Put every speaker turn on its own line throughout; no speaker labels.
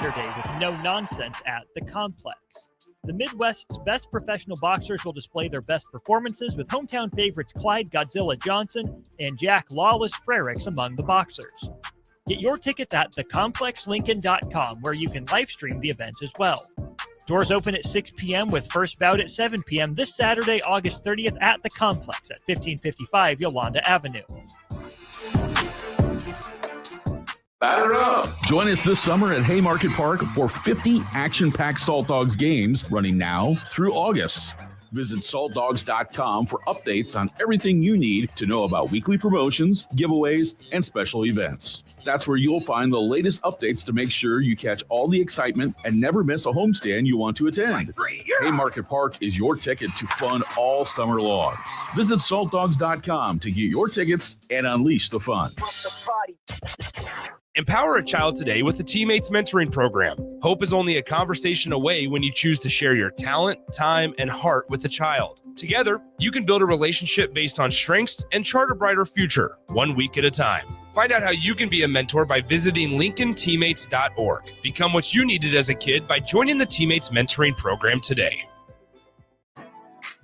Saturday with no nonsense at the Complex. The Midwest's best professional boxers will display their best performances with hometown favorites Clyde Godzilla Johnson and Jack Lawless Frericks among the boxers. Get your tickets at thecomplexlincoln.com, where you can live stream the event as well. Doors open at 6 p.m. with first bout at 7 p.m. this Saturday, August 30th at the Complex at 1555 Yolanda Avenue.
Batter up! Join us this summer at Haymarket Park for 50 action-packed Salt Dogs games running now through August. Visit saltdogs.com for updates on everything you need to know about weekly promotions, giveaways, and special events. That's where you'll find the latest updates to make sure you catch all the excitement and never miss a homestand you want to attend. Haymarket Park is your ticket to fun all summer long. Visit saltdogs.com to get your tickets and unleash the fun.
Empower a child today with the Teammates Mentoring Program. Hope is only a conversation away when you choose to share your talent, time, and heart with the child. Together, you can build a relationship based on strengths and chart a brighter future, 1 week at a time. Find out how you can be a mentor by visiting LincolnTeammates.org. Become what you needed as a kid by joining the Teammates Mentoring Program today.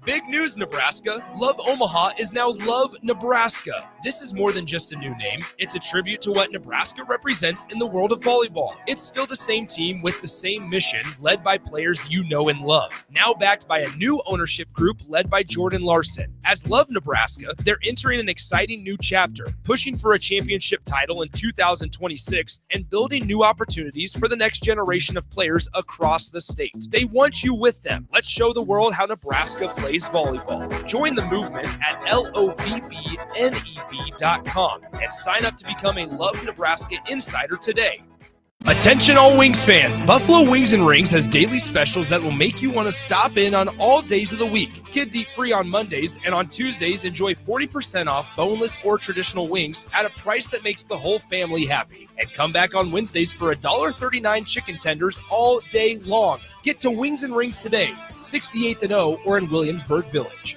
Big news, Nebraska. Love Omaha is now Love Nebraska. This is more than just a new name. It's a tribute to what Nebraska represents in the world of volleyball. It's still the same team with the same mission, led by players you know and love. Now backed by a new ownership group led by Jordan Larson. As Love Nebraska, they're entering an exciting new chapter, pushing for a championship title in 2026 and building new opportunities for the next generation of players across the state. They want you with them. Let's show the world how Nebraska plays volleyball. Join the movement at lovneb.com and sign up to become a Love Nebraska Insider today. Attention all Wings fans, Buffalo Wings and Rings has daily specials that will make you want to stop in on all days of the week. Kids eat free on Mondays, and on Tuesdays enjoy 40% off boneless or traditional wings at a price that makes the whole family happy. And come back on Wednesdays for $1.39 chicken tenders all day long. Get to Wings and Rings today, 68th and O, or in Williamsburg Village.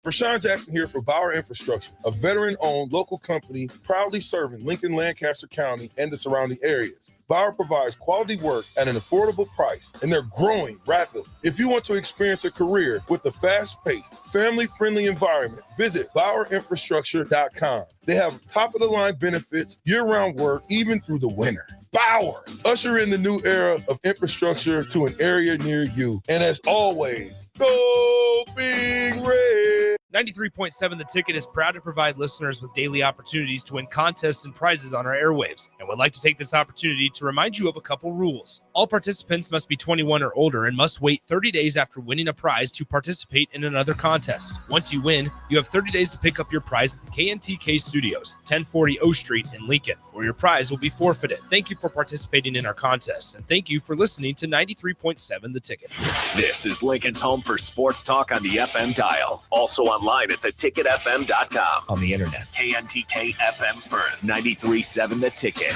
Rashawn Jackson here for Bauer Infrastructure, a veteran-owned local company proudly serving Lincoln, Lancaster County, and the surrounding areas. Bauer provides quality work at an affordable price, and they're growing rapidly. If you want to experience a career with a fast-paced, family-friendly environment, visit BauerInfrastructure.com. They have top-of-the-line benefits, year-round work, even through the winter. Bauer, usher in the new era of infrastructure to an area near you. And as always, go Big Red!
93.7 The Ticket is proud to provide listeners with daily opportunities to win contests and prizes on our airwaves, and would like to take this opportunity to remind you of a couple rules. All participants must be 21 or older and must wait 30 days after winning a prize to participate in another contest. Once you win, you have 30 days to pick up your prize at the KNTK Studios, 1040 O Street in Lincoln, or your prize will be forfeited. Thank you for participating in our contests, and thank you for listening to 93.7 The Ticket.
This is Lincoln's home for sports talk on the FM dial. Also online at theticketfm.com.
On the internet.
KNTK FM Firth, 93.7 The Ticket.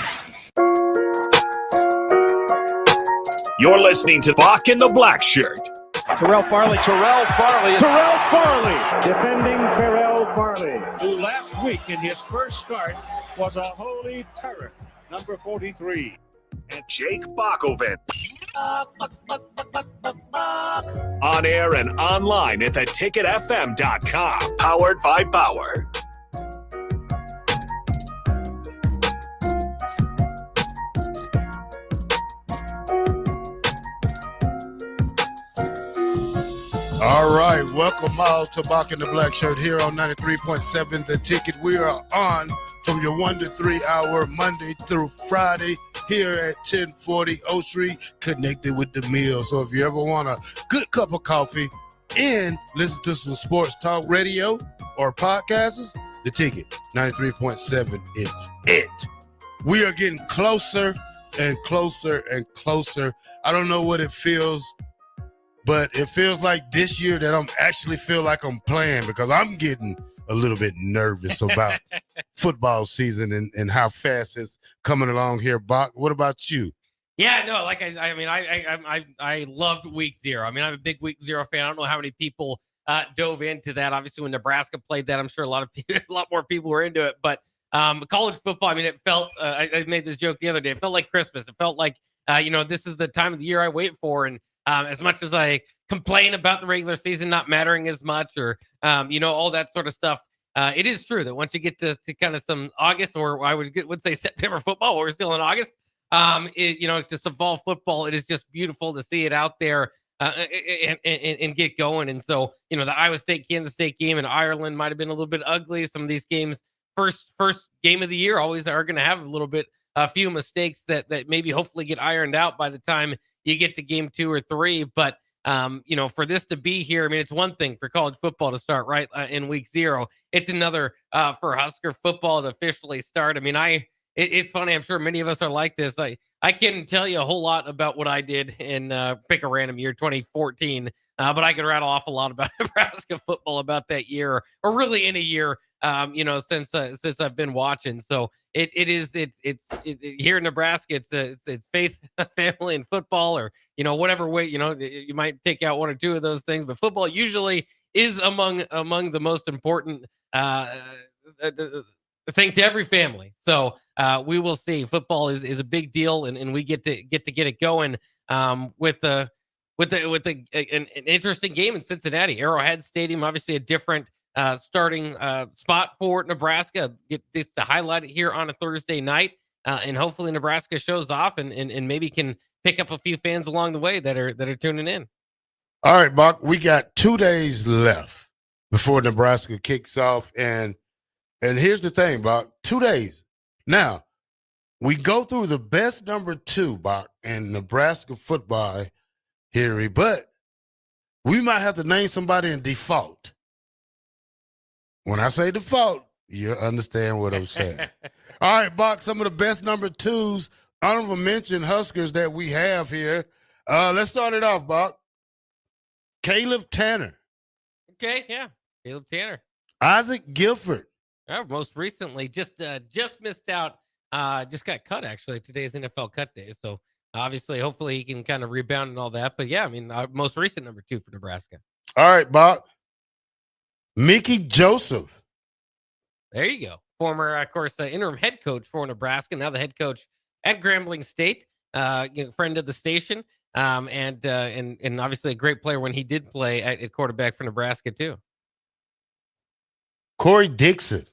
You're listening to Bock in the Blackshirt.
Terrell Farley.
Defending Terrell Farley, who last week in his first start was a holy terror, number 43.
And Jake Bockoven. On air and online at theticketfm.com. Powered by Bauer.
All right, welcome all to Bock in the Blackshirt here on 93.7 The Ticket. We are on from your 1 to 3 hour Monday through Friday here at 1040 O Street, connected with the meal. So if you ever want a good cup of coffee and listen to some sports talk radio or podcasts, The Ticket 93.7 is it. We are getting closer and closer and closer. I don't know what it feels, but it feels like this year that I'm actually feel like I'm playing, because I'm getting a little bit nervous about football season and how fast it's coming along here. Bock, what about you?
Yeah, no, like I loved week 0. I mean, I'm a big week 0 fan. I don't know how many people dove into that. Obviously, when Nebraska played that, I'm sure a lot more people were into it. But college football, I mean, it felt. I made this joke the other day. It felt like Christmas. It felt like this is the time of the year I wait for. And as much as I complain about the regular season not mattering as much, or all that sort of stuff, it is true that once you get to kind of some August, or I would say September football, we're still in August, to some fall football, it is just beautiful to see it out there and get going. And so, the Iowa State, Kansas State game in Ireland might have been a little bit ugly. Some of these games, first game of the year, always are going to have a few mistakes that maybe hopefully get ironed out by the time you get to game 2 or 3. But for this to be here, I mean, it's one thing for college football to start right in week 0. It's another for Husker football to officially start. I mean, it's funny. I'm sure many of us are like this. I can't tell you a whole lot about what I did in pick a random year, 2014, but I could rattle off a lot about Nebraska football about that year, or really any year, since I've been watching. So it's here in Nebraska. It's faith, family, and football, or whatever way you might take out one or two of those things, but football usually is among the most important thing to every family. So we will see. Football is a big deal, and we get to get it going with an interesting game in Cincinnati. Arrowhead Stadium, obviously a different starting spot for Nebraska. Get this to highlight it here on a Thursday night, and hopefully Nebraska shows off and maybe can pick up a few fans along the way that are tuning in.
All right, Bock, we got 2 days left before Nebraska kicks off, and here's the thing, Bock, 2 days. Now, we go through the best number 2, Bock, in Nebraska football here, but we might have to name somebody in default. When I say default, you understand what I'm saying. All right, Bock, some of the best number 2s, honorable mention Huskers that we have here. Let's start it off, Bock. Caleb Tanner.
Okay, yeah, Caleb Tanner.
Isaac Gilford.
Most recently, just missed out. Just got cut, actually. Today's NFL cut day. So, obviously, hopefully he can kind of rebound and all that. But, yeah, I mean, most recent number 2 for Nebraska.
All right, Bock. Mickey Joseph.
There you go. Former, of course, interim head coach for Nebraska. Now the head coach at Grambling State. Friend of the station. And obviously a great player when he did play at quarterback for Nebraska, too.
Corey Dixon.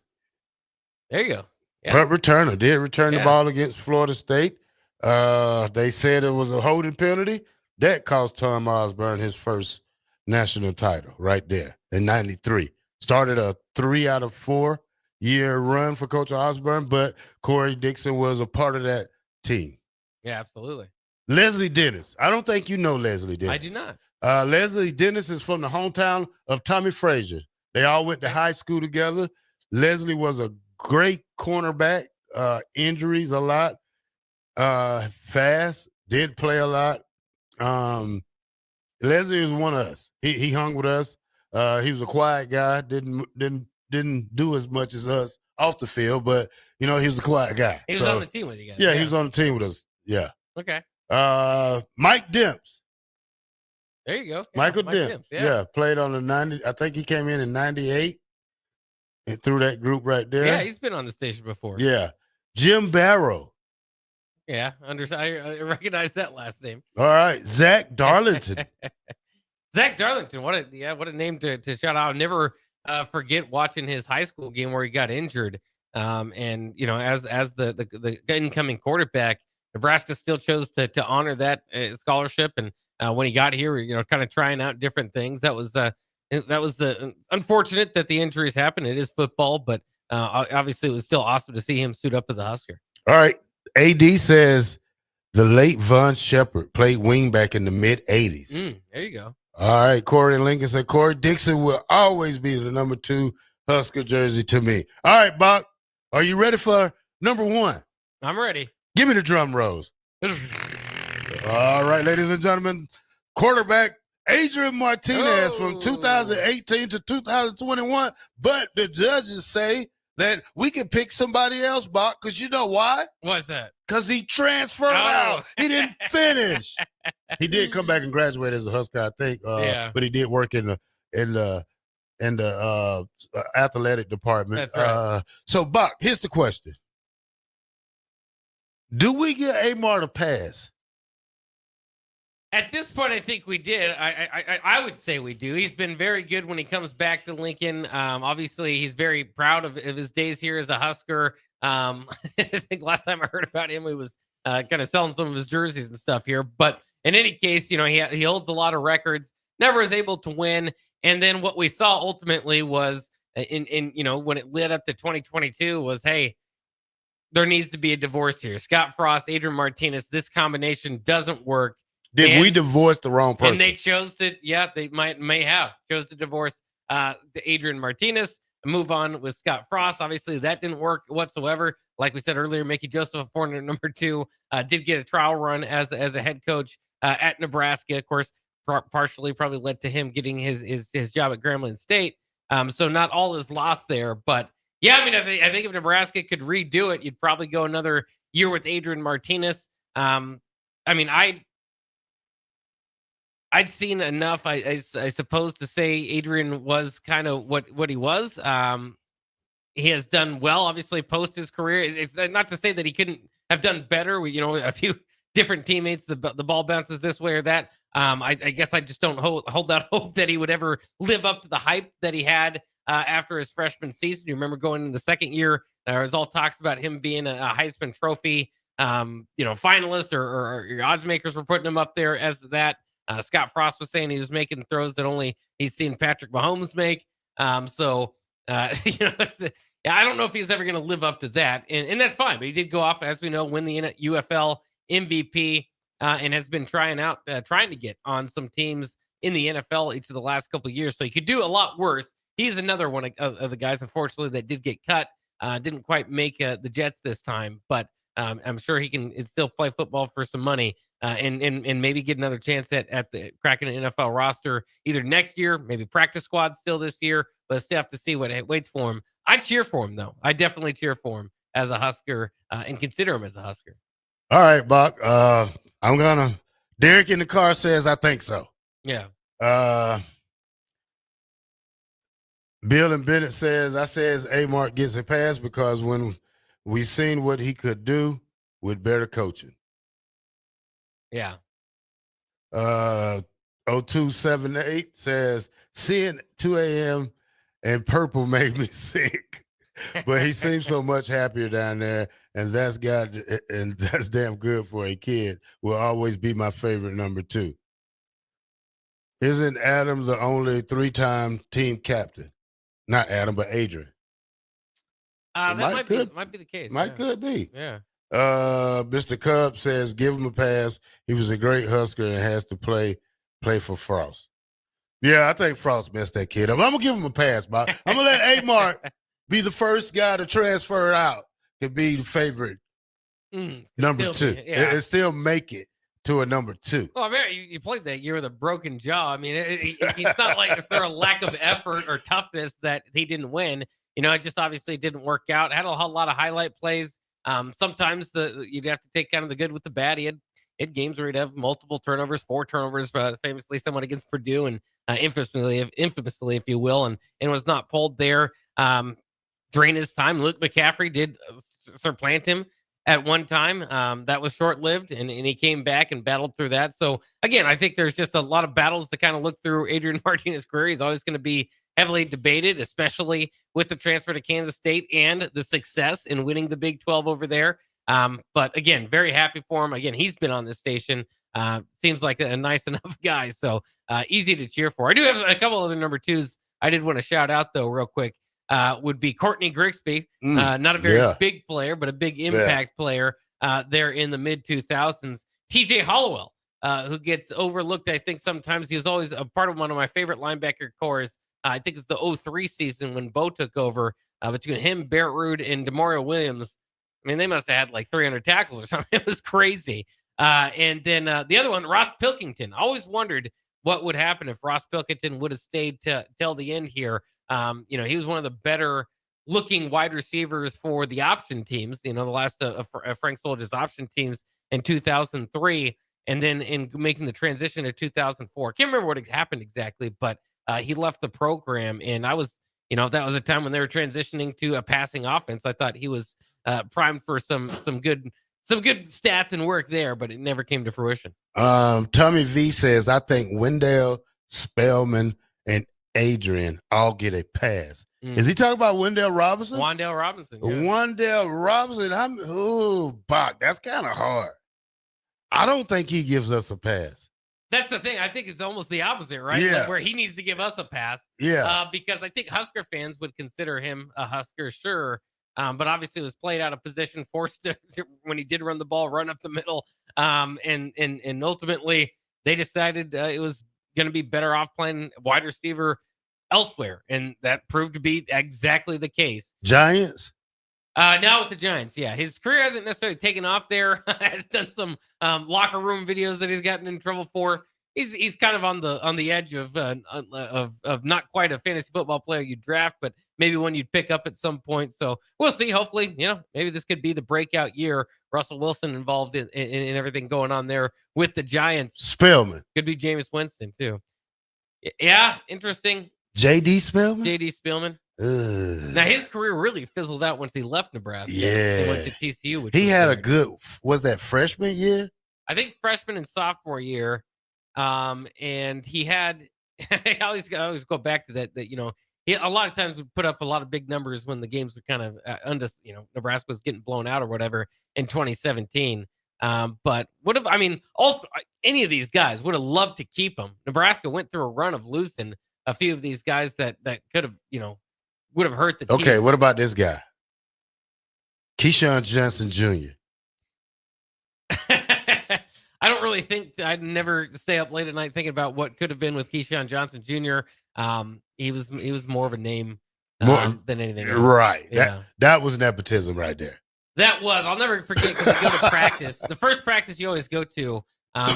There you go. Yeah.
Punt returner. Did return the ball against Florida State. They said it was a holding penalty. That cost Tom Osborne his first national title right there in 93. Started a 3 out of 4 year run for Coach Osborne, but Corey Dixon was a part of that team.
Yeah, absolutely.
Leslie Dennis. I don't think you know Leslie Dennis.
I do not.
Leslie Dennis is from the hometown of Tommy Frazier. They all went to high school together. Leslie was a great cornerback, injuries a lot, fast, did play a lot. Leslie was one of us. He hung with us. He was a quiet guy, didn't do as much as us off the field, but he was a quiet guy.
He was on the team with you guys.
Yeah, he was on the team with us. Yeah.
Okay.
Mike Demps.
There you go. Yeah,
Michael Demps. Yeah, played on the 90. I think he came in 98 and through that group right there.
Yeah, he's been on the station before.
Yeah. Jim Barrow.
Yeah, I recognize that last name.
All right. Zach Darlington.
Zach Darlington. What a name to shout out. I'll never forget watching his high school game where he got injured. And as the incoming quarterback, Nebraska still chose to honor that scholarship. And when he got here, kind of trying out different things. That was unfortunate that the injuries happened. It is football, but obviously it was still awesome to see him suit up as a Husker.
All right. AD says the late Von Shepard played wingback in the mid-'80s.
There you go.
All right. Corey and Lincoln said Corey Dixon will always be the number 2 Husker jersey to me. All right, Bock. Are you ready for number 1?
I'm ready.
Give me the drum rolls. All right, ladies and gentlemen, quarterback Adrian Martinez from 2018 to 2021. But the judges say that we can pick somebody else, Bock, because you know why?
What's that?
Because he transferred out. He didn't finish. He did come back and graduate as a Husker, I think. But he did work in the athletic department.
That's right.
So, Bock, here's the question. Do we get Amar to pass
At this point, I think we did. I would say we do. He's been very good when he comes back to Lincoln. Obviously, he's very proud of his days here as a Husker. I think last time I heard about him, he was kind of selling some of his jerseys and stuff here. But in any case, he holds a lot of records. Never was able to win. And then what we saw ultimately was in when it led up to 2022 was, hey, there needs to be a divorce here. Scott Frost, Adrian Martinez, this combination doesn't work.
We divorce the wrong person?
And they chose to, they may have chose to divorce the Adrian Martinez and move on with Scott Frost. Obviously, that didn't work whatsoever. Like we said earlier, Mickey Joseph, foreigner number 2, did get a trial run as a head coach at Nebraska. Of course, partially probably led to him getting his job at Grambling State. So not all is lost there. But yeah, I mean, I think if Nebraska could redo it, you'd probably go another year with Adrian Martinez. I'd seen enough, I suppose, to say Adrian was kind of what he was. He has done well, obviously, post his career. It's not to say that he couldn't have done better. A few different teammates, the ball bounces this way or that. I guess I just don't hold out hope that he would ever live up to the hype that he had after his freshman season. You remember going in the second year, there was all talks about him being a Heisman Trophy, finalist, or your odds makers were putting him up there as that. Scott Frost was saying he was making throws that only he's seen Patrick Mahomes make. I don't know if he's ever going to live up to that, and that's fine. But he did go off, as we know, win the UFL MVP, and has been trying to get on some teams in the NFL each of the last couple of years. So he could do a lot worse. He's another one of the guys, unfortunately, that did get cut. Didn't quite make the Jets this time, but I'm sure he can still play football for some money. And maybe get another chance at the cracking an NFL roster either next year, maybe practice squad still this year, but still have to see what waits for him. I cheer for him, though. I definitely cheer for him as a Husker and consider him as a Husker.
All right, Bock. Derek in the car says, I think so.
Yeah.
Bill and Bennett says, A-Mark gets a pass because when we seen what he could do with better coaching.
Yeah.
0278 says, seeing 2 a.m. and purple made me sick. But he seems so much happier down there, and that's damn good for a kid. Will always be my favorite number 2. Isn't Adam the only 3-time team captain? Not Adam, but Adrian.
That might be the case.
Could be.
Yeah.
Mr. Cub says, give him a pass. He was a great Husker and has to play for Frost. Yeah, I think Frost messed that kid up. I'm going to give him a pass, Bob. I'm going to let A-Mark be the first guy to transfer out to be the favorite number 2. And still make it to a number 2.
Well, man, you played that year with a broken jaw. I mean, it's not like is there a lack of effort or toughness that he didn't win. It just obviously didn't work out. Had a whole lot of highlight plays. Sometimes you'd have to take kind of the good with the bad. He had games where he'd have multiple turnovers, 4 turnovers, famously someone against Purdue, and infamously, if you will, and was not pulled there. During his time, Luke McCaffrey did supplant him at one time. That was short-lived, and he came back and battled through that. So, again, I think there's just a lot of battles to kind of look through Adrian Martinez's career. He's always going to be heavily debated, especially with the transfer to Kansas State and the success in winning the Big 12 over there. But again, very happy for him. Again, he's been on this station. Seems like a nice enough guy. So easy to cheer for. I do have a couple other number 2s I did want to shout out, though, real quick. Would be Courtney Grigsby. Not a very big player, but a big impact player there in the mid-2000s. TJ Hollowell, who gets overlooked, I think, sometimes. He was always a part of one of my favorite linebacker cores. I think it's the 03 season when Bo took over. Between him, Barrett Ruud, and Demario Williams, I mean, they must have had like 300 tackles or something. It was crazy. And then the other one, Ross Pilkington. I always wondered what would happen if Ross Pilkington would have stayed till the end here. He was one of the better looking wide receivers for the option teams, the last of Frank Soldier's option teams in 2003. And then in making the transition to 2004. I can't remember what happened exactly, but he left the program, and I was, that was a time when they were transitioning to a passing offense. I thought he was primed for some good some good stats and work there, but it never came to fruition.
Tommy V says, I think Wendell, Spellman, and Adrian all get a pass. Is he talking about Wendell Robinson?
Wandale Robinson. Yeah.
Wendell Robinson. Bock, that's kind of hard. I don't think he gives us a pass.
That's the thing. I think it's almost the opposite, right?
Yeah.
Like where he needs to give us a pass.
Yeah.
Because I think Husker fans would consider him a Husker, sure. But obviously it was played out of position, forced to when he did run the ball, run up the middle. And ultimately they decided it was going to be better off playing wide receiver elsewhere. And that proved to be exactly the case.
Giants?
Now with the Giants, yeah. His career hasn't necessarily taken off there. Has done some locker room videos that he's gotten in trouble for. He's kind of on the edge of not quite a fantasy football player you draft, but maybe one you'd pick up at some point. So we'll see. Hopefully, maybe this could be the breakout year. Russell Wilson involved in everything going on there with the Giants.
Spellman.
Could be Jameis Winston too. Yeah, interesting.
J.D. Spellman?
J.D. Spellman. Now his career really fizzled out once he left Nebraska.
Yeah,
and went to TCU.
He had a good. Was that freshman year?
I think freshman and sophomore year. And he had. I always go back to that. He a lot of times would put up a lot of big numbers when the games were kind of Nebraska was getting blown out or whatever in 2017. But any of these guys would have loved to keep him. Nebraska went through a run of losing a few of these guys that could have would have hurt the team.
Okay, what about this guy? Keyshawn Johnson Jr.
I don't really think I'd never stay up late at night thinking about what could have been with Keyshawn Johnson Jr. He was more of a name than anything else.
Right.
Yeah.
That was nepotism right there.
That was. I'll never forget because you go to practice. The first practice you always go to,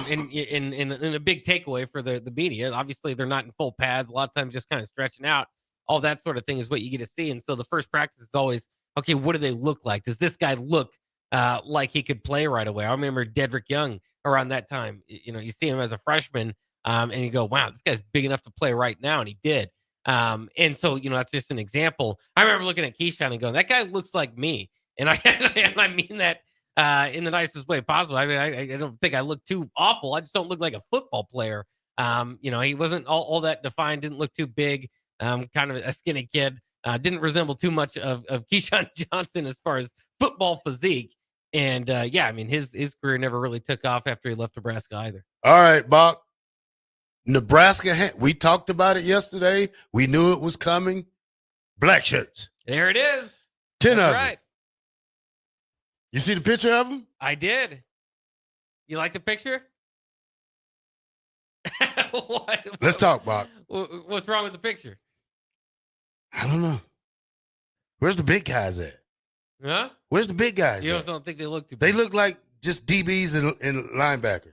in a big takeaway for the media. Obviously, they're not in full pads. A lot of times, just kind of stretching out. All that sort of thing is what you get to see. And so the first practice is always, okay, what do they look like? Does this guy look like he could play right away? I remember Dedrick Young around that time. You see him as a freshman, and you go, wow, this guy's big enough to play right now, and he did. And so, that's just an example. I remember looking at Keyshawn and going, that guy looks like me. And I mean that in the nicest way possible. I mean, I don't think I look too awful. I just don't look like a football player. He wasn't all that defined, didn't look too big, kind of a skinny kid. Didn't resemble too much of Keyshawn Johnson as far as football physique. And his career never really took off after he left Nebraska either. All
right, Bock. Nebraska, we talked about it yesterday. We knew it was coming. Black shirts.
There it is.
10
That's
of
right.
them. You see the picture of them?
I did. You like the picture?
Let's talk, Bock.
What's wrong with the picture?
I don't know. Where's the big guys at?
Huh?
Where's the big guys?
You don't think they look too big?
They look like just DBs and linebackers.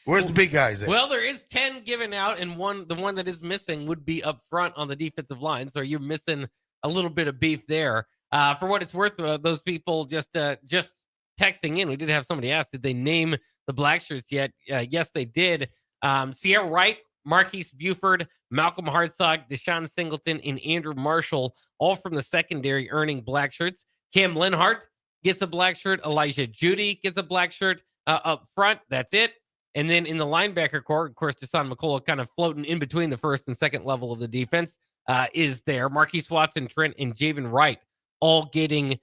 Where's the big guys at?
Well, there is 10 given out, and the one that is missing would be up front on the defensive line. So you're missing a little bit of beef there. For what it's worth, those people just texting in. We did have somebody ask, did they name the Blackshirts yet? Yes, they did. Sierra Wright, Marquise Buford, Malcolm Hartzog, Deshaun Singleton, and Andrew Marshall, all from the secondary earning black shirts. Cam Lenhart gets a black shirt. Elijah Judy gets a black shirt up front. That's it. And then in the linebacker core, of course, Deshaun McCullough kind of floating in between the first and second level of the defense is there. Marquise Watson, Trent, and Javen Wright all getting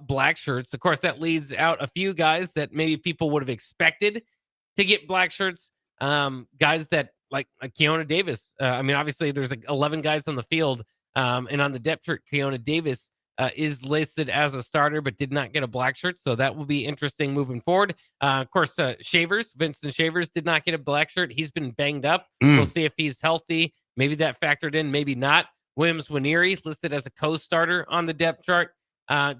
black shirts. Of course, that leaves out a few guys that maybe people would have expected to get black shirts. Guys that like Keona Davis. Obviously, there's like 11 guys on the field, and on the depth chart, Keona Davis is listed as a starter, but did not get a black shirt. So that will be interesting moving forward. Of course, Vincent Shavers did not get a black shirt. He's been banged up. We'll see if he's healthy. Maybe that factored in, maybe not. Williams Winieri listed as a co-starter on the depth chart,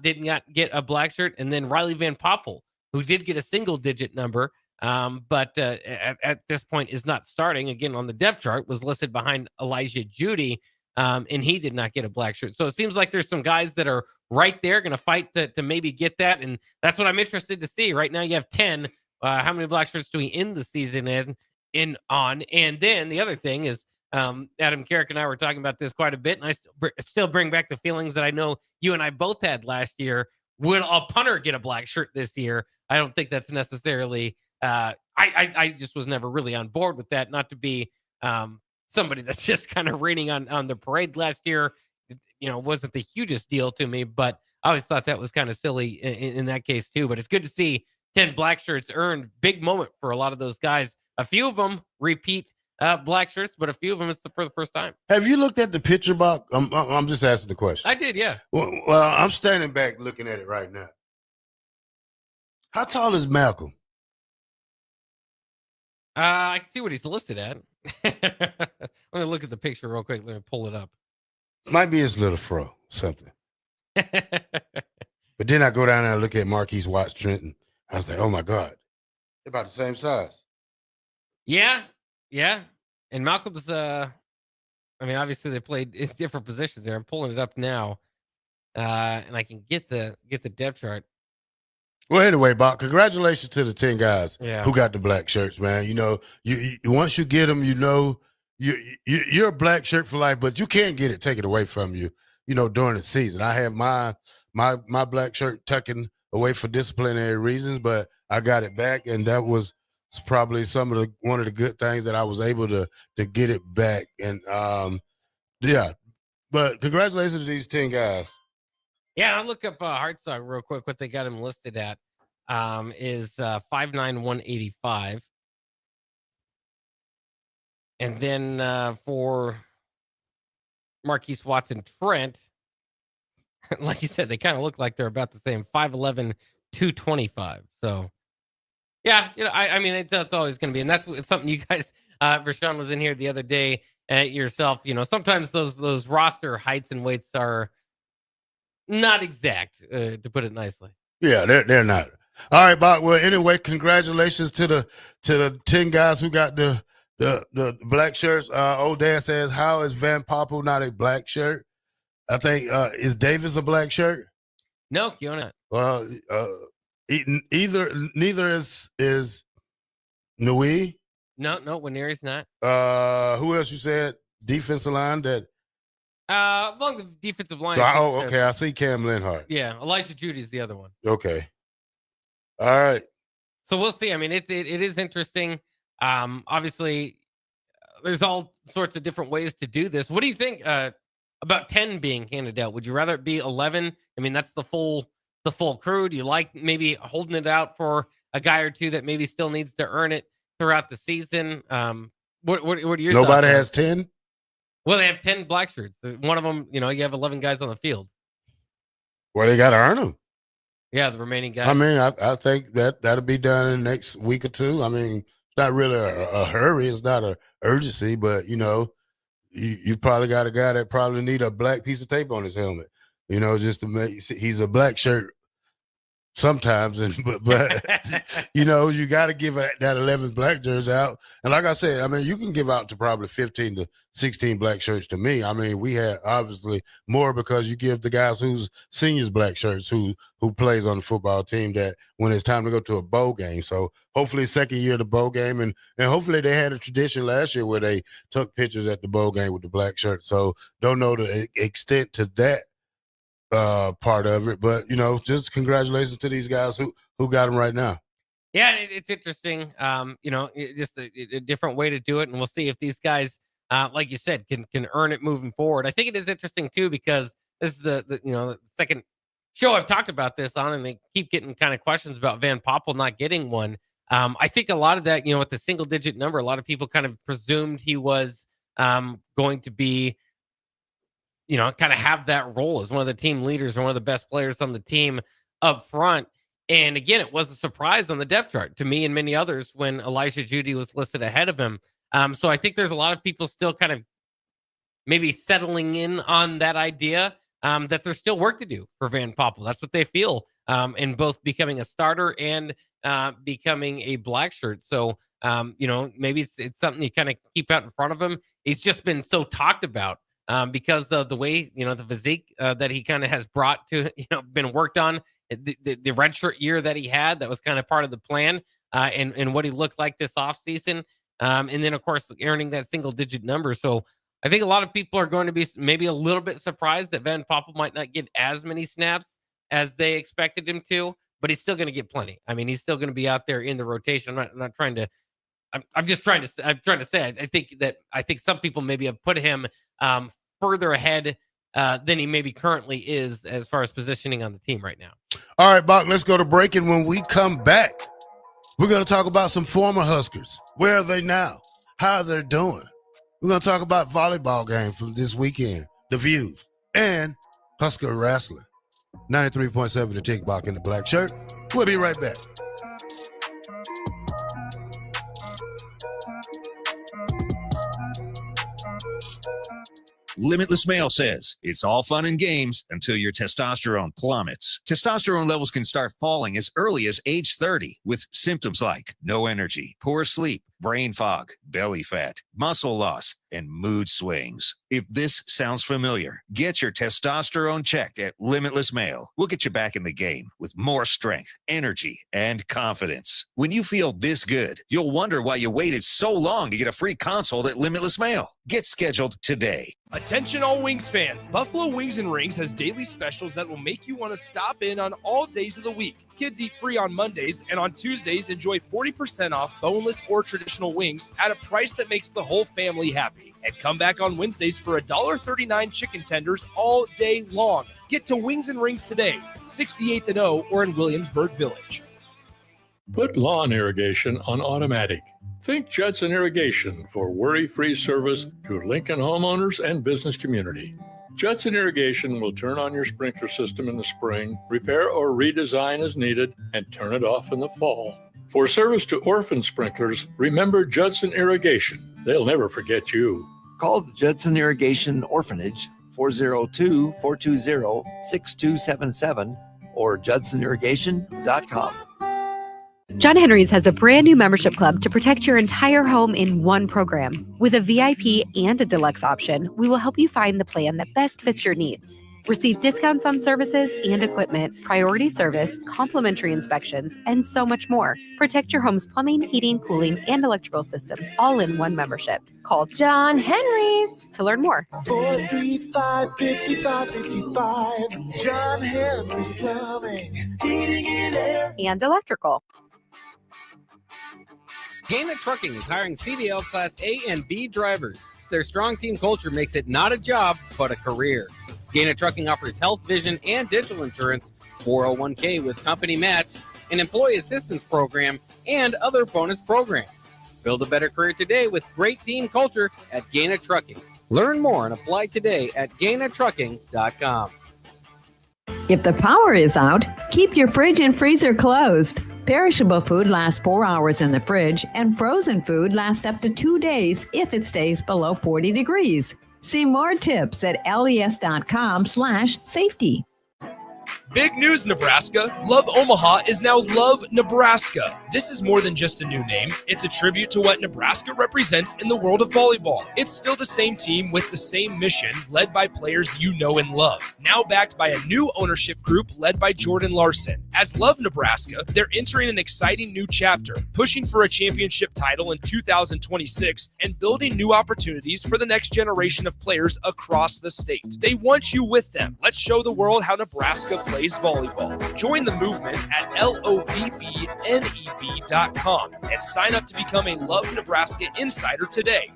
did not get a black shirt. And then Riley Van Poppel, who did get a single-digit number, but at this point is not starting. Again, on the depth chart, was listed behind Elijah Judy, and he did not get a black shirt. So it seems like there's some guys that are right there going to fight to maybe get that, and that's what I'm interested to see. Right now you have 10. How many black shirts do we end the season on? And then the other thing is, Adam Carrick and I were talking about this quite a bit, and I still bring back the feelings that I know you and I both had last year would a punter get a black shirt this year? I don't think that's necessarily. I just was never really on board with that. Not to be somebody that's just kind of raining on the parade last year. Wasn't the hugest deal to me, but I always thought that was kind of silly in that case too. But it's good to see 10 black shirts earned. Big moment for a lot of those guys. A few of them repeat black shirts, but a few of them is for the first time.
Have you looked at the picture, Bock? I'm just asking the question.
I did, yeah.
Well, I'm standing back looking at it right now. How tall is Malcolm?
I can see what he's listed at. Let me look at the picture real quick. Let me pull it up.
Might be his little fro, something. But then I go down there and look at Marquise Watts Trenton. I was like, oh my God, they're about the same size.
Yeah. And Malcolm's obviously they played in different positions there. I'm pulling it up now. And I can get the depth chart.
Well, anyway, Bock, congratulations to the 10 guys
who
got the black shirts, man. You once you get them, you're a black shirt for life, but you can't get it taken away from you, during the season. I have my black shirt taken away for disciplinary reasons, but I got it back, and that was probably one of the good things that I was able to get it back. And but congratulations to these 10 guys.
Yeah, I'll look up Hartsock real quick. What they got him listed at is 5'9", 185. And then for Marquise Watson Trent, like you said, they kind of look like they're about the same, 5'11", 225. So, yeah, it's always going to be. And it's something you guys, Rashawn was in here the other day yourself. Sometimes those roster heights and weights are not exact, to put it nicely.
Yeah, they're not. All right, Bock. Well, anyway, congratulations to the 10 guys who got the black shirts. Old Dan says, how is Van Poppel not a black shirt? I think is Davis a black shirt?
No, you're not.
Well, neither is Nui.
No, Waneri's not.
Who else you said? Defensive line that.
Among the defensive line.
So okay. I see Cam Linhart.
Yeah, Elijah Judy's the other one.
Okay. All right.
So we'll see. I mean, it is interesting. Obviously, there's all sorts of different ways to do this. What do you think about 10 being handed out? Would you rather it be 11? I mean, that's the full crew. Do you like maybe holding it out for a guy or two that maybe still needs to earn it throughout the season? What are your thoughts?
Nobody has 10?
Well, they have 10 black shirts. One of them, you have 11 guys on the field.
Well, they got to earn them.
Yeah, the remaining guys.
I mean, I think that'll be done in the next week or two. I mean, it's not really a hurry. It's not an urgency, but, you probably got a guy that probably need a black piece of tape on his helmet, just to make he's a black shirt sometimes. But you got to give that 11 black jersey out. And like I said, I mean, you can give out to probably 15 to 16 black shirts to me. I mean, we had obviously more because you give the guys who's seniors black shirts who plays on the football team that when it's time to go to a bowl game. So hopefully second year of the bowl game, and hopefully they had a tradition last year where they took pictures at the bowl game with the black shirt. So don't know the extent to that part of it, but just congratulations to these guys who got them right now.
Yeah, it's interesting. Just a different way to do it, and we'll see if these guys, like you said, can earn it moving forward. I think it is interesting too because this is the second show I've talked about this on, and they keep getting kind of questions about Van Poppel not getting one. I think a lot of that, with the single digit number, a lot of people kind of presumed he was going to be, kind of have that role as one of the team leaders or one of the best players on the team up front. And again, it was a surprise on the depth chart to me and many others when Elijah Judy was listed ahead of him. So I think there's a lot of people still kind of maybe settling in on that idea that there's still work to do for Van Poppel. That's what they feel in both becoming a starter and becoming a black shirt. So, maybe it's something you kind of keep out in front of him. He's just been so talked about because of the way, the physique that he kind of has brought to, been worked on the redshirt year that he had. That was kind of part of the plan and what he looked like this offseason. And then, of course, earning that single digit number. So I think a lot of people are going to be maybe a little bit surprised that Van Poppel might not get as many snaps as they expected him to, but he's still going to get plenty. I mean, he's still going to be out there in the rotation. I'm not trying to. I'm trying to say. I think some people maybe have put him further ahead than he maybe currently is as far as positioning on the team right now.
All right, Bock, let's go to break. And when we come back, we're going to talk about some former Huskers. Where are they now? How they're doing? We're going to talk about volleyball game from this weekend, the views, and Husker wrestling. 93.7 The Tick, Bock in the black shirt. We'll be right back.
Limitless Male says it's all fun and games until your testosterone plummets. Testosterone levels can start falling as early as age 30 with symptoms like no energy, poor sleep, brain fog, belly fat, muscle loss, and mood swings. If this sounds familiar, get your testosterone checked at Limitless Male. We'll get you back in the game with more strength, energy, and confidence. When you feel this good, you'll wonder why you waited so long to get a free consult at Limitless Male. Get scheduled today.
Attention all Wings fans. Buffalo Wings and Rings has daily specials that will make you want to stop in on all days of the week. Kids eat free on Mondays, and on Tuesdays, enjoy 40% off boneless or traditional wings at a price that makes the whole family happy. And come back on Wednesdays for $1.39 chicken tenders all day long. Get to Wings and Rings today, 68th and O, or in Williamsburg Village.
Put lawn irrigation on automatic. Think Judson Irrigation for worry-free service to Lincoln homeowners and business community. Judson Irrigation will turn on your sprinkler system in the spring, repair or redesign as needed, and turn it off in the fall. For service to orphan sprinklers, remember Judson Irrigation. They'll never forget you.
Call the Judson Irrigation Orphanage, 402-420-6277 or judsonirrigation.com.
John Henry's has a brand new membership club to protect your entire home in one program. With a VIP and a deluxe option, we will help you find the plan that best fits your needs. Receive discounts on services and equipment, priority service, complimentary inspections, and so much more. Protect your home's plumbing, heating, cooling, and electrical systems all in one membership. Call John Henry's to learn more.
435-5555. John Henry's Plumbing, Heating and Air,
and Electrical.
Gaina Trucking is hiring CDL Class A and B drivers. Their strong team culture makes it not a job, but a career. Gaina Trucking offers health, vision, and dental insurance, 401k with company match, an employee assistance program, and other bonus programs. Build a better career today with great team culture at Gaina Trucking. Learn more and apply today at GainaTrucking.com.
If the power is out, keep your fridge and freezer closed. Perishable food lasts 4 hours in the fridge, and frozen food lasts up to 2 days if it stays below 40 degrees. See more tips at les.com/safety.
Big news, Nebraska. Love Omaha is now Love Nebraska. This is more than just a new name. It's a tribute to what Nebraska represents in the world of volleyball. It's still the same team with the same mission, led by players you know and love. Now backed by a new ownership group led by Jordan Larson. As Love Nebraska, they're entering an exciting new chapter, pushing for a championship title in 2026 and building new opportunities for the next generation of players across the state. They want you with them. Let's show the world how Nebraska plays volleyball. Join the movement at lovneb.com and sign up to become a Love Nebraska Insider today.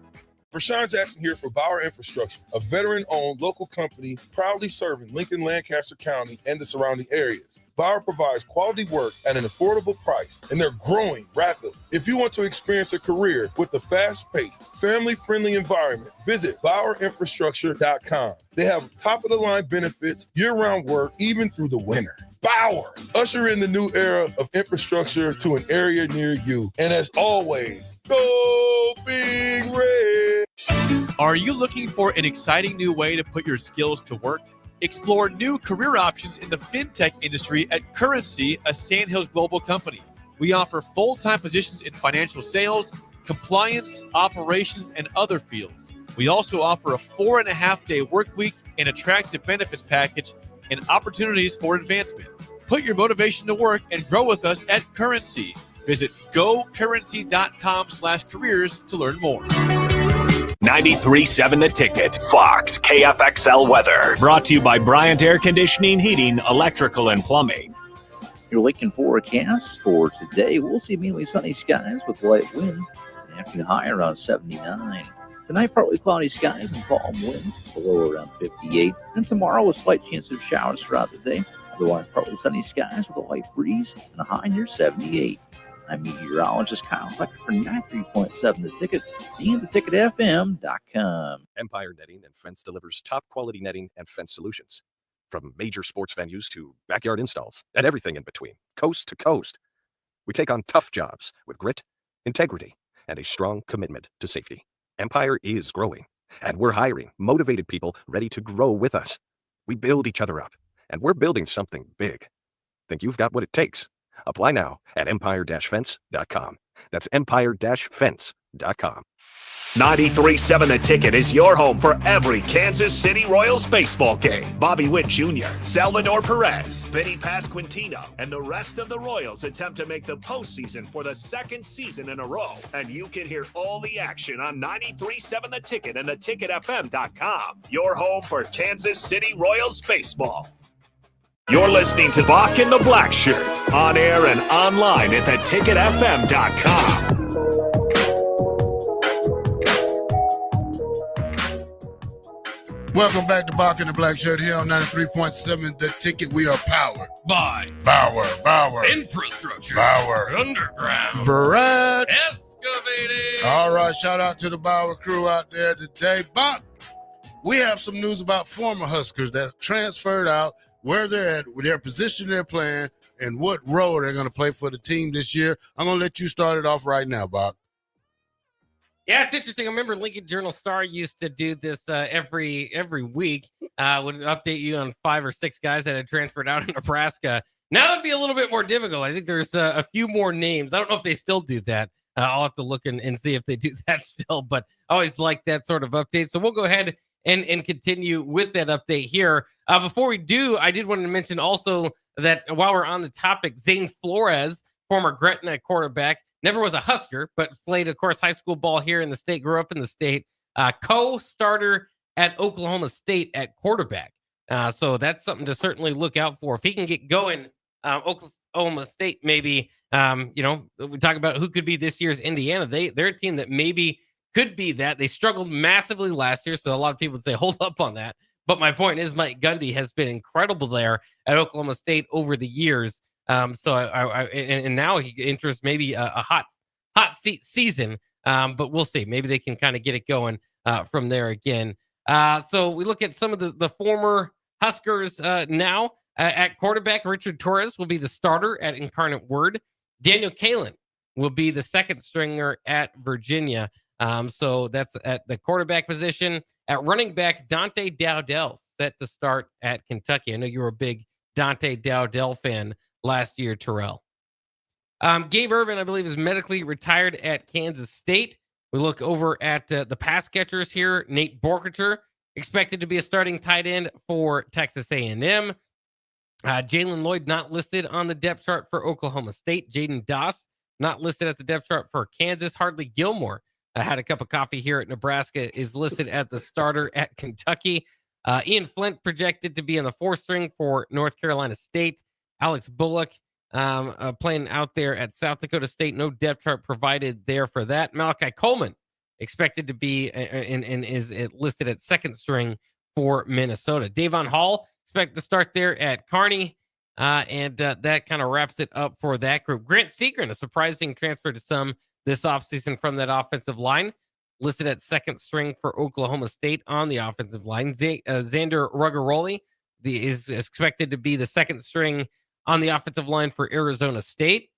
Rashawn Jackson here for Bauer Infrastructure, a veteran-owned local company proudly serving Lincoln, Lancaster County, and the surrounding areas. Bauer provides quality work at an affordable price, and they're growing rapidly. If you want to experience a career with a fast-paced, family-friendly environment, visit BauerInfrastructure.com. They have top-of-the-line benefits, year-round work, even through the winter. Bauer, usher in the new era of infrastructure to an area near you. And as always, go Big Red!
Are you looking for an exciting new way to put your skills to work? Explore new career options in the fintech industry at Currency, a Sandhills global company. We offer full-time positions in financial sales, compliance, operations, and other fields. We also offer a 4.5-day work week, an attractive benefits package, and opportunities for advancement. Put your motivation to work and grow with us at Currency. Visit gocurrency.com/careers to learn more.
93.7 The Ticket, Fox, KFXL weather. Brought to you by Bryant Air Conditioning, Heating, Electrical, and Plumbing.
Your Lincoln forecast for today, we'll see mainly sunny skies with light winds. Afternoon high around 79. Tonight, partly cloudy skies and calm winds, below around 58. And tomorrow, a slight chance of showers throughout the day. Otherwise, partly sunny skies with a light breeze and a high near 78. I'm meteorologist Kyle Becker for 93.7 The Ticket and theticketfm.com.
Empire Netting and Fence delivers top quality netting and fence solutions. From major sports venues to backyard installs and everything in between, coast to coast. We take on tough jobs with grit, integrity, and a strong commitment to safety. Empire is growing, and we're hiring motivated people ready to grow with us. We build each other up, and we're building something big. Think you've got what it takes? Apply now at empire-fence.com. That's empire-fence.com.
93.7 The Ticket is your home for every Kansas City Royals baseball game. Bobby Witt Jr., Salvador Perez, Vinny Pasquantino, and the rest of the Royals attempt to make the postseason for the second season in a row. And you can hear all the action on 93.7 The Ticket and theticketfm.com. Your home for Kansas City Royals baseball. You're listening to Bock and the Blackshirt, on air and online at theticketfm.com.
Welcome back to Bock and the Blackshirt here on 93.7 The Ticket. We are powered
by
Bauer.
Infrastructure.
Bauer.
Underground.
Brad.
Excavating.
All right, shout out to the Bauer crew out there today. Bock, we have some news about former Huskers that transferred out, where they're at, their position they're playing, and what role they're going to play for the team this year. I'm going to let you start it off right now, Bock.
Yeah, it's interesting. I remember Lincoln Journal-Star used to do this every week. Would update you on 5 or 6 guys that had transferred out in Nebraska. Now it'd be a little bit more difficult. I think there's a few more names. I don't know if they still do that. I'll have to look and see if they do that still. But I always like that sort of update. So we'll go ahead and continue with that update here. Before we do, I did want to mention also that while we're on the topic, Zane Flores, former Gretna quarterback, never was a Husker, but played, of course, high school ball here in the state, grew up in the state, co-starter at Oklahoma State at quarterback. So that's something to certainly look out for. If he can get going, Oklahoma State maybe, we talk about who could be this year's Indiana. They're a team that maybe could be that. They struggled massively last year, so a lot of people would say, hold up on that. But my point is Mike Gundy has been incredible there at Oklahoma State over the years. So and now he enters maybe a hot seat season, but we'll see. Maybe they can kind of get it going from there again. So we look at some of the former Huskers now at quarterback. Richard Torres will be the starter at Incarnate Word. Daniel Kalin will be the second stringer at Virginia. So that's at the quarterback position. At running back, Dante Dowdell set to start at Kentucky. I know you were a big Dante Dowdell fan last year, Terrell. Gabe Irvin, I believe, is medically retired at Kansas State. We look over at the pass catchers here. Nate Borkacher, expected to be a starting tight end for Texas A&M. Jalen Lloyd, not listed on the depth chart for Oklahoma State. Jaden Doss, not listed at the depth chart for Kansas. Hardly Gilmore, had a cup of coffee here at Nebraska, is listed at the starter at Kentucky. Ian Flint projected to be in the 4th string for North Carolina State. Alex Bullock playing out there at South Dakota State. No depth chart provided there for that. Malachi Coleman expected to be and is listed at 2nd string for Minnesota. Davon Hall expected to start there at Kearney. And that kind of wraps it up for that group. Grant Segrin, a surprising transfer to some this offseason from that offensive line, listed at 2nd string for Oklahoma State on the offensive line. Xander Rugaroli is expected to be the 2nd string on the offensive line for Arizona State.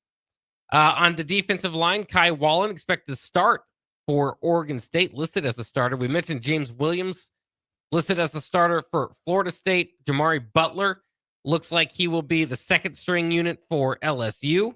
On the defensive line, Kai Wallen expected to start for Oregon State, listed as a starter. We mentioned James Williams, listed as a starter for Florida State. Jamari Butler looks like he will be the 2nd string unit for LSU.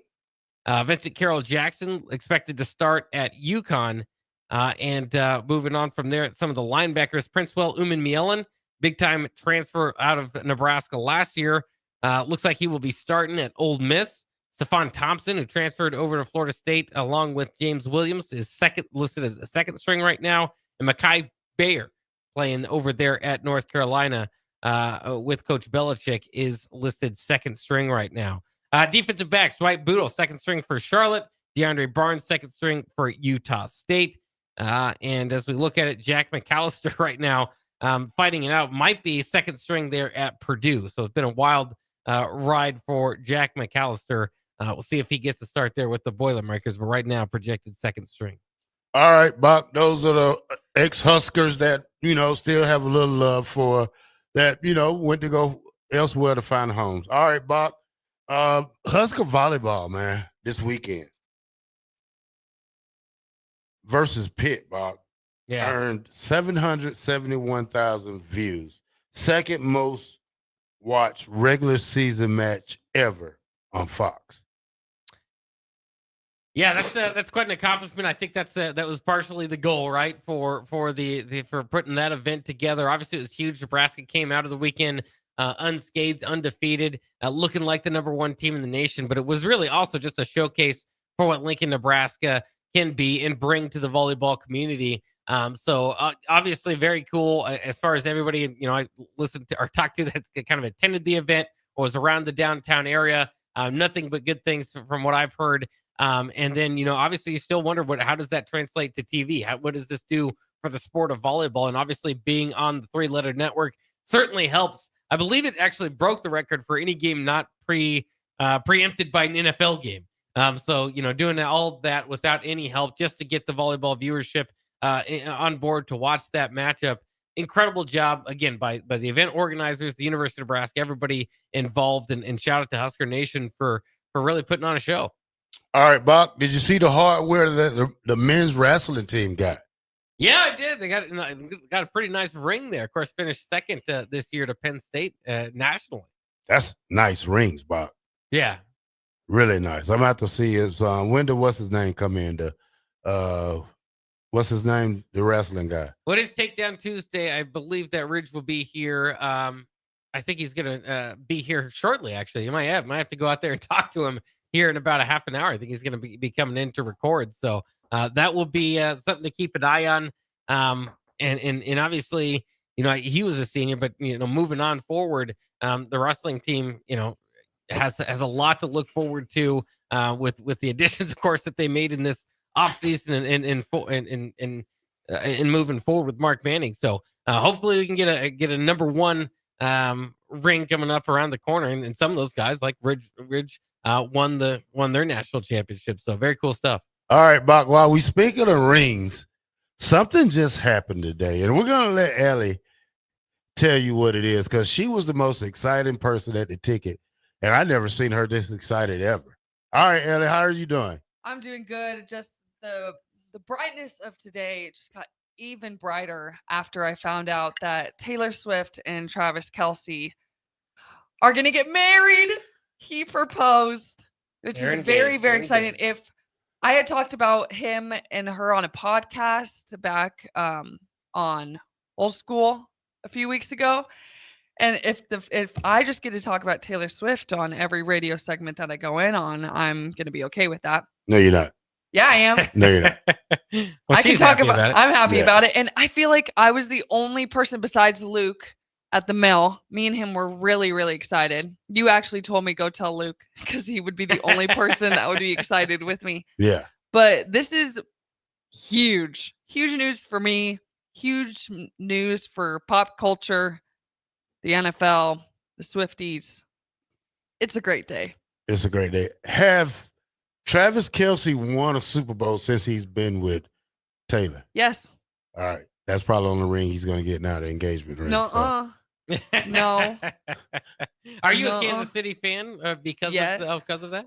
Vincent Carroll Jackson expected to start at UConn. And moving on from there, some of the linebackers, Princewell Umanmielen, big-time transfer out of Nebraska last year. Looks like he will be starting at Ole Miss. Stephon Thompson, who transferred over to Florida State along with James Williams, is listed as a 2nd string right now. And Mekhi Bayer, playing over there at North Carolina with Coach Belichick, is listed second string right now. Defensive backs, Dwight Boodle, second string for Charlotte. DeAndre Barnes, second string for Utah State. And as we look at it, Jack McAllister right now fighting it out, might be second string there at Purdue. So it's been a wild ride for Jack McAllister. We'll see if he gets to start there with the Boilermakers, but right now projected second string.
All right, Bock, those are the ex-Huskers that, still have a little love for that, went to go elsewhere to find homes. All right, Bock, Husker volleyball, man, this weekend versus Pitt, Bock.
Yeah.
Earned 771,000 views. Second most watched regular season match ever on Fox.
Yeah, that's quite an accomplishment. I think that was partially the goal, right? For putting that event together. Obviously, it was huge. Nebraska came out of the weekend unscathed, undefeated, looking like the number one team in the nation. But it was really also just a showcase for what Lincoln, Nebraska can be and bring to the volleyball community. So obviously very cool as far as everybody, I listened to or talked to that's kind of attended the event or was around the downtown area. Nothing but good things from what I've heard. And then, obviously you still wonder how does that translate to TV? What does this do for the sport of volleyball? And obviously being on the 3-letter network certainly helps. I believe it actually broke the record for any game not preempted by an NFL game. So, doing all that without any help just to get the volleyball viewership on board to watch that matchup. Incredible job, again, by the event organizers, the University of Nebraska, everybody involved, and shout out to Husker Nation for really putting on a show.
All right, Bock, did you see the hardware that the men's wrestling team got?
Yeah, I did. They got a pretty nice ring there. Of course, finished second this year to Penn State nationally.
That's nice rings, Bock.
Yeah.
Really nice. I'm going to have to see his, when did what's his name come in? What's his name? The wrestling guy.
What is Takedown Tuesday? I believe that Ridge will be here. I think he's going to be here shortly, actually. You might have to go out there and talk to him here in about a half an hour. I think he's going to be coming in to record. So that will be something to keep an eye on. And obviously, he was a senior, but, moving on forward, the wrestling team, has a lot to look forward to with the additions, of course, that they made in this offseason and moving forward with Mark Manning. So hopefully we can get a number one ring coming up around the corner. And some of those guys like Ridge won their national championship. So very cool stuff.
All right, Bock, while we speak of the rings, something just happened today. And we're going to let Ellie tell you what it is, because she was the most exciting person at the ticket. And I never seen her this excited ever. All right, Ellie, how are you doing?
I'm doing good. Just the brightness of today just got even brighter after I found out that Taylor Swift and Travis Kelce are going to get married. He proposed, which is very, very exciting. If I had talked about him and her on a podcast back on Old School a few weeks ago, and if I just get to talk about Taylor Swift on every radio segment that I go in on, I'm going to be okay with that.
No, you're not.
Yeah, I am.
No, you're not.
I can talk about it. I'm happy about it. And I feel like I was the only person besides Luke at the mill. Me and him were really, really excited. You actually told me go tell Luke because he would be the only person that would be excited with me.
Yeah.
But this is huge. Huge news for me. Huge news for pop culture, the NFL, the Swifties. It's a great day.
It's a great day. Have Travis Kelce won a Super Bowl since he's been with Taylor?
Yes.
All right. That's probably on the ring he's going to get now, the engagement ring.
No. No.
Are you a Kansas City fan because of that?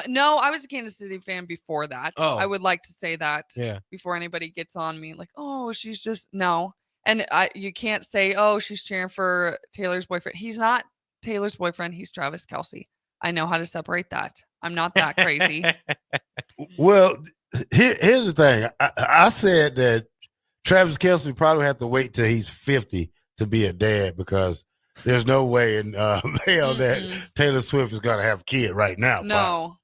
No, I was a Kansas City fan before that.
Oh.
I would like to say that before anybody gets on me like, oh, she's just no. And you can't say, oh, she's cheering for Taylor's boyfriend. He's not Taylor's boyfriend. He's Travis Kelce. I know how to separate that. I'm not that crazy.
Well, here's the thing. I said that Travis Kelce probably have to wait till he's 50 to be a dad, because there's no way in hell that Taylor Swift is going to have a kid right now.
No.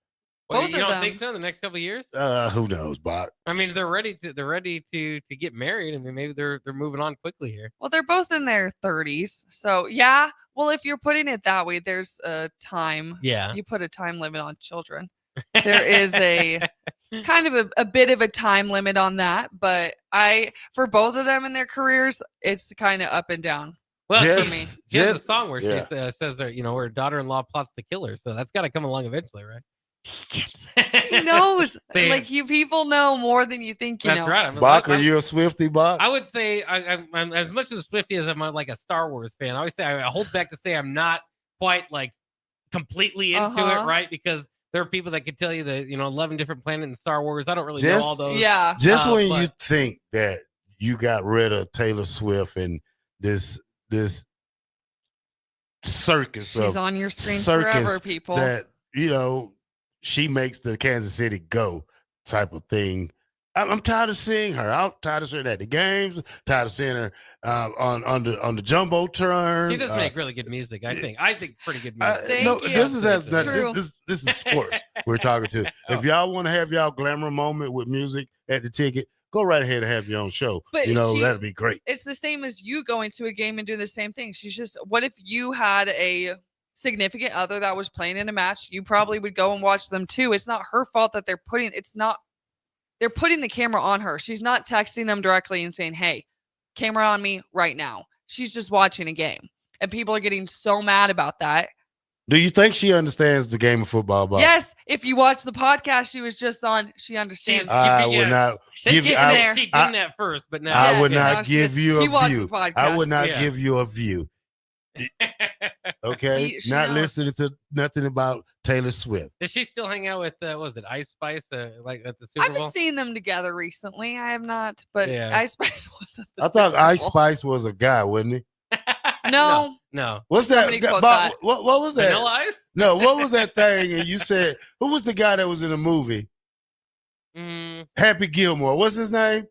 Well,
Both
you
of
don't
them.
think so in the next couple of years?
Who knows, Bock?
I mean, they're ready to get married. I mean, maybe they're moving on quickly here.
Well, they're both in their 30s. So, yeah. Well, if you're putting it that way, there's a time.
Yeah.
You put a time limit on children. There is a kind of a bit of a time limit on that. But for both of them in their careers, it's kind of up and down.
Well,
for me.
she has a song where she says that, her daughter-in-law plots to kill her. So that's got to come along eventually, right?
He knows.
See,
Like you people know more than you think you
that's
know.
right. I mean,
Bock, are you a Swiftie, Bock?
I would say I'm as much as a Swiftie as I'm like a Star Wars fan. I always say I hold back to say I'm not quite like completely into it, right? Because there are people that could tell you that 11 different planets in Star Wars. I don't really know all those.
Yeah.
Just when you think that you got rid of Taylor Swift and this circus
She's
of
on your screen
circus
forever, people.
that she makes the Kansas City go type of thing. I'm tired of seeing her. I'm tired of seeing her at the games. Tired of seeing her on the jumbotron.
She does make really good music. I think pretty good music.
This is sports we're talking to. If y'all want to have y'all glamour moment with music at the ticket, go right ahead and have your own show.
But
that'd be great.
It's the same as you going to a game and doing the same thing. She's just, what if you had a significant other that was playing in a match? You probably would go and watch them too. It's not her fault that they're putting the camera on her. She's not texting them directly and saying, hey, camera on me right now. She's just watching a game. And people are getting so mad about that.
Do you think she understands the game of football, Bob?
Yes. If you watch the podcast she was just on, she understands.
I would not give you.
She didn't at first, but now
I would not give you a view. I would not
Yeah.
give you a view. Okay,
She
not
knows.
listening to nothing about Taylor Swift.
Does she still hang out with what was it, Ice Spice, like at the
I
Super Bowl?
haven't seen them together recently. I have not, but
Yeah.
Ice Spice was at the
I thought
Super
Ice
Bowl.
Spice was a guy, wasn't he?
No.
No.
What's that?
Somebody quote
Bob,
that.
what was that?
Vanilla Ice?
No, what was that thing? And you said, who was the guy that was in the movie? Happy Gilmore. What's his name?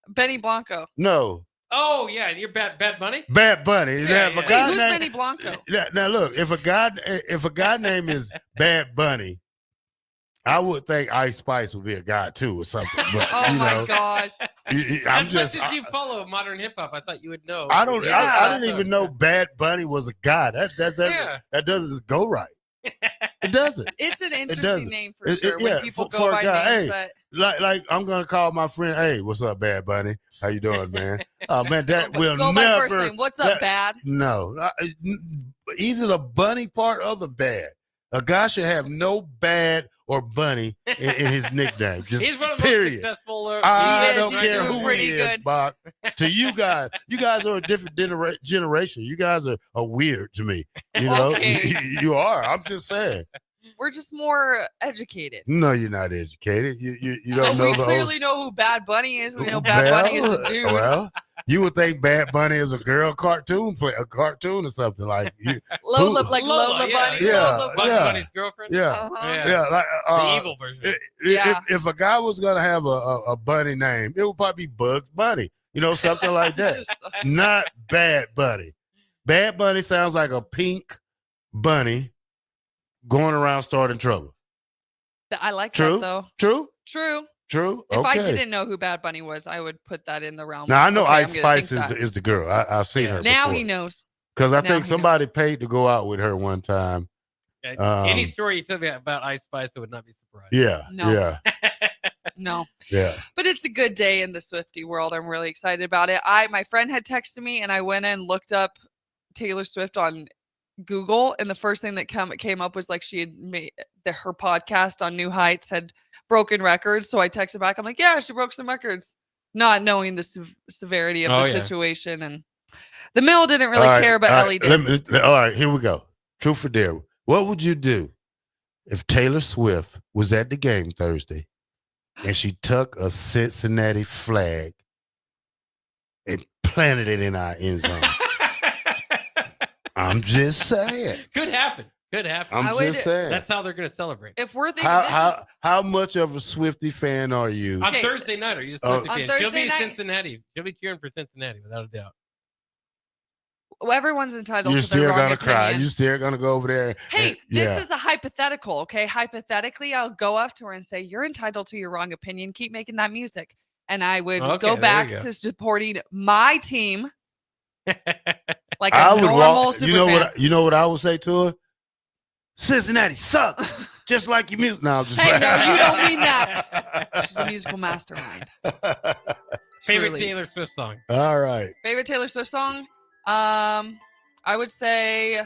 Benny Blanco.
No,
Oh yeah, you're Bad Bunny.
Bad Bunny. Now, if a
Hey,
guy
who's
named-
Benny Blanco?
Now look, if a guy name is Bad Bunny, I would think Ice Spice would be a guy too or something. But
Oh my gosh.
I'm
As
just.
much as you follow modern hip hop, I thought you would know.
I don't.
Yeah.
I didn't even know Bad Bunny was a guy.
Yeah.
That doesn't go right. It doesn't.
It's an interesting
doesn't.
name for sure. When people
for
go
a
by
guy,
names
hey,
that
like I'm gonna call my friend. Hey, what's up, Bad Bunny? How you doing, man? Oh man, that will
go by
never.
first name. What's up, Bad?
No, either the bunny part or the bad. A guy should have no bad or bunny in his nickname. Just
He's one of the
period.
most successful.
I
He
don't
is. He's
care
doing
who
pretty
he is,
good.
Bock. To you guys are a different generation. You guys are weird to me. You know,
Okay.
you are. I'm just saying.
We're just more educated.
No, you're not educated. You don't
And
know
we
the whole.
clearly know who Bad Bunny is. We know Bad Bunny is a dude.
Well, you would think Bad Bunny is a girl cartoon a cartoon or something like.
Lola, like Lola
yeah.
Bunny.
Yeah,
Lola Bunny.
yeah.
Bunny's girlfriend.
Yeah,
Uh-huh.
yeah, like
The evil version.
Yeah.
If a guy was gonna have a bunny name, it would probably be Bugs Bunny. Something like that. Not Bad Bunny. Bad Bunny sounds like a pink bunny going around starting trouble.
I like
True.
that though.
True.
If
Okay.
I didn't know who Bad Bunny was, I would put that in the realm.
Now I know
Okay, I'm
Ice
gonna
Spice
think that.
is the girl. I've seen her.
Now
before.
he knows.
Because I
Now
think
he
somebody paid to go out with her one time.
Any story you tell me about Ice Spice, I would not be surprised.
Yeah.
No.
Yeah.
No.
Yeah.
But it's a good day in the Swiftie world. I'm really excited about it. My friend had texted me and I went and looked up Taylor Swift on Google, and the first thing that came up was like she had made her podcast on New Heights had broken records. So I texted back. I'm like, yeah, she broke some records, not knowing the severity of the situation. And the Mill didn't really care, but Ellie did.
All right, here we go. Truth or dare. What would you do if Taylor Swift was at the game Thursday and she took a Cincinnati flag and planted it in our end zone? I'm just saying.
Could happen.
I'm just saying.
That's how they're going to celebrate.
If we're thinking
How much of a Swiftie fan are you?
On Thursday night, are you a Swiftie fan? She'll be Cincinnati. She'll be cheering for Cincinnati without a doubt.
Everyone's entitled
You're
to their
still
wrong
gonna
opinion.
cry. You're still gonna go over there.
Hey, this
yeah.
is a hypothetical, okay? Hypothetically, I'll go up to her and say, "You're entitled to your wrong opinion. Keep making that music." And I would
Okay,
go
there
back
you go.
to supporting my team like a
I would
normal
walk.
super
You know
fan.
what? You know what I would say to her? Cincinnati suck, just like your music. No, I'm just
Hey, no,
playing.
you don't mean that. She's a musical mastermind.
Favorite
Truly.
Taylor Swift song?
All right.
Favorite Taylor Swift song? I would say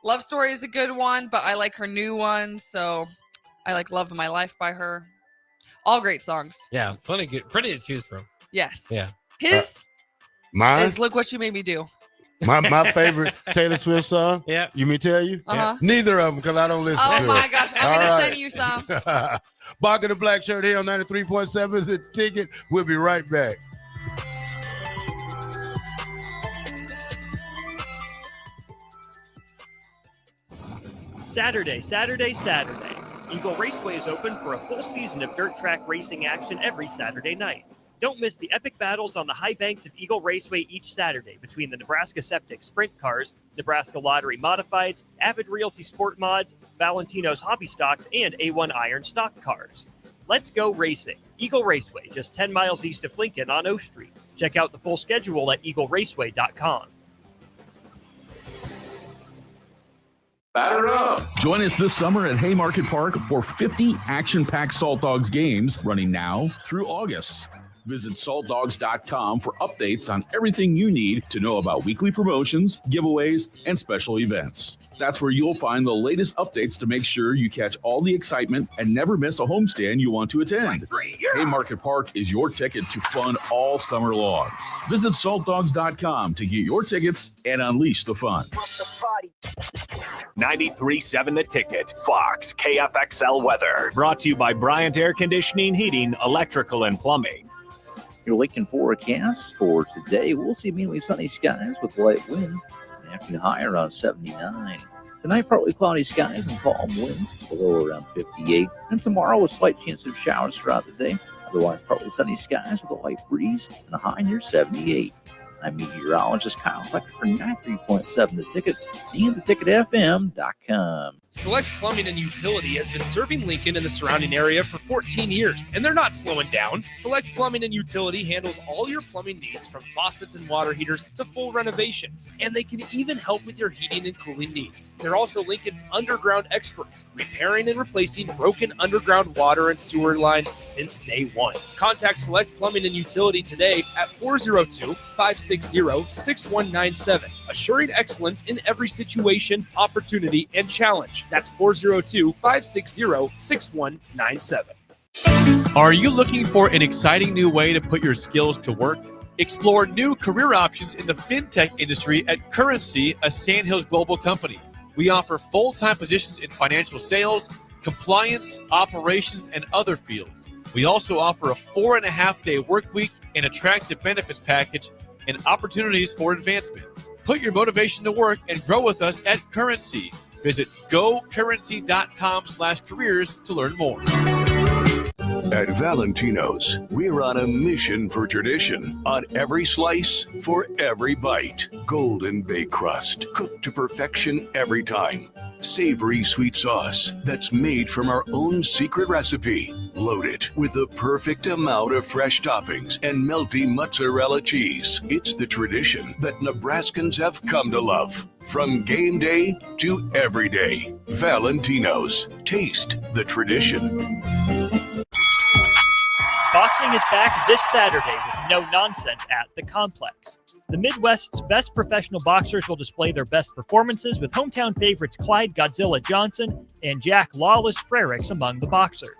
Love Story is a good one, but I like her new one. So I like Love of My Life by her. All great songs.
Yeah, plenty to choose from.
Yes.
Yeah.
His
Mine.
is Look What You Made Me Do.
My favorite Taylor Swift song.
Yeah.
You mean tell you?
Uh-huh.
Neither of them because I don't listen to
Oh
it.
my gosh. I'm
All
going to
right.
send you some.
Bock and the Blackshirt here on 93.7 The Ticket. We'll be right back.
Saturday. Eagle Raceway is open for a full season of dirt track racing action every Saturday night. Don't miss the epic battles on the high banks of Eagle Raceway each Saturday between the Nebraska Septic Sprint Cars, Nebraska Lottery Modifieds, Avid Realty Sport Mods, Valentino's Hobby Stocks, and A1 Iron Stock Cars. Let's go racing. Eagle Raceway, just 10 miles east of Lincoln on O Street. Check out the full schedule at eagleraceway.com.
Batter up. Join us this summer at Haymarket Park for 50 action-packed Salt Dogs games running now through August. Visit saltdogs.com for updates on everything you need to know about weekly promotions, giveaways, and special events. That's where you'll find the latest updates to make sure you catch all the excitement and never miss a homestand you want to attend. Haymarket Park is your ticket to fun all summer long. Visit saltdogs.com to get your tickets and unleash the fun.
93.7 The Ticket, Fox, KFXL weather. Brought to you by Bryant Air Conditioning, Heating, Electrical, and Plumbing.
Your Lincoln forecast for today, we'll see mainly sunny skies with light winds. Afternoon high around 79. Tonight, partly cloudy skies and calm winds, below around 58. And tomorrow, a slight chance of showers throughout the day. Otherwise, partly sunny skies with a light breeze and a high near 78. I'm meteorologist Kyle Fletcher for 93.7 The Ticket and theticketfm.com.
Select Plumbing and Utility has been serving Lincoln and the surrounding area for 14 years, and they're not slowing down. Select Plumbing and Utility handles all your plumbing needs from faucets and water heaters to full renovations, and they can even help with your heating and cooling needs. They're also Lincoln's underground experts, repairing and replacing broken underground water and sewer lines since day one. Contact Select Plumbing and Utility today at 402-560-6197, assuring excellence in every situation, opportunity, and challenge. That's 402-560-6197.
Are you looking for an exciting new way to put your skills to work? Explore new career options in the fintech industry at Currency, a Sandhills global company. We offer full-time positions in financial sales, compliance, operations, and other fields. We also offer a 4.5-day work week, an attractive benefits package, and opportunities for advancement. Put your motivation to work and grow with us at Currency. Visit gocurrency.com/careers to learn more.
At Valentino's, we're on a mission for tradition. On every slice, for every bite. Golden baked crust, cooked to perfection every time. Savory sweet sauce that's made from our own secret recipe. Loaded with the perfect amount of fresh toppings and melty mozzarella cheese. It's the tradition that Nebraskans have come to love. From game day to every day. Valentino's. Taste the tradition.
Boxing is back this Saturday with no nonsense at the Complex. The Midwest's best professional boxers will display their best performances with hometown favorites Clyde Godzilla Johnson and Jack Lawless Frericks among the boxers.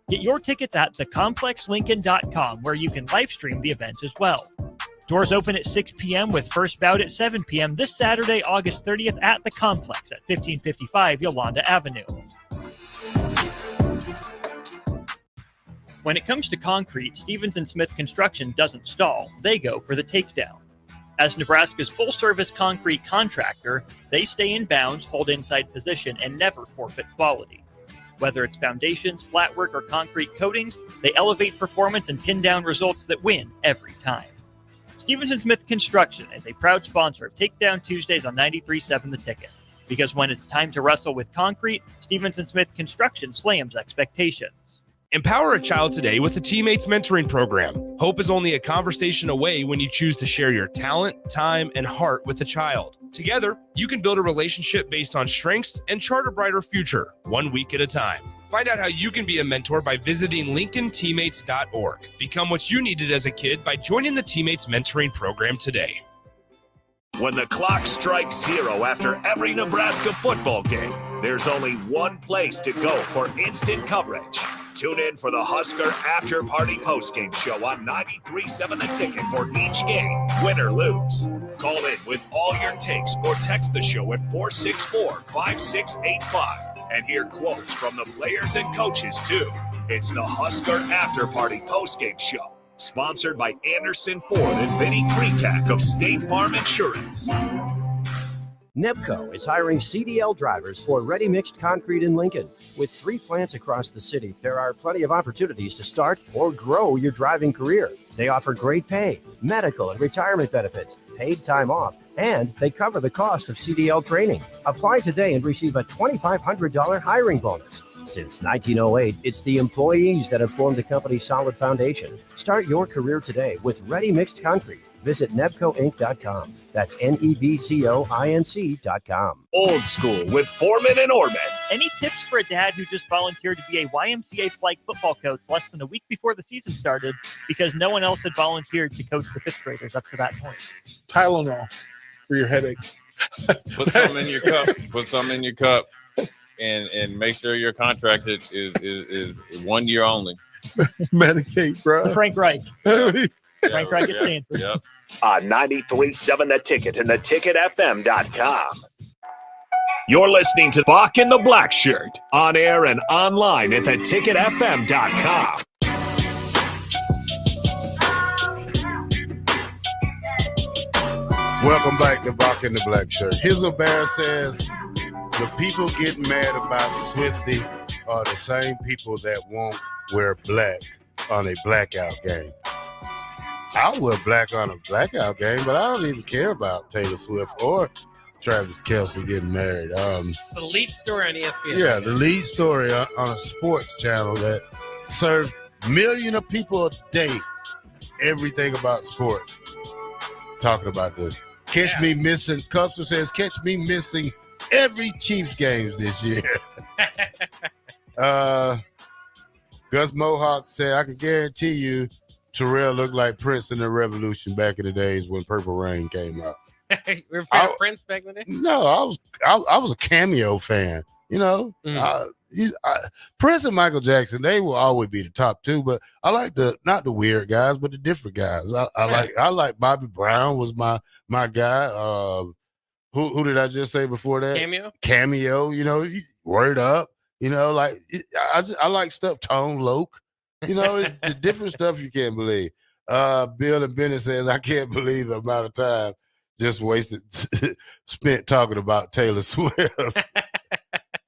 Get your tickets at thecomplexlincoln.com where you can live stream the event as well. Doors open at 6 p.m. with first bout at 7 p.m. this Saturday, August 30th at the Complex at 1555 Yolanda Avenue. When it comes to concrete, Stevens & Smith Construction doesn't stall. They go for the takedown. As Nebraska's full-service concrete contractor, they stay in bounds, hold inside position, and never forfeit quality. Whether it's foundations, flatwork, or concrete coatings, they elevate performance and pin down results that win every time. Stevenson Smith Construction is a proud sponsor of Takedown Tuesdays on 93.7 The Ticket. Because when it's time to wrestle with concrete, Stevenson Smith Construction slams expectations.
Empower a child today with the Teammates Mentoring Program. Hope is only a conversation away when you choose to share your talent, time, and heart with the child. Together, you can build a relationship based on strengths and chart a brighter future, 1 week at a time. Find out how you can be a mentor by visiting LincolnTeammates.org. Become what you needed as a kid by joining the Teammates Mentoring Program today.
When the clock strikes 0 after every Nebraska football game, there's only one place to go for instant coverage. Tune in for the Husker After Party Postgame Show on 93.7 The Ticket for each game, win or lose. Call in with all your takes or text the show at 464-5685 and hear quotes from the players and coaches too. It's the Husker After Party Postgame Show, sponsored by Anderson Ford and Vinnie Krekak of State Farm Insurance.
Nebco is hiring CDL drivers for ready-mixed concrete in Lincoln. With 3 plants across the city, there are plenty of opportunities to start or grow your driving career. They offer great pay, medical and retirement benefits, paid time off, and they cover the cost of CDL training. Apply today and receive a $2,500 hiring bonus. Since 1908, it's the employees that have formed the company's solid foundation. Start your career today with ready-mixed concrete. Visit nebcoinc.com. That's NEBCOINC.com.
Old School with Foreman and Orman.
Any tips for a dad who just volunteered to be a YMCA flag football coach less than a week before the season started because no one else had volunteered to coach the 5th graders up to that point?
Tylenol for your headache.
Put some in your cup. Put some in your cup, and make sure your contract is 1 year only.
Medicate, bro.
Frank Reich.
Frank Reich at Stanford.
Yep.
On 93.7 The Ticket and theticketfm.com. You're listening to Bock and the Blackshirt on air and online at theticketfm.com.
Welcome back to Bock and the Blackshirt. Hizzle Bear says the people getting mad about Swifty are the same people that won't wear black on a blackout game. I'll wear black on a blackout game, but I don't even care about Taylor Swift or Travis Kelce getting married.
The lead story on ESPN.
Yeah, the lead story on a sports channel that serves millions of people a day everything about sports. Talking about this. Catch me missing. Custer says, catch me missing every Chiefs games this year. Gus Mohawk said, I can guarantee you Terrell looked like Prince in the Revolution back in the days when Purple Rain came out.
We're a fan of Prince back in the day?
No, I was a Cameo fan. You know, Prince and Michael Jackson, they will always be the top two. But I like not the weird guys, but the different guys. I like Bobby Brown was my guy. Who did I just say before that? Cameo. You know, Word Up. You know, like I like stuff. Tone Loc. You know, the different stuff you can't believe. Bill and Bennett says, I can't believe the amount of time just spent talking about Taylor Swift.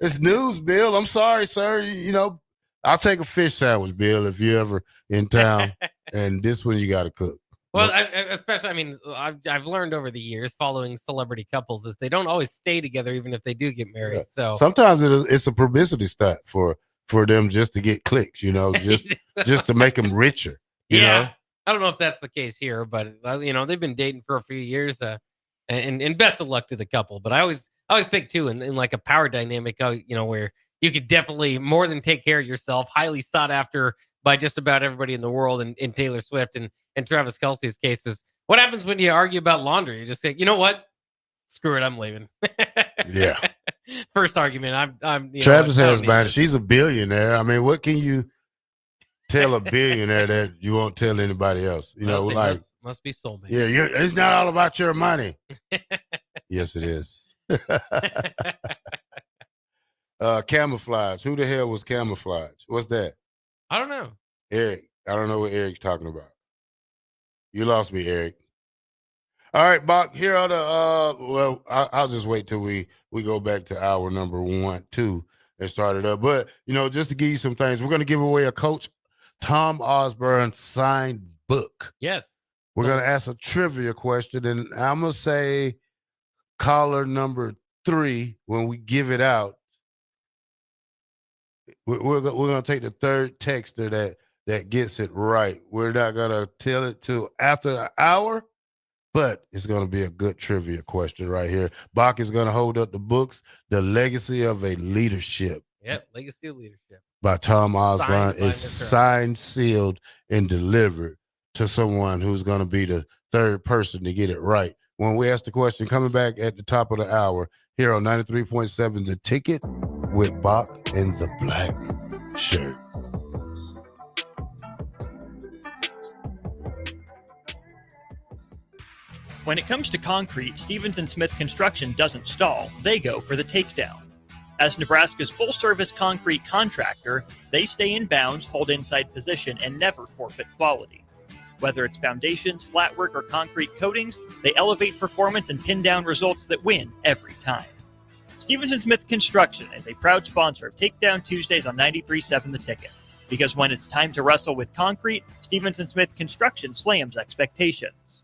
It's news, Bill. I'm sorry, sir. You know, I'll take a fish sandwich, Bill, if you're ever in town. And this one you got to cook.
Well, especially, I mean, I've learned over the years following celebrity couples is they don't always stay together even if they do get married. Yeah. So
sometimes it's a publicity stunt for them just to get clicks, you know, just to make them richer. You know?
I don't know if that's the case here, but you know, they've been dating for a few years, and best of luck to the couple. But I always think too, in like a power dynamic, you know, where you could definitely more than take care of yourself, highly sought after by just about everybody in the world. And in Taylor Swift and Travis Kelce's cases, what happens when you argue about laundry? You just say, you know what, screw it, I'm leaving.
Yeah.
First argument, I'm.
Travis has money. She's a billionaire. I mean, what can you tell a billionaire that you won't tell anybody else? You know, like
must be soulmate.
Yeah, it's not all about your money. Yes, it is. Camouflage. Who the hell was Camouflage? What's that?
I don't know.
Eric. I don't know what Eric's talking about. You lost me, Eric. All right, Bock, here are the I'll just wait till we go back to hour number 1, 2 and start it up. But, you know, just to give you some things, we're going to give away a Coach Tom Osborne signed book.
Yes.
We're going to ask a trivia question, and I'm going to say caller number 3 when we give it out. We're going to take the third texter that gets it right. We're not going to tell it till after the hour, but it's going to be a good trivia question right here. Bock is going to hold up the books, The Legacy of a Leadership.
Yep, Legacy of Leadership.
By Tom Osborne.
Signed by
It's
Mr.
signed, sealed, and delivered to someone who's going to be the third person to get it right. When we ask the question, coming back at the top of the hour here on 93.7 The Ticket with Bock and the Black Shirt.
When it comes to concrete, Stevens & Smith Construction doesn't stall. They go for the takedown. As Nebraska's full-service concrete contractor, they stay in bounds, hold inside position, and never forfeit quality. Whether it's foundations, flatwork, or concrete coatings, they elevate performance and pin down results that win every time. Stevens & Smith Construction is a proud sponsor of Takedown Tuesdays on 93.7 The Ticket. Because when it's time to wrestle with concrete, Stevens & Smith Construction slams expectations.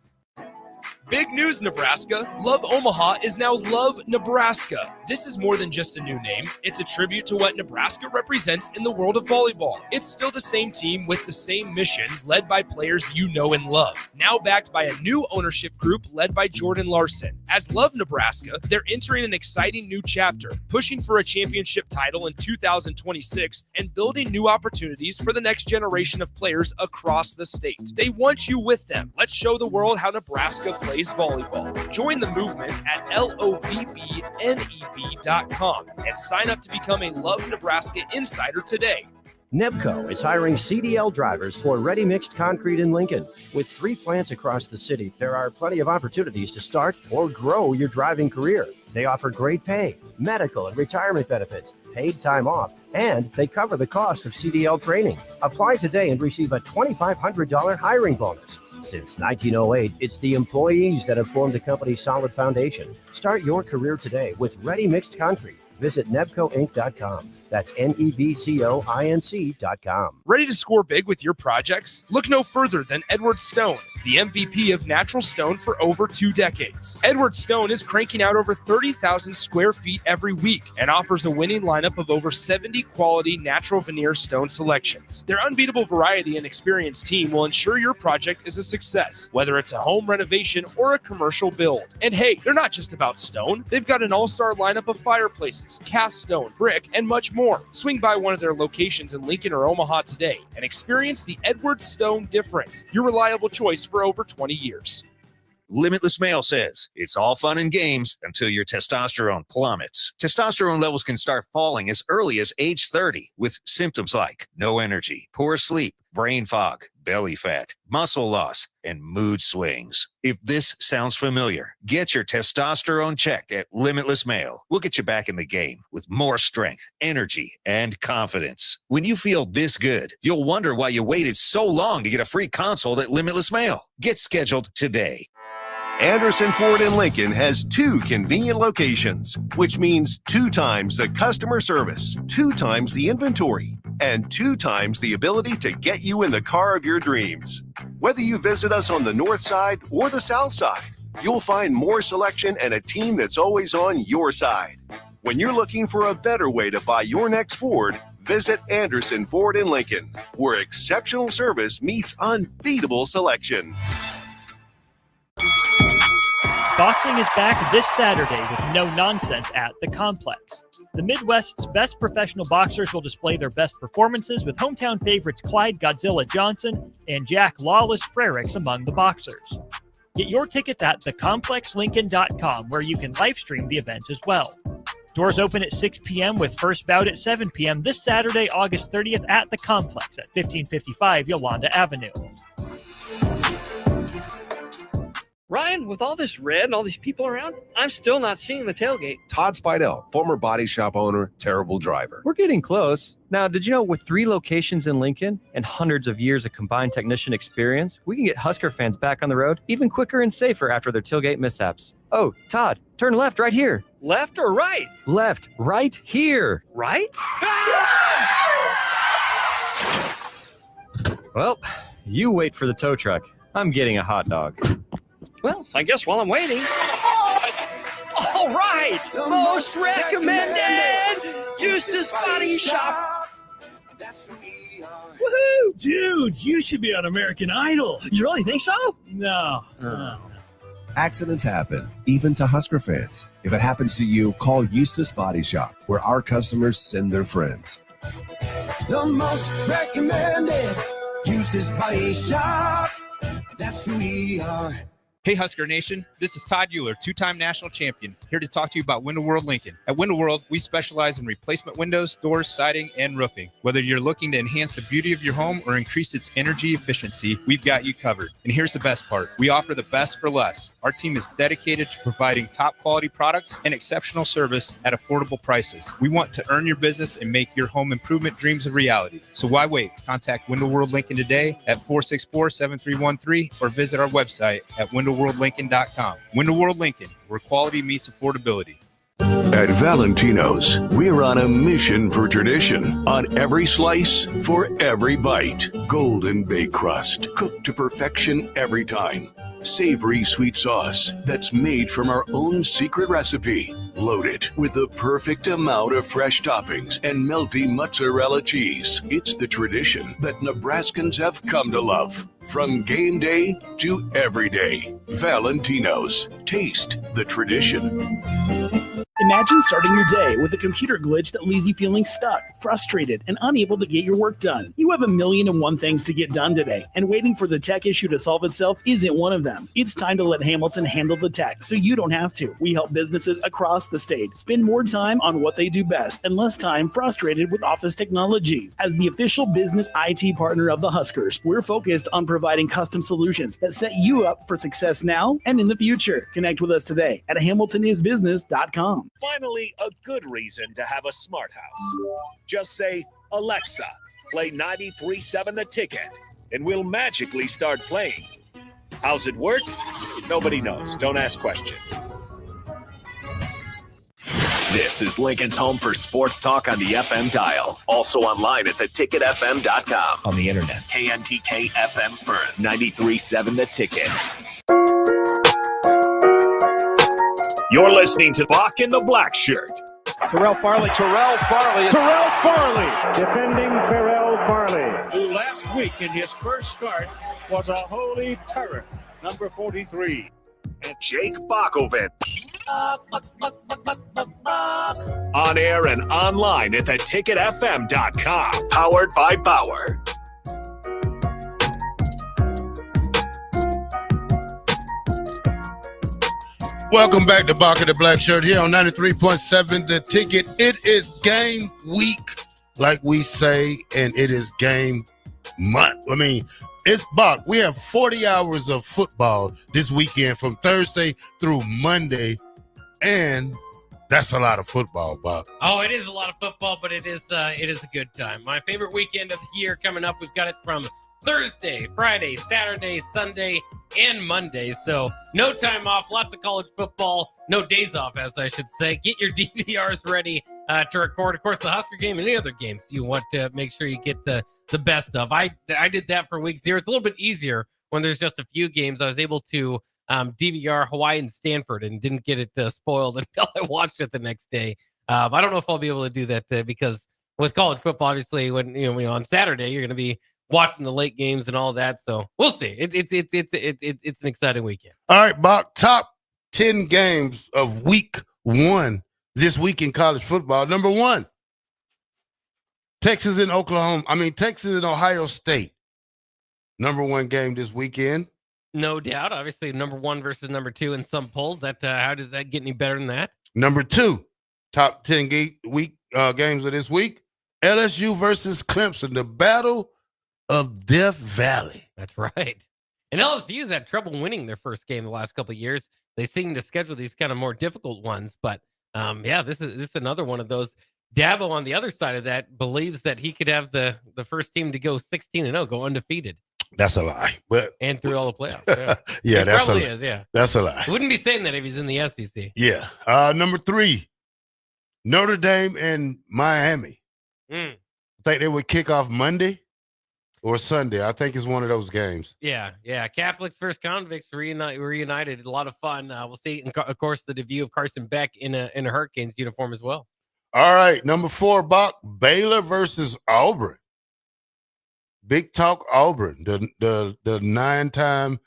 Big news, Nebraska. Love Omaha is now Love Nebraska. This is more than just a new name. It's a tribute to what Nebraska represents in the world of volleyball. It's still the same team with the same mission, led by players you know and love. Now backed by a new ownership group led by Jordan Larson. As Love Nebraska, they're entering an exciting new chapter, pushing for a championship title in 2026 and building new opportunities for the next generation of players across the state. They want you with them. Let's show the world how Nebraska plays volleyball. Join the movement at lovneb.com and sign up to become a Love Nebraska Insider today.
Nebco is hiring CDL drivers for ready-mixed concrete in Lincoln. With 3 plants across the city, there are plenty of opportunities to start or grow your driving career. They offer great pay, medical and retirement benefits, paid time off, and they cover the cost of CDL training. Apply today and receive a $2,500 hiring bonus. Since 1908, it's the employees that have formed the company's solid foundation. Start your career today with ready-mixed concrete. Visit nebcoinc.com. That's nebcoinc.com.
Ready to score big with your projects? Look no further than Edward Stone, the MVP of natural stone for over 2 decades. Edward Stone is cranking out over 30,000 square feet every week and offers a winning lineup of over 70 quality natural veneer stone selections. Their unbeatable variety and experienced team will ensure your project is a success, whether it's a home renovation or a commercial build. And hey, they're not just about stone. They've got an all-star lineup of fireplaces, cast stone, brick, and much more. Swing by one of their locations in Lincoln or Omaha today and experience the Edward Stone difference, your reliable choice for over 20 years.
Limitless Male says, it's all fun and games until your testosterone plummets. Testosterone levels can start falling as early as age 30 with symptoms like no energy, poor sleep, brain fog, belly fat, muscle loss, and mood swings. If this sounds familiar, get your testosterone checked at Limitless Male. We'll get you back in the game with more strength, energy, and confidence. When you feel this good, you'll wonder why you waited so long to get a free consult at Limitless Male. Get scheduled today.
Anderson Ford in Lincoln has 2 convenient locations, which means 2 times the customer service, 2 times the inventory, and 2 times the ability to get you in the car of your dreams. Whether you visit us on the north side or the south side, you'll find more selection and a team that's always on your side. When you're looking for a better way to buy your next Ford, visit Anderson Ford in Lincoln, where exceptional service meets unbeatable selection.
Boxing is back this Saturday with no nonsense at the Complex. The Midwest's best professional boxers will display their best performances with hometown favorites Clyde Godzilla Johnson and Jack Lawless Frericks among the boxers. Get your tickets at thecomplexlincoln.com, where you can live stream the event as well. Doors open at 6 p.m. with first bout at 7 p.m. this Saturday, August 30th at the Complex at 1555 Yolanda Avenue.
Ryan, with all this red and all these people around, I'm still not seeing the tailgate.
Todd Spidell, former body shop owner, terrible driver.
We're getting close. Now, did you know with 3 locations in Lincoln and hundreds of years of combined technician experience, we can get Husker fans back on the road even quicker and safer after their tailgate mishaps? Oh, Todd, turn left right here.
Left or right?
Left, right here.
Right?
Well, you wait for the tow truck. I'm getting a hot dog.
Well, I guess while I'm waiting. All right, most recommended Eustace Body Shop.
Woohoo! Dude, you should be on American Idol.
You really think so?
No.
Accidents happen, even to Husker fans. If it happens to you, call Eustace Body Shop, where our customers send their friends.
The most recommended Eustace Body Shop. That's who we are.
Hey, Husker Nation. This is Todd Euler, two-time national champion, here to talk to you about Window World Lincoln. At Window World, we specialize in replacement windows, doors, siding, and roofing. Whether you're looking to enhance the beauty of your home or increase its energy efficiency, we've got you covered. And here's the best part. We offer the best for less. Our team is dedicated to providing top-quality products and exceptional service at affordable prices. We want to earn your business and make your home improvement dreams a reality. So why wait? Contact Window World Lincoln today at 464-7313 or visit our website at WindowWorldLincoln.com. Window World Lincoln, where quality meets affordability.
At Valentino's, we're on a mission for tradition. On every slice, for every bite. Golden baked crust, cooked to perfection every time. Savory sweet sauce that's made from our own secret recipe. Loaded with the perfect amount of fresh toppings and melty mozzarella cheese. It's the tradition that Nebraskans have come to love. From game day to every day. Valentino's. Taste the tradition.
Imagine starting your day with a computer glitch that leaves you feeling stuck, frustrated, and unable to get your work done. You have 1,000,001 things to get done today, and waiting for the tech issue to solve itself isn't one of them. It's time to let Hamilton handle the tech so you don't have to. We help businesses across the state spend more time on what they do best and less time frustrated with office technology. As the official business IT partner of the Huskers, we're focused on providing custom solutions that set you up for success now and in the future. Connect with us today at hamiltonisbusiness.com.
Finally, a good reason to have a smart house. Just say, Alexa, play 93.7 The Ticket, and we'll magically start playing. How's it work? Nobody knows. Don't ask questions.
This is Lincoln's home for sports talk on the FM dial. Also online at theticketfm.com.
On the internet.
KNTK FM Firth, 93.7 The Ticket. You're listening to Bock in the Blackshirt.
Terrell Farley. Defending Terrell Farley, who last week in his first start was a holy terror, number 43.
And Jake Bockoven. On air and online at theticketfm.com. Powered by Bauer.
Welcome back to Bock in the Blackshirt here on 93.7 The Ticket. It is game week, like we say, and it is game month. I mean, it's Bock. We have 40 hours of football this weekend from Thursday through Monday, and that's a lot of football, Bock.
Oh, it is a lot of football, but it is a good time. My favorite weekend of the year coming up. We've got it from Thursday, Friday, Saturday, Sunday, and Monday. So no time off, lots of college football, no days off, as I should say. Get your DVRs ready to record, of course, the Husker game and any other games you want to make sure you get the best of. I did that for week 0. It's a little bit easier when there's just a few games. I was able to DVR Hawaii and Stanford and didn't get it spoiled until I watched it the next day. I don't know if I'll be able to do that because with college football, obviously, when on Saturday you're going to be watching the late games and all that. So we'll see. It's an exciting weekend.
All right, Bock, top 10 games of week 1 this week in college football. Number 1, Texas and Ohio State. Number 1 game this weekend.
No doubt. Obviously, number 1 versus number 2 in some polls. That how does that get any better than that?
Number 2, top 10 games of this week. LSU versus Clemson, the battle of Death Valley.
That's right. And LSU's had trouble winning their first game the last couple of years. They seem to schedule these kind of more difficult ones, but this is another one of those. Dabo on the other side of that believes that he could have the first team to go 16-0, go undefeated.
That's a lie.
And through all the playoffs.
Yeah,
it
that's
probably
a lie.
is. Yeah,
that's a lie.
He wouldn't be saying that if he's in the SEC.
Yeah. Number 3, Notre Dame and Miami. I think they would kick off Monday. or Sunday. I think it's one of those games.
Yeah. Catholics versus convicts reunited. A lot of fun. We'll see, and of course, the debut of Carson Beck in a Hurricanes uniform as well.
All right, number 4, Bock, Baylor versus Auburn. Big talk, Auburn, the 11-time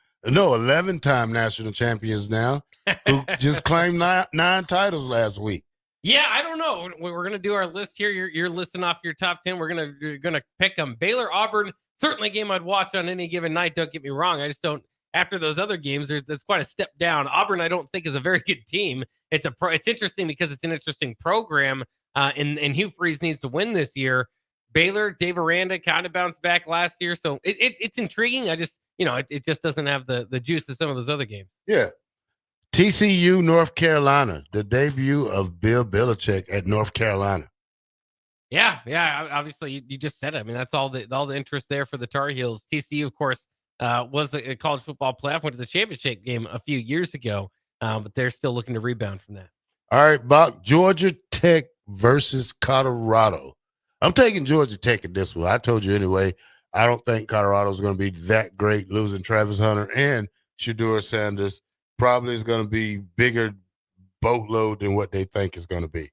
national champions now, who just claimed nine titles last week.
Yeah, I don't know. We're gonna do our list here. You're listing off your top 10. We're gonna pick them. Baylor, Auburn, certainly a game I'd watch on any given night. Don't get me wrong. I just don't. After those other games, that's quite a step down. Auburn, I don't think is a very good team. It's interesting because it's an interesting program. And Hugh Freeze needs to win this year. Baylor, Dave Aranda kind of bounced back last year, so it's intriguing. I just, it just doesn't have the juice of some of those other games.
Yeah. TCU, North Carolina, the debut of Bill Belichick at North Carolina.
Yeah. Obviously, you just said it. I mean, that's all the interest there for the Tar Heels. TCU, of course, was the college football playoff, went to the championship game a few years ago, but they're still looking to rebound from that.
All right, Bock, Georgia Tech versus Colorado. I'm taking Georgia Tech in this one. I told you anyway, I don't think Colorado's going to be that great, losing Travis Hunter and Shedeur Sanders. Probably is going to be bigger boatload than what they think is going to be.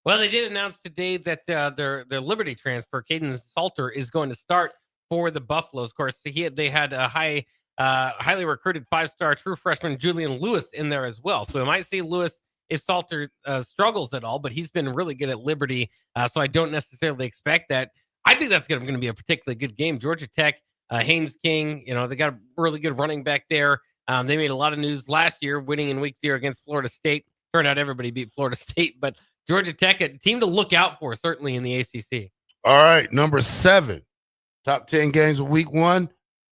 Well, they did announce today that their Liberty transfer, Caden Salter, is going to start for the Buffaloes. Of course, they had a highly recruited 5-star true freshman Julian Lewis in there as well. So we might see Lewis if Salter struggles at all, but he's been really good at Liberty, so I don't necessarily expect that. I think that's going to be a particularly good game. Georgia Tech, Haynes King, they got a really good running back there. They made a lot of news last year, winning in week 0 against Florida State. Turned out everybody beat Florida State, but Georgia Tech, a team to look out for, certainly in the ACC.
All right, number 7, top 10 games of week 1,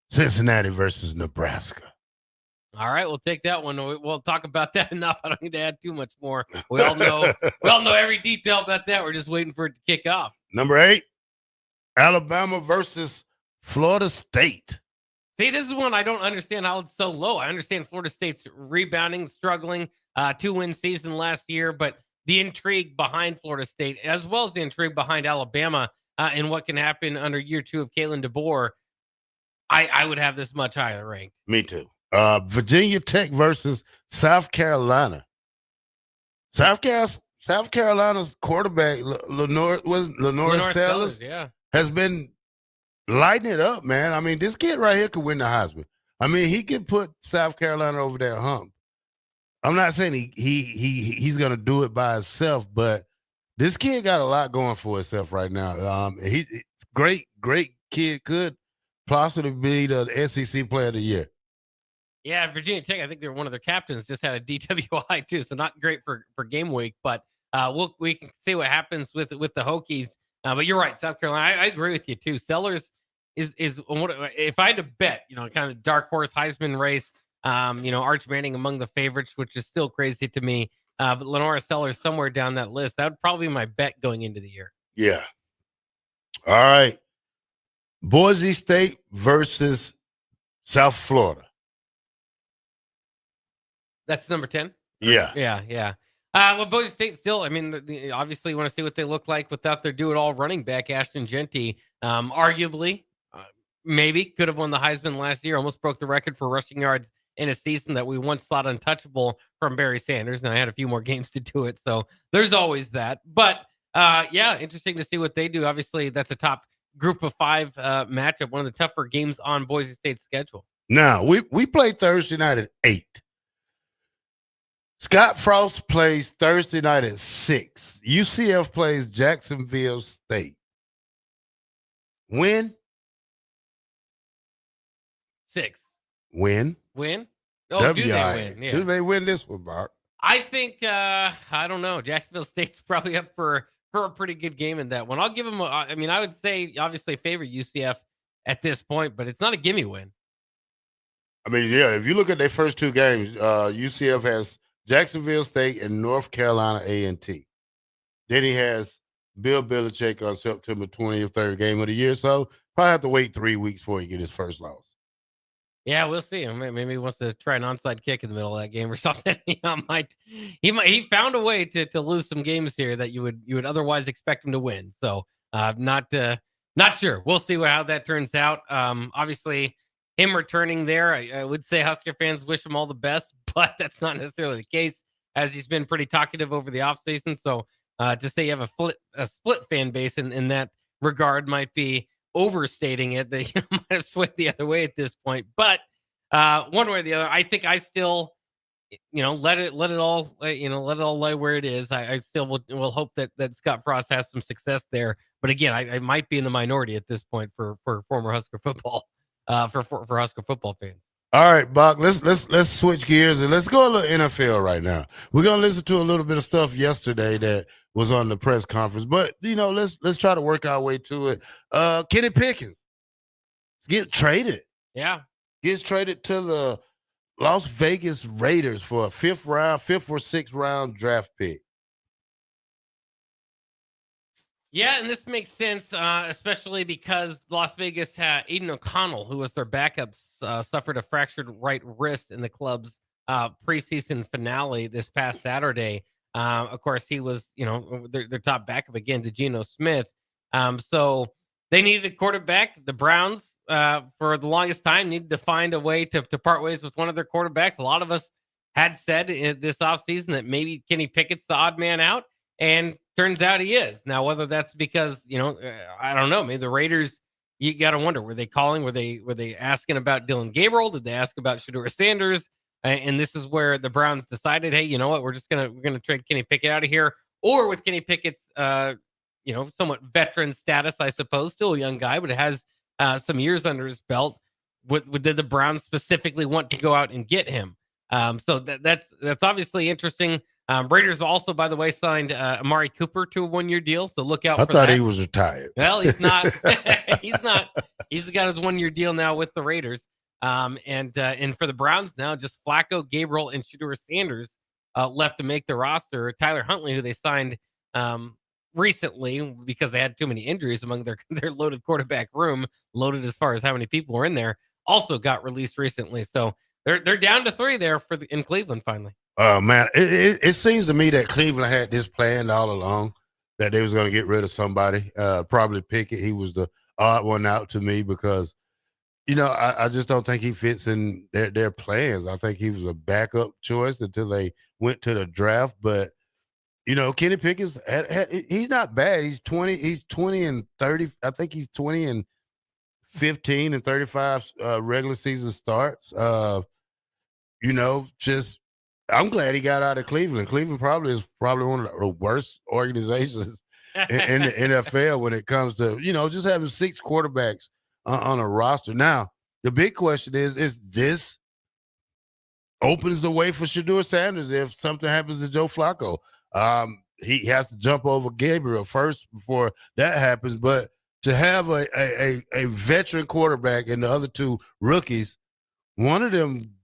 Cincinnati versus Nebraska.
All right, we'll take that one. We'll talk about that enough. I don't need to add too much more. We all know every detail about that. We're just waiting for it to kick off.
Number 8, Alabama versus Florida State.
See, this is one I don't understand how it's so low. I understand Florida State's rebounding, struggling, 2-win season last year, but the intrigue behind Florida State, as well as the intrigue behind Alabama, and what can happen under year 2 of Kalen DeBoer, I would have this much higher ranked.
Me too. Virginia Tech versus South Carolina. South Carolina's quarterback, Lenore Sellers, has been lighting it up, man. I mean, this kid right here could win the Heisman. I mean, he could put South Carolina over that hump. I'm not saying he's going to do it by himself, but this kid got a lot going for himself right now. He's great kid, could possibly be the SEC Player of the Year.
Yeah, Virginia Tech, I think they're one of their captains just had a DWI too, so not great for game week, but we can see what happens with the Hokies. But you're right, South Carolina. I agree with you too. Sellers is if I had to bet, kind of dark horse Heisman race, Arch Manning among the favorites, which is still crazy to me. But Lenora Sellers somewhere down that list. That would probably be my bet going into the year.
Yeah. All right. Boise State versus South Florida.
That's number 10?
Yeah.
Yeah. Well, Boise State still, I mean, obviously you want to see what they look like without their do-it-all running back, Ashton Genty. Arguably, maybe could have won the Heisman last year, almost broke the record for rushing yards in a season that we once thought untouchable from Barry Sanders. And I had a few more games to do it, so there's always that. But, interesting to see what they do. Obviously, that's a top group of 5 matchup, one of the tougher games on Boise State's schedule.
Now, we play Thursday night at 8. Scott Frost plays Thursday night at 6. UCF plays Jacksonville State. Win?
6.
Win?
Oh, do they win? Yeah.
Do they win this one, Mark?
I think, I don't know. Jacksonville State's probably up for a pretty good game in that one. I'll give them, I would say, obviously, favor UCF at this point, but it's not a gimme win.
I mean, yeah, if you look at their first 2 games, UCF has Jacksonville State and North Carolina A&T. Then he has Bill Belichick on September 20th, 3rd game of the year. So probably have to wait 3 weeks before he get his first loss. Yeah,
we'll see. Maybe he wants to try an onside kick in the middle of that game or something. He found a way to lose some games here that you would otherwise expect him to win. So not Not sure. We'll see how that turns out. Obviously, him returning there, I would say Husker fans wish him all the best, but that's not necessarily the case, as he's been pretty talkative over the offseason. So to say you have a split fan base in that regard might be overstating it. They might have swayed the other way at this point. But one way or the other, I think I still, let it all lay where it is. I still will hope that Scott Frost has some success there. But again, I might be in the minority at this point for former Husker football, for Husker football fans.
All right, Bock, let's switch gears and let's go a little NFL right now. We're gonna listen to a little bit of stuff yesterday that was on the press conference, but let's try to work our way to it. Kenny Pickens gets traded.
Yeah.
Gets traded to the Las Vegas Raiders for a fifth or sixth round draft pick.
Yeah, and this makes sense, especially because Las Vegas had Aiden O'Connell, who was their backup, suffered a fractured right wrist in the club's preseason finale this past Saturday. Of course, he was, their top backup again, DeGeno Smith. So they needed a quarterback. The Browns, for the longest time, needed to find a way to part ways with one of their quarterbacks. A lot of us had said in this offseason that maybe Kenny Pickett's the odd man out, and turns out he is. Now, whether that's because, I don't know, maybe the Raiders, you got to wonder, were they calling? Were they asking about Dylan Gabriel? Did they ask about Shedeur Sanders? And this is where the Browns decided, hey, you know what, we're gonna trade Kenny Pickett out of here. Or with Kenny Pickett's somewhat veteran status, I suppose, still a young guy, but it has some years under his belt. Did the Browns specifically want to go out and get him? So that's obviously interesting. Raiders also, by the way, signed Amari Cooper to a 1-year deal. So look out for that.
I thought he was retired.
Well, he's not. He's not. He's got his 1-year deal now with the Raiders. And for the Browns now, just Flacco, Gabriel, and Shedeur Sanders left to make the roster. Tyler Huntley, who they signed recently because they had too many injuries among their loaded quarterback room, loaded as far as how many people were in there, also got released recently. So they're down to 3 there in Cleveland finally.
Oh, man, it seems to me that Cleveland had this planned all along, that they was going to get rid of somebody, probably Pickett. He was the odd one out to me because, I just don't think he fits in their plans. I think he was a backup choice until they went to the draft. But, Kenny Pickett, he's not bad. He's 20 and 30. I think he's 20 and 15 and 35 regular season starts. I'm glad he got out of Cleveland. Cleveland is one of the worst organizations in the NFL when it comes to, just having 6 quarterbacks on a roster. Now, the big question is this opens the way for Shedeur Sanders if something happens to Joe Flacco. He has to jump over Gabriel first before that happens. But to have a veteran quarterback and the other 2 rookies, one of them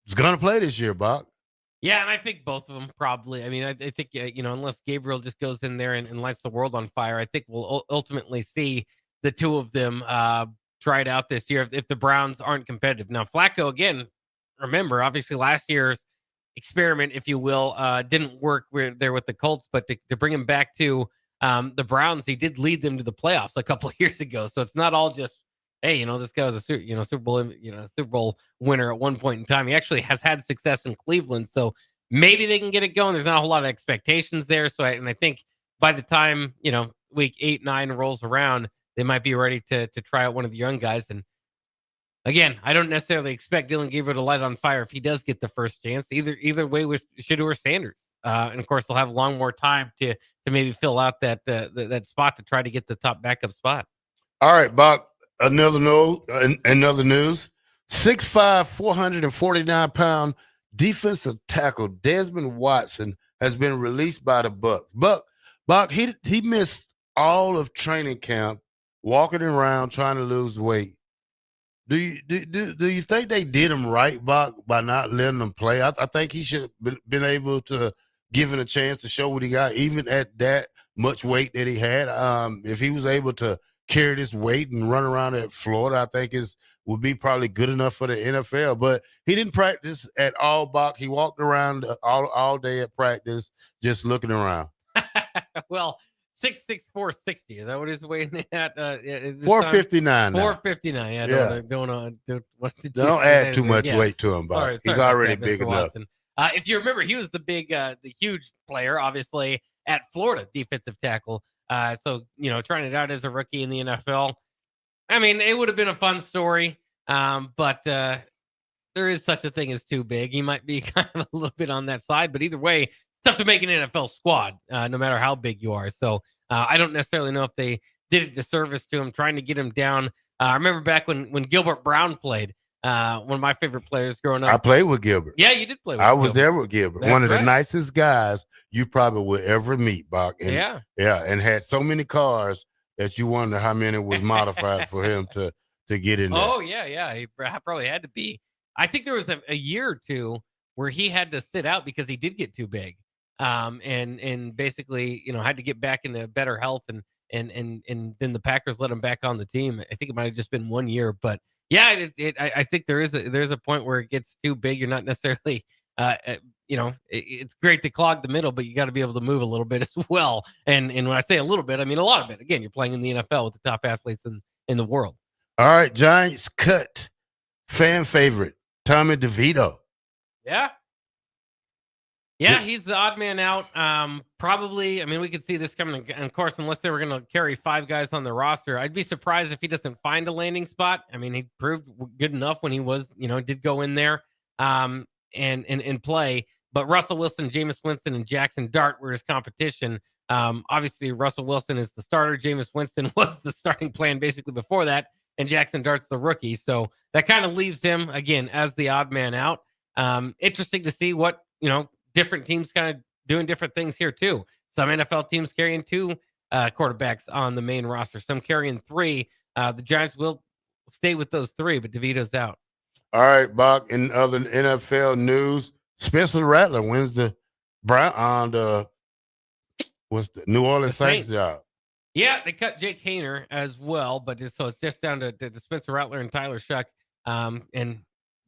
is going to play this year, Bock.
Yeah, and I think both of them probably. I mean, I think, unless Gabriel just goes in there and lights the world on fire, I think we'll ultimately see the 2 of them try it out this year if the Browns aren't competitive. Now, Flacco, again, remember, obviously last year's experiment, if you will, didn't work there with the Colts, but to bring him back to the Browns, he did lead them to the playoffs a couple of years ago. So it's not all just, hey, this guy was a Super Bowl winner at one point in time. He actually has had success in Cleveland, so maybe they can get it going. There's not a whole lot of expectations there. So I think by the time week 8, 9 rolls around, they might be ready to try out one of the young guys. And again, I don't necessarily expect Dylan Gabriel to light on fire if he does get the first chance. Either way with Shedeur Sanders, and of course they'll have a long more time to maybe fill out that spot to try to get the top backup spot.
All right, Bock. Another news, 6'5", 449-pound defensive tackle Desmond Watson has been released by the Bucks. Buck, he missed all of training camp, walking around trying to lose weight. Do you think they did him right, Buck, by not letting him play? I think he should have been able to give him a chance to show what he got, even at that much weight that he had. If he was able to carry this weight and run around at Florida, I think would be probably good enough for the NFL. But he didn't practice at all, Bock. He walked around all day at practice just looking around.
Well, 6'6", 460. Is that what he's weighing at?
459.
459. Yeah.
Don't add too much weight to him, Bob. He's already big enough.
If you remember, he was the huge player, obviously, at Florida, defensive tackle. So, trying it out as a rookie in the NFL. I mean, it would have been a fun story, but there is such a thing as too big. He might be kind of a little bit on that side, but either way, it's tough to make an NFL squad, no matter how big you are. So I don't necessarily know if they did a disservice to him, trying to get him down. I remember back when Gilbert Brown played, one of my favorite players growing up.
I played with Gilbert.
Yeah, you did play with
Gilbert. I was
Gilbert.
there with Gilbert.
That's
one of the
right.
nicest guys you probably would ever meet, Bock. And,
yeah,
and had so many cars that you wonder how many was modified for him to get in there.
Oh, yeah. He probably had to be. I think there was a year or two where he had to sit out because he did get too big. And basically, had to get back into better health and then the Packers let him back on the team. I think it might have just been 1 year, but yeah, I think there's a point where it gets too big. You're not necessarily, it's great to clog the middle, but you got to be able to move a little bit as well. And when I say a little bit, I mean a lot of it. Again, you're playing in the NFL with the top athletes in the world.
All right, Giants cut fan favorite Tommy DeVito.
Yeah, he's the odd man out. Probably, I mean, we could see this coming. And of course, unless they were going to carry 5 guys on the roster, I'd be surprised if he doesn't find a landing spot. I mean, he proved good enough when he was, did go in there and play. But Russell Wilson, Jameis Winston, and Jackson Dart were his competition. Obviously, Russell Wilson is the starter. Jameis Winston was the starting plan basically before that. And Jackson Dart's the rookie. So that kind of leaves him, again, as the odd man out. Interesting to see what, different teams kind of doing different things here too. Some NFL teams carrying 2 quarterbacks on the main roster, some carrying 3. The Giants will stay with those 3, but DeVito's out.
All right, Bock. In other NFL news, Spencer Rattler wins the New Orleans Saints job.
Yeah, they cut Jake Hayner as well, but it's just down to Spencer Rattler and Tyler Shuck. And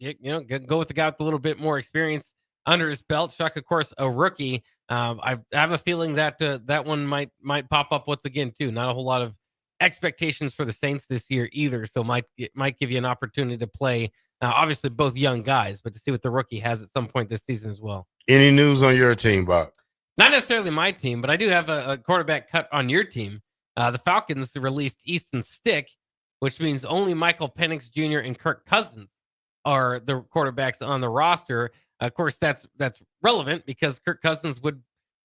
go with the guy with a little bit more experience under his belt. Shuck, of course, a rookie. I have a feeling that that one might pop up once again too. Not a whole lot of expectations for the Saints this year either, so it might give you an opportunity to play. Obviously, both young guys, but to see what the rookie has at some point this season as well.
Any news on your team, Bock?
Not necessarily my team, but I do have a quarterback cut on your team. The Falcons released Easton Stick, which means only Michael Penix Jr. and Kirk Cousins are the quarterbacks on the roster. Of course, that's relevant because Kirk Cousins would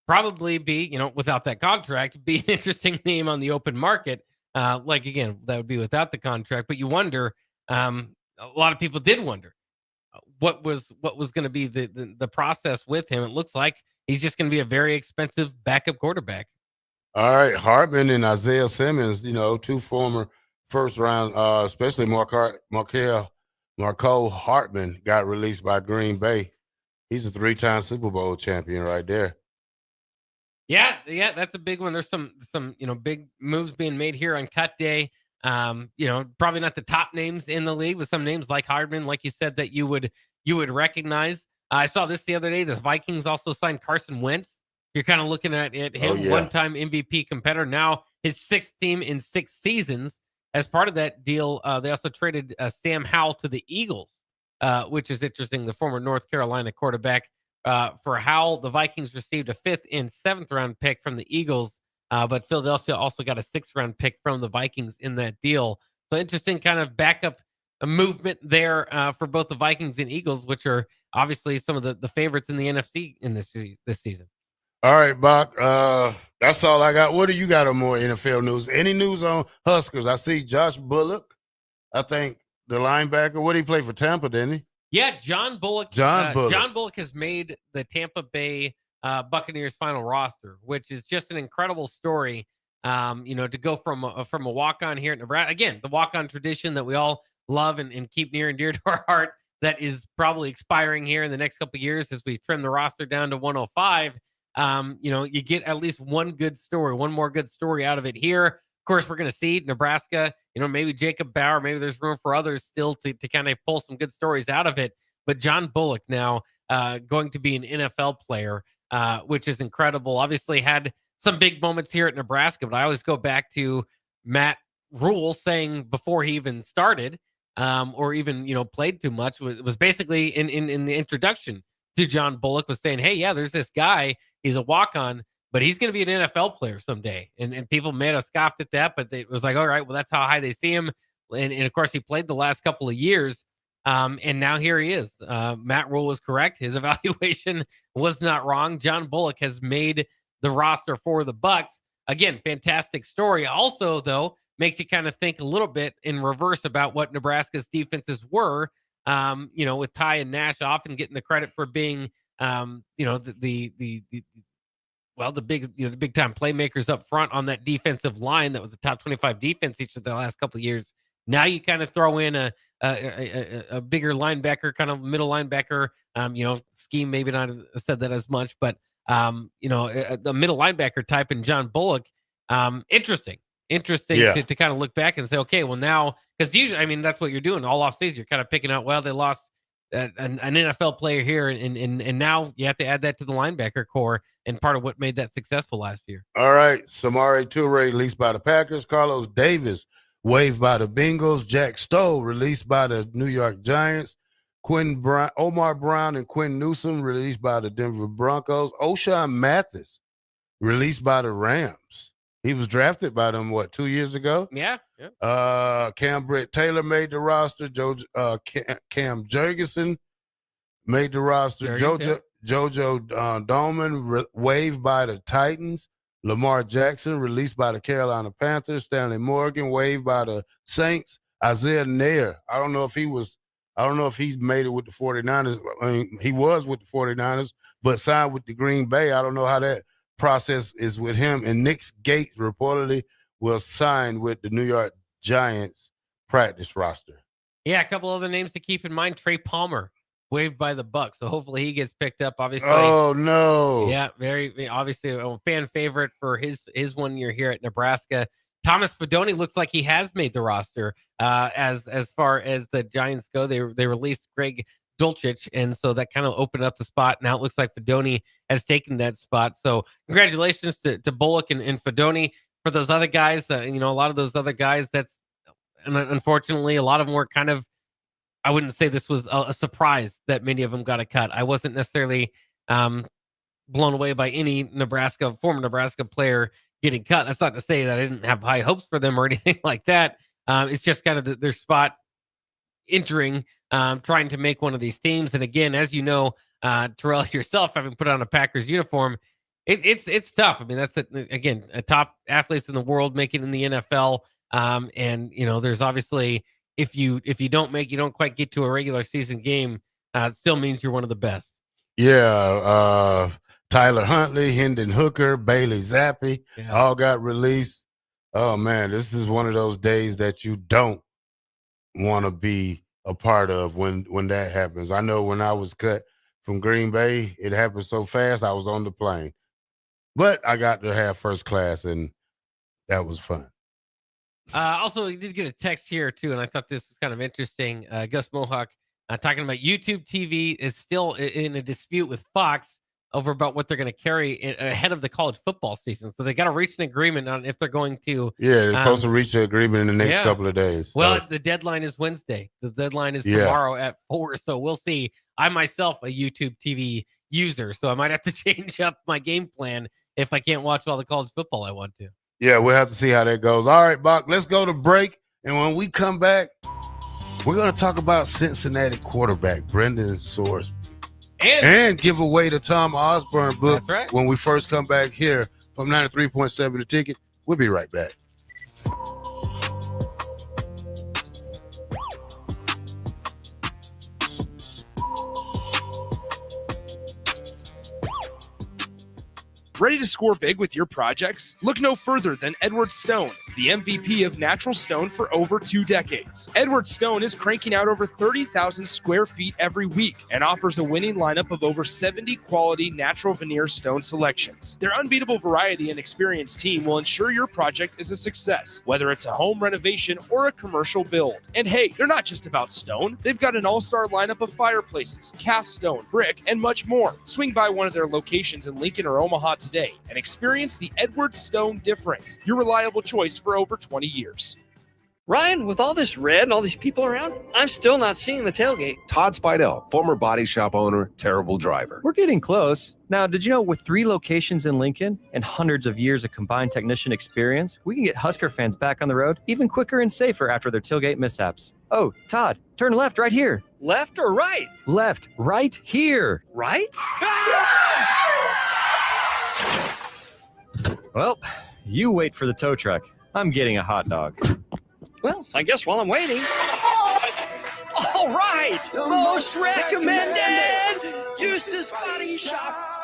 probably be, without that contract, be an interesting name on the open market. Again, that would be without the contract. But you wonder, a lot of people did wonder what was going to be the process with him. It looks like he's just going to be a very expensive backup quarterback.
All right, Hartman and Isaiah Simmons, 2 former first round, especially Marco Hartman got released by Green Bay. He's a 3-time Super Bowl champion right there.
Yeah, that's a big one. There's some big moves being made here on cut day. Probably not the top names in the league, with some names like Hardman, like you said, that you would recognize. I saw this the other day. The Vikings also signed Carson Wentz. You're kind of looking at him, one-time MVP competitor. Now his 6th team in 6 seasons. As part of that deal, they also traded Sam Howell to the Eagles, which is interesting. The former North Carolina quarterback. For Howell, the Vikings received a 5th and 7th round pick from the Eagles, but Philadelphia also got a 6th round pick from the Vikings in that deal. So interesting kind of backup movement there for both the Vikings and Eagles, which are obviously some of the favorites in the NFC in this season.
All right, Bock. That's all I got. What do you got on more NFL news? Any news on Huskers? I see Josh Bullock, I think the linebacker. What did he play for Tampa, didn't he?
Yeah, John Bullock.
John
Bullock has made the Tampa Bay Buccaneers final roster, which is just an incredible story. To go from a walk-on here at Nebraska. Again, the walk-on tradition that we all love and keep near and dear to our heart, that is probably expiring here in the next couple of years as we trim the roster down to 105. You get at least one more good story out of it here. Of course, we're going to see Nebraska, maybe Jacob Bauer, maybe there's room for others still to kind of pull some good stories out of it. But John Bullock now going to be an NFL player, which is incredible. Obviously had some big moments here at Nebraska, but I always go back to Matt Rule saying before he even started, or even, played too much, was basically in the introduction to John Bullock, was saying, hey, yeah, there's this guy, he's a walk-on, but he's going to be an NFL player someday. And people may have scoffed at that, but it was like, all right, well, that's how high they see him. And of course, he played the last couple of years. And now here he is. Matt Rule was correct. His evaluation was not wrong. John Bullock has made the roster for the Bucks. Again, fantastic story. Also, though, makes you kind of think a little bit in reverse about what Nebraska's defenses were. With Ty and Nash often getting the credit for being, the big time playmakers up front on that defensive line that was a top 25 defense each of the last couple of years. Now you kind of throw in a bigger linebacker, kind of middle linebacker. Scheme maybe not said that as much, but the middle linebacker type in John Bullock. Interesting to kind of look back and say, okay, well now, because usually, that's what you're doing all off season. You're kind of picking out, well, they lost an NFL player here, and now you have to add that to the linebacker core, and part of what made that successful last year.
All right, Samari Toure released by the Packers. Carlos Davis waived by the Bengals. Jack Stowe released by the New York Giants. Omar Brown and Quinn Newsom released by the Denver Broncos. O'Shawn Mathis released by the Rams. He was drafted by them, 2 years ago?
Yeah.
Cam Britt Taylor made the roster. Cam Jurgensen made the roster. Jojo Doman waived by the Titans. Lamar Jackson released by the Carolina Panthers. Stanley Morgan waived by the Saints. Isaiah Nair, I don't know if he's made it with the 49ers. He was with the 49ers, but signed with the Green Bay. I don't know how that process is with him. And Nick Gates reportedly will sign with the New York Giants practice roster.
Yeah, a couple other names to keep in mind. Trey Palmer waived by the Bucks, so hopefully he gets picked up. Obviously,
oh no,
yeah, very obviously a fan favorite for his 1 year here at Nebraska. Thomas Fedoni looks like he has made the roster. As far as the Giants go, they released Greg Dulcich, and so that kind of opened up the spot. Now it looks like Fedoni has taken that spot. So congratulations to Bullock and Fedoni. For those other guys, a lot of those other guys, unfortunately, a lot of them were kind of, I wouldn't say this was a surprise that many of them got a cut. I wasn't necessarily blown away by any former Nebraska player getting cut. That's not to say that I didn't have high hopes for them or anything like that. It's just kind of their spot entering, trying to make one of these teams. And again, as you know, Terrell, yourself having put on a Packers uniform, it's tough. That's a top athletes in the world making it in the NFL. And there's obviously, if you don't quite get to a regular season game, it still means you're one of the best.
Yeah. Tyler Huntley, Hendon Hooker, Bailey Zappi, all got released. Oh man, this is one of those days that you don't want to be a part of when that happens. I know when I was cut from Green Bay, it happened so fast. I was on the plane, but I got to have first class, and that was fun.
Also, we did get a text here too, and I thought this was kind of interesting. Gus Mohawk talking about YouTube TV is still in a dispute with Fox over about what they're going to carry ahead of the college football season. So they got to reach an agreement on if they're going to.
Yeah, they're supposed to reach an agreement in the next couple of days.
Well, the deadline is Wednesday. The deadline is tomorrow at 4. So we'll see. I myself a YouTube TV user, so I might have to change up my game plan if I can't watch all the college football I want to.
Yeah, we'll have to see how that goes. All right, Bock, let's go to break. And when we come back, we're going to talk about Cincinnati quarterback Brendan Soares. And give away the Tom Osborne book when we first come back here from 93.7 The Ticket. We'll be right back.
Ready to score big with your projects? Look no further than Edward Stone, the MVP of natural stone for over 2 decades. Edward Stone is cranking out over 30,000 square feet every week and offers a winning lineup of over 70 quality natural veneer stone selections. Their unbeatable variety and experienced team will ensure your project is a success, whether it's a home renovation or a commercial build. And hey, they're not just about stone. They've got an all-star lineup of fireplaces, cast stone, brick, and much more. Swing by one of their locations in Lincoln or Omaha today today and experience the Edward Stone difference, your reliable choice for over 20 years.
Ryan, with all this red and all these people around, I'm still not seeing the tailgate.
Todd Spidell, former body shop owner, terrible driver.
We're getting close. Now, did you know with 3 locations in Lincoln and hundreds of years of combined technician experience, we can get Husker fans back on the road even quicker and safer after their tailgate mishaps? Oh, Todd, turn left right here.
Left or right?
Left, right here.
Right?
Well, you wait for the tow truck. I'm getting a hot dog.
Well, I guess while I'm waiting. All right! Most recommended! Eustace Body Shop.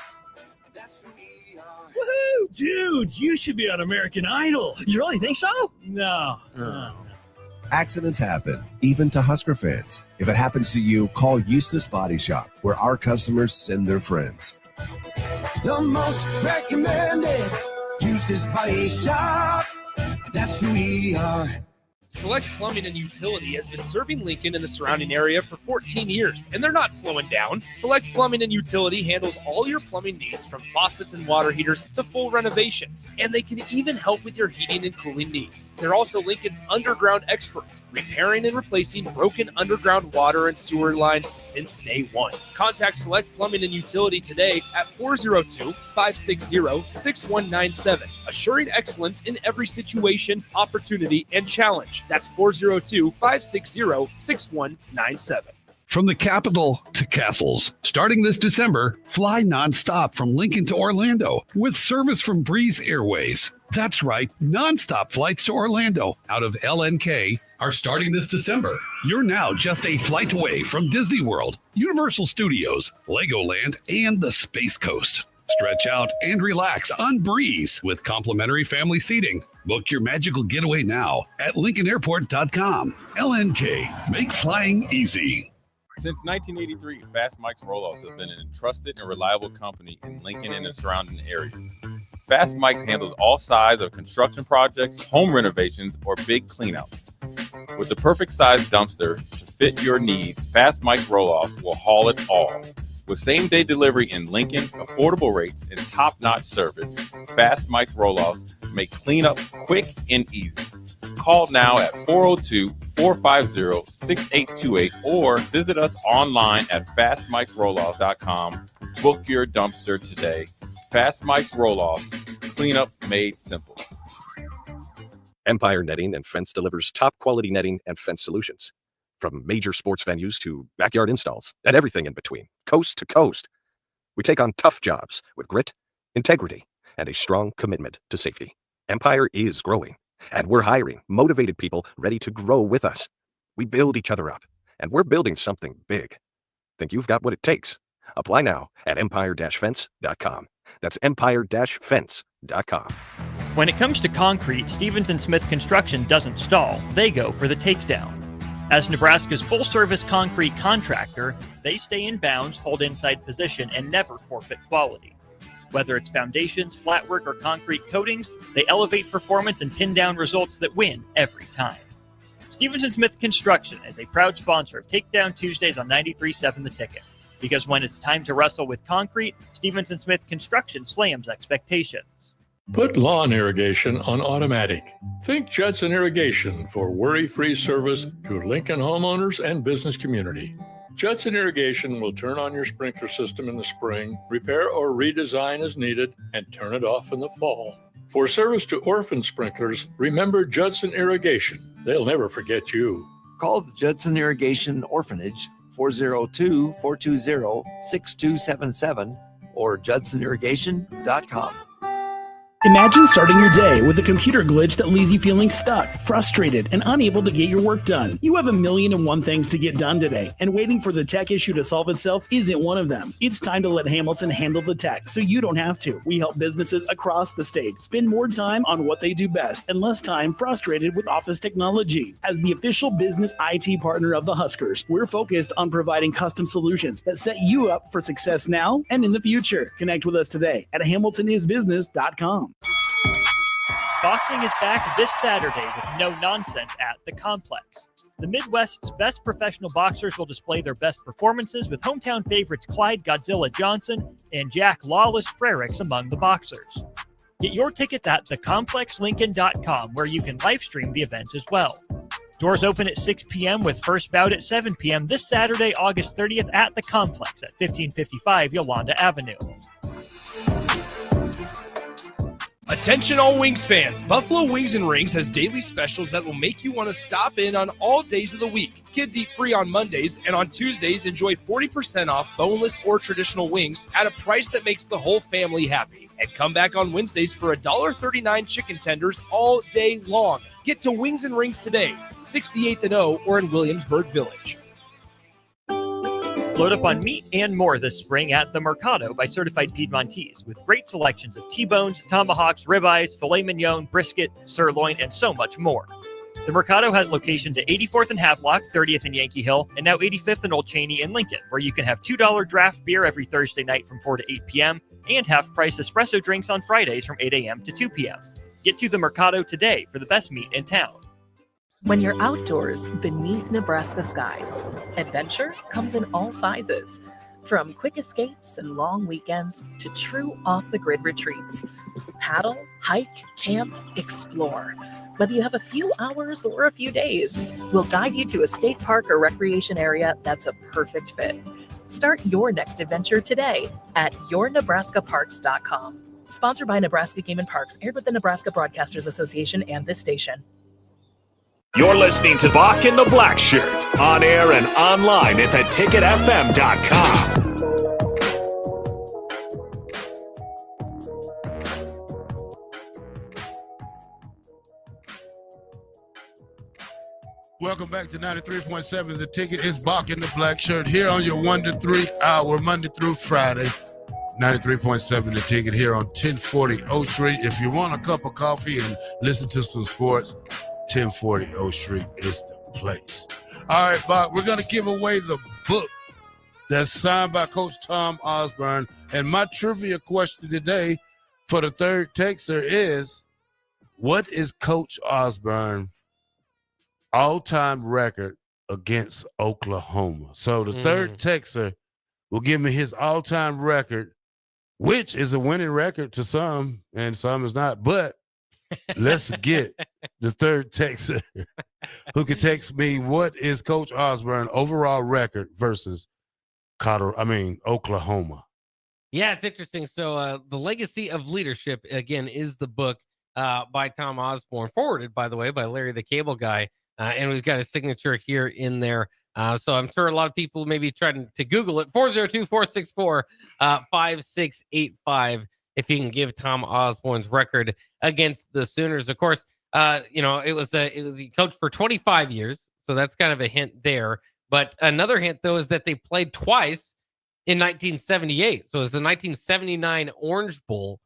Woohoo! Dude, you should be on American Idol.
You really think so?
No.
Accidents happen, even to Husker fans. If it happens to you, call Eustace Body Shop, where our customers send their friends.
The most recommended Eustace Body Shop. That's who we are.
Select Plumbing and Utility has been serving Lincoln and the surrounding area for 14 years, and they're not slowing down. Select Plumbing and Utility handles all your plumbing needs, from faucets and water heaters to full renovations, and they can even help with your heating and cooling needs. They're also Lincoln's underground experts, repairing and replacing broken underground water and sewer lines since day one. Contact Select Plumbing and Utility today at 402-560-6197, assuring excellence in every situation, opportunity, and challenge. That's 402-560-6197.
From the capital to castles, starting this December, fly nonstop from Lincoln to Orlando with service from Breeze Airways. That's right, nonstop flights to Orlando out of LNK are starting this December. You're now just a flight away from Disney World, Universal Studios, Legoland, and the Space Coast. Stretch out and relax on Breeze with complimentary family seating. Book your magical getaway now at LincolnAirport.com. LNK, make flying easy.
Since 1983, Fast Mike's Roll-Offs has been a trusted and reliable company in Lincoln and the surrounding areas. Fast Mike's handles all sides of construction projects, home renovations, or big cleanouts. With the perfect size dumpster to fit your needs, Fast Mike's Roll-Offs will haul it all. With same-day delivery in Lincoln, affordable rates, and top-notch service, Fast Mike's Roll-Offs make cleanup quick and easy. Call now at 402-450-6828 or visit us online at fastmikesrolloffs.com. Book your dumpster today. Fast Mike's Roll-Offs, cleanup made simple.
Empire Netting and Fence delivers top-quality netting and fence solutions. From major sports venues to backyard installs and everything in between, coast to coast. We take on tough jobs with grit, integrity, and a strong commitment to safety. Empire is growing, and we're hiring motivated people ready to grow with us. We build each other up, and we're building something big. Think you've got what it takes? Apply now at empire-fence.com. That's empire-fence.com.
When it comes to concrete, Stevens & Smith Construction doesn't stall. They go for the takedown. As Nebraska's full-service concrete contractor, they stay in bounds, hold inside position, and never forfeit quality. Whether it's foundations, flatwork, or concrete coatings, they elevate performance and pin down results that win every time. Stevens & Smith Construction is a proud sponsor of Takedown Tuesdays on 93.7 The Ticket. Because when it's time to wrestle with concrete, Stevens & Smith Construction slams expectations.
Put lawn irrigation on automatic. Think Judson Irrigation for worry-free service to Lincoln homeowners and business community. Judson Irrigation will turn on your sprinkler system in the spring, repair or redesign as needed, and turn it off in the fall. For service to orphan sprinklers, remember Judson Irrigation. They'll never forget you.
Call the Judson Irrigation Orphanage 402-420-6277 or judsonirrigation.com.
Imagine starting your day with a computer glitch that leaves you feeling stuck, frustrated, and unable to get your work done. You have 1,000,001 things to get done today, and waiting for the tech issue to solve itself isn't one of them. It's time to let Hamilton handle the tech so you don't have to. We help businesses across the state spend more time on what they do best and less time frustrated with office technology. As the official business IT partner of the Huskers, we're focused on providing custom solutions that set you up for success now and in the future. Connect with us today at hamiltonisbusiness.com.
Boxing is back this Saturday with no nonsense at the Complex. The Midwest's best professional boxers will display their best performances with hometown favorites Clyde Godzilla Johnson and Jack Lawless Frericks among the boxers. Get your tickets at thecomplexlincoln.com, where you can live stream the event as well. Doors open at 6 p.m. with first bout at 7 p.m. this Saturday, August 30th at the Complex at 1555 Yolanda Avenue.
Attention all Wings fans. Buffalo Wings and Rings has daily specials that will make you want to stop in on all days of the week. Kids eat free on Mondays, and on Tuesdays enjoy 40% off boneless or traditional wings at a price that makes the whole family happy. And come back on Wednesdays for $1.39 chicken tenders all day long. Get to Wings and Rings today, 68th and O, or in Williamsburg Village.
Load up on meat and more this spring at The Mercado by Certified Piedmontese, with great selections of T-bones, tomahawks, ribeyes, filet mignon, brisket, sirloin, and so much more. The Mercado has locations at 84th and Havelock, 30th and Yankee Hill, and now 85th and Old Cheney in Lincoln, where you can have $2 draft beer every Thursday night from 4 to 8 p.m. and half-price espresso drinks on Fridays from 8 a.m. to 2 p.m. Get to The Mercado today for the best meat in town.
When you're outdoors beneath Nebraska skies, adventure comes in all sizes. From quick escapes and long weekends to true off-the-grid retreats. Paddle, hike, camp, explore. Whether you have a few hours or a few days, we'll guide you to a state park or recreation area that's a perfect fit. Start your next adventure today at yournebraskaparks.com. Sponsored by Nebraska Game and Parks, aired with the Nebraska Broadcasters Association and this station.
You're listening to Bock and the Blackshirt, on air and online at theticketfm.com.
Welcome back to 93.7 The Ticket. It's Bock and the Blackshirt here on your 1 to 3 hour, Monday through Friday. 93.7 The Ticket here on 1040 O Street. If you want a cup of coffee and listen to some sports, 1040 O Street is the place. All right, Bob, we're going to give away the book that's signed by Coach Tom Osborne. And my trivia question today for the third texter is, what is Coach Osborne all-time record against Oklahoma? So the third texter will give me his all-time record, which is a winning record to some, and some is not. But let's get the third texter who can text me, what is Coach Osborne overall record versus Oklahoma?
Yeah, it's interesting. So The Legacy of Leadership, again, is the book by Tom Osborne, forwarded, by the way, by Larry the Cable Guy. And we've got a signature here in there. So I'm sure a lot of people maybe trying to Google it. 402-464-5685. If you can give Tom Osborne's record against the Sooners. Of course, it was he coached for 25 years. So that's kind of a hint there. But another hint, though, is that they played twice in 1978. So it was the 1979 Orange Bowl,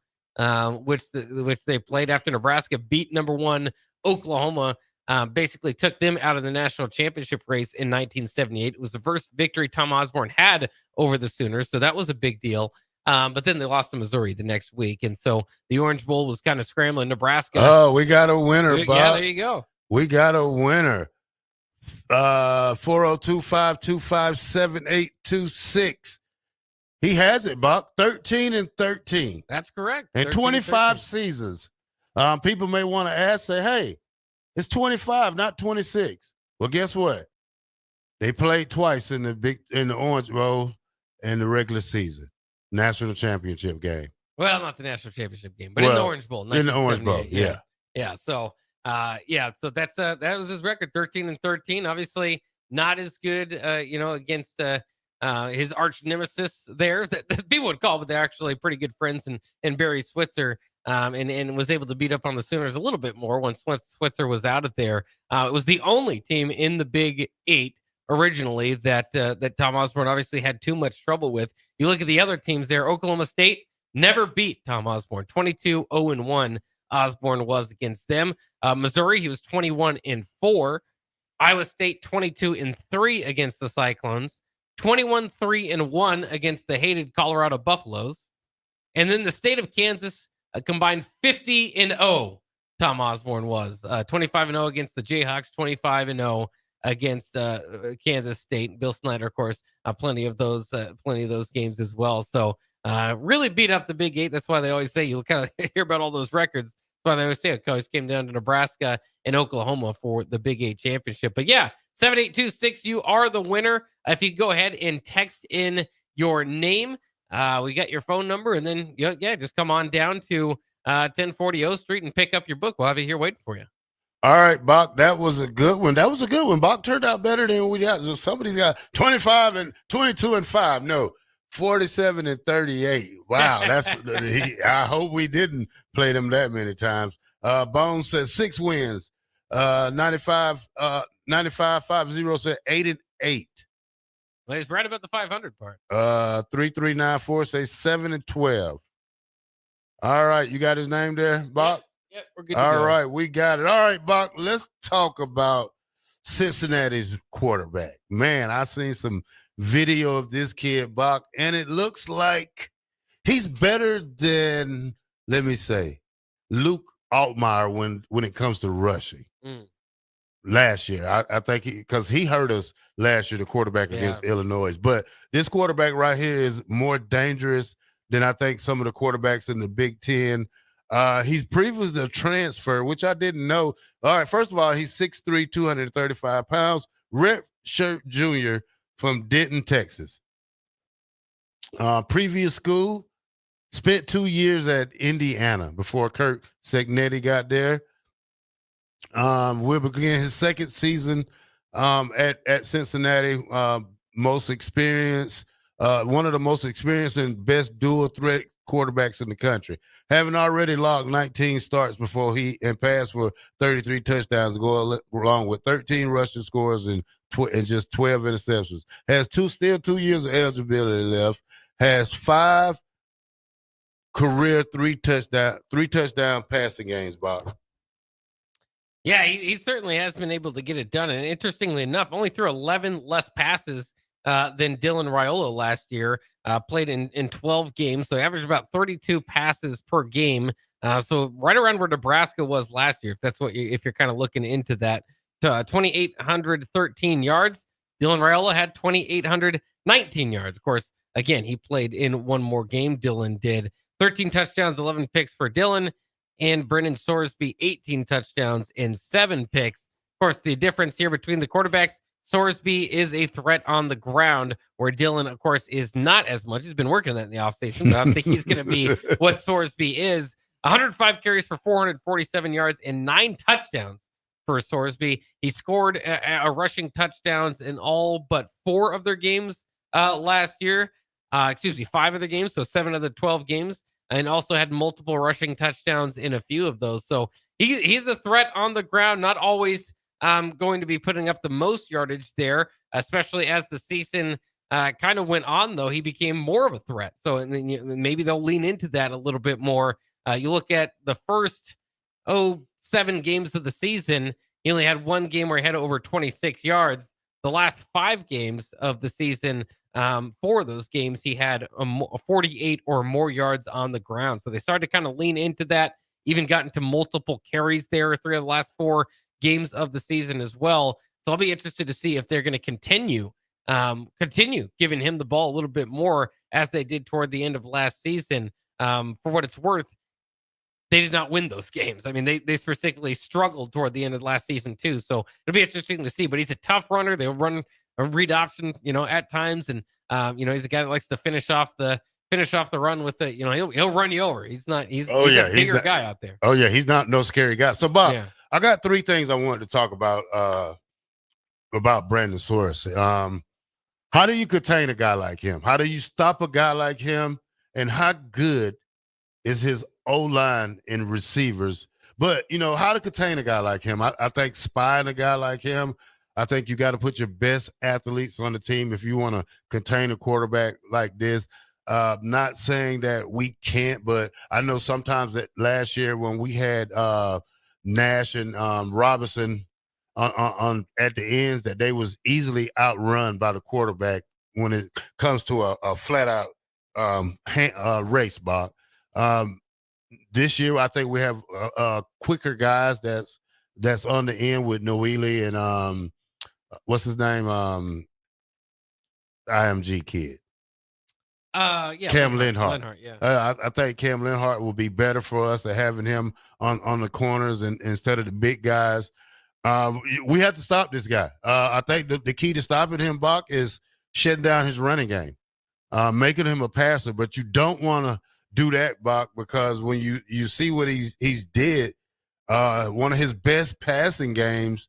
which they played after Nebraska beat number 1 Oklahoma. Basically took them out of the national championship race in 1978. It was the first victory Tom Osborne had over the Sooners, so that was a big deal. But then they lost to Missouri the next week, and so the Orange Bowl was kind of scrambling. Nebraska.
Oh, we got a winner, Bob.
Yeah, there you go.
We got a winner. 402-525-7826. He has it, Bob. 13-13.
That's correct.
And 25 seasons. People may want to ask, say, hey, it's 25, not 26. Well, guess what? They played twice in the Orange Bowl and the regular season national championship game.
Well, not the national championship game, but in the Orange Bowl.
In the Orange Bowl, yeah.
Yeah. So, so that's that was his record, 13-13. Obviously, not as good, against his arch nemesis there that people would call, but they're actually pretty good friends, and Barry Switzer. And was able to beat up on the Sooners a little bit more once Switzer was out of there. It was the only team in the Big 8 originally that Tom Osborne obviously had too much trouble with. You look at the other teams there. Oklahoma State never beat Tom Osborne. 22-0-1 Osborne was against them. Missouri, he was 21-4. Iowa State 22-3 against the Cyclones. 21-3-1 against the hated Colorado Buffaloes. And then the state of Kansas, a combined 50-0 Tom Osborne was. 25-0 against the Jayhawks, 25-0 against Kansas State. Bill Snyder, of course, plenty of those games as well. So really beat up the Big Eight. That's why they always say, you kind of hear about all those records. That's why they always say it always came down to Nebraska and Oklahoma for the Big Eight championship. But yeah, 7826, you are the winner. If you go ahead and text in your name, we got your phone number, and then just come on down to 1040 O Street and pick up your book. We'll have it here waiting for you.
All right, Bock, that was a good one. Bock turned out better than we got. So somebody's got 25 and 22 and 5. No, 47 and 38. Wow, I hope we didn't play them that many times. Bones says 6 wins. 9550 said 8 and 8.
Well, he's right about the 500 part.
3394 says 7 and 12. All right, you got his name there, Bock?
Yeah, we're good to
All
go.
right, we got it. All right, Bock, let's talk about Cincinnati's quarterback. Man, I seen some video of this kid, Bock, and it looks like he's better than, let me say, Luke Altmaier when it comes to rushing. Last year, I think because he hurt us last year, the quarterback against Illinois. But this quarterback right here is more dangerous than I think some of the quarterbacks in the Big Ten. He's previously a transfer, which I didn't know. All right, first of all, he's 6'3", 235 pounds, red shirt junior from Denton, Texas. Previous school, spent 2 years at Indiana before Kirk Cegnetti got there. Will begin his second season at Cincinnati. Most experienced, one of the most experienced and best dual threat quarterbacks in the country. Having already logged 19 starts before and passed for 33 touchdowns, go along with 13 rushing scores and just 12 interceptions. Has still 2 years of eligibility left. Has 5 career three touchdown passing games, Bob.
Yeah, he certainly has been able to get it done. And interestingly enough, only threw 11 less passes than Dylan Raiola last year. Played in 12 games, so averaged about 32 passes per game. So right around where Nebraska was last year, if you're kind of looking into that. 2,813 yards. Dylan Raiola had 2,819 yards. Of course, again, he played in one more game. Dylan did 13 touchdowns, 11 picks for Dylan. And Brennan Sorsby, 18 touchdowns and 7 picks. Of course, the difference here between the quarterbacks, Sorsby is a threat on the ground, where Dylan, of course, is not as much. He's been working on that in the offseason, but I don't think he's going to be what Sorsby is. 105 carries for 447 yards and 9 touchdowns for Sorsby. He scored a rushing touchdowns in all but 4 of their games last year. 5 of the games, so 7 of the 12 games. And also had multiple rushing touchdowns in a few of those. So he's a threat on the ground, not always going to be putting up the most yardage there, especially as the season kind of went on, though. He became more of a threat. So maybe they'll lean into that a little bit more. You look at the first 7 games of the season, he only had 1 game where he had over 26 yards. The last 5 games of the season, 4 of those games, he had 48 or more yards on the ground. So they started to kind of lean into that, even got into multiple carries there 3 of the last 4 games of the season as well. So I'll be interested to see if they're going to continue giving him the ball a little bit more as they did toward the end of last season. For what it's worth, they did not win those games. I mean, they specifically struggled toward the end of last season too. So it'll be interesting to see, but he's a tough runner. They'll run a read option, at times. And, he's a guy that likes to finish off the run with the, he'll run you over. He's a bigger guy out there.
Oh yeah. He's not no scary guy. So Bob, I got 3 things I wanted to talk about Brandon Soros. How do you contain a guy like him? How do you stop a guy like him? And how good is his O-line and receivers? But, how to contain a guy like him? I think spying a guy like him, I think you got to put your best athletes on the team if you want to contain a quarterback like this. Not saying that we can't, but I know sometimes that last year when we had Nash and Robinson on at the ends, that they was easily outrun by the quarterback when it comes to a flat out race, Bob. this year, I think we have quicker guys that's on the end with Noeli and what's his name? IMG kid. Cam Linhart.
Yeah.
I think Cam Linhart will be better for us than having him on the corners and instead of the big guys. We have to stop this guy. I think the key to stopping him, Bock, is shutting down his running game, making him a passer. But you don't want to do that, Bock, because when you see what he's did, one of his best passing games,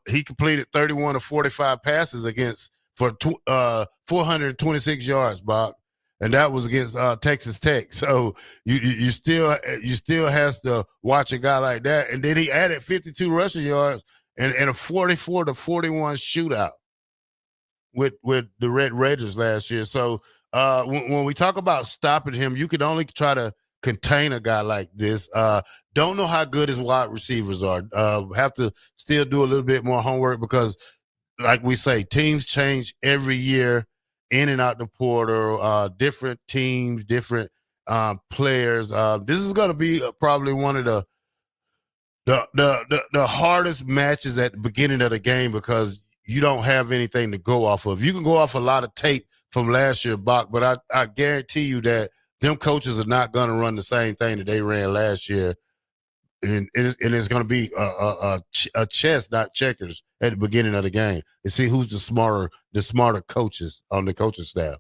he completed 31 of 45 passes for 426 yards, Bock. And that was against Texas Tech. So you still has to watch a guy like that. And then he added 52 rushing yards and a 44-41 shootout with the Red Raiders last year. So when we talk about stopping him, you can only try to contain a guy like this. Don't know how good his wide receivers are. Have to still do a little bit more homework because, like we say, teams change every year. In and out the portal, different teams, different players. This is going to be probably one of the hardest matches at the beginning of the game because you don't have anything to go off of. You can go off a lot of tape from last year, Bock, but I guarantee you that them coaches are not going to run the same thing that they ran last year. And it's going to be a chess, not checkers, at the beginning of the game and see who's the smarter coaches on the coaching staff.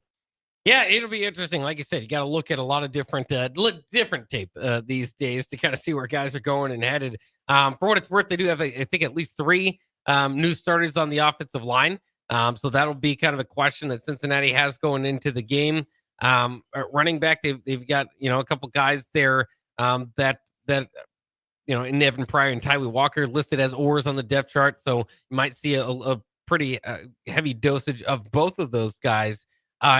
Yeah, it'll be interesting. Like you said, you got to look at a lot of different tape these days to kind of see where guys are going and headed. For what it's worth, they do have, I think, at least 3 new starters on the offensive line. So that'll be kind of a question that Cincinnati has going into the game. Running back, they've got a couple guys there that. In Evan Pryor and Tyree Walker listed as oars on the depth chart. So you might see a pretty heavy dosage of both of those guys.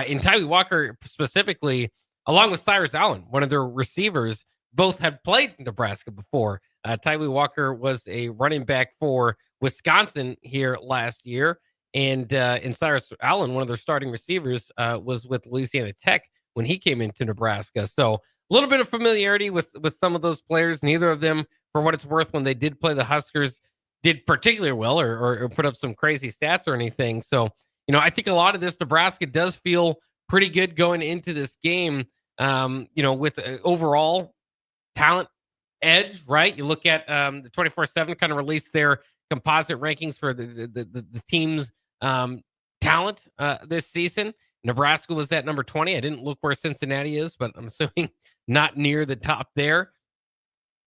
In Tyree Walker specifically, along with Cyrus Allen, one of their receivers, both had played Nebraska before. Tyree Walker was a running back for Wisconsin here last year. And Cyrus Allen, one of their starting receivers, was with Louisiana Tech when he came into Nebraska. So a little bit of familiarity with some of those players. Neither of them, for what it's worth, when they did play the Huskers, did particularly well or put up some crazy stats or anything. So, I think a lot of this, Nebraska does feel pretty good going into this game, with overall talent edge, right? You look at the 24/7 kind of released their composite rankings for the team's talent this season. Nebraska was at number 20. I didn't look where Cincinnati is, but I'm assuming not near the top there.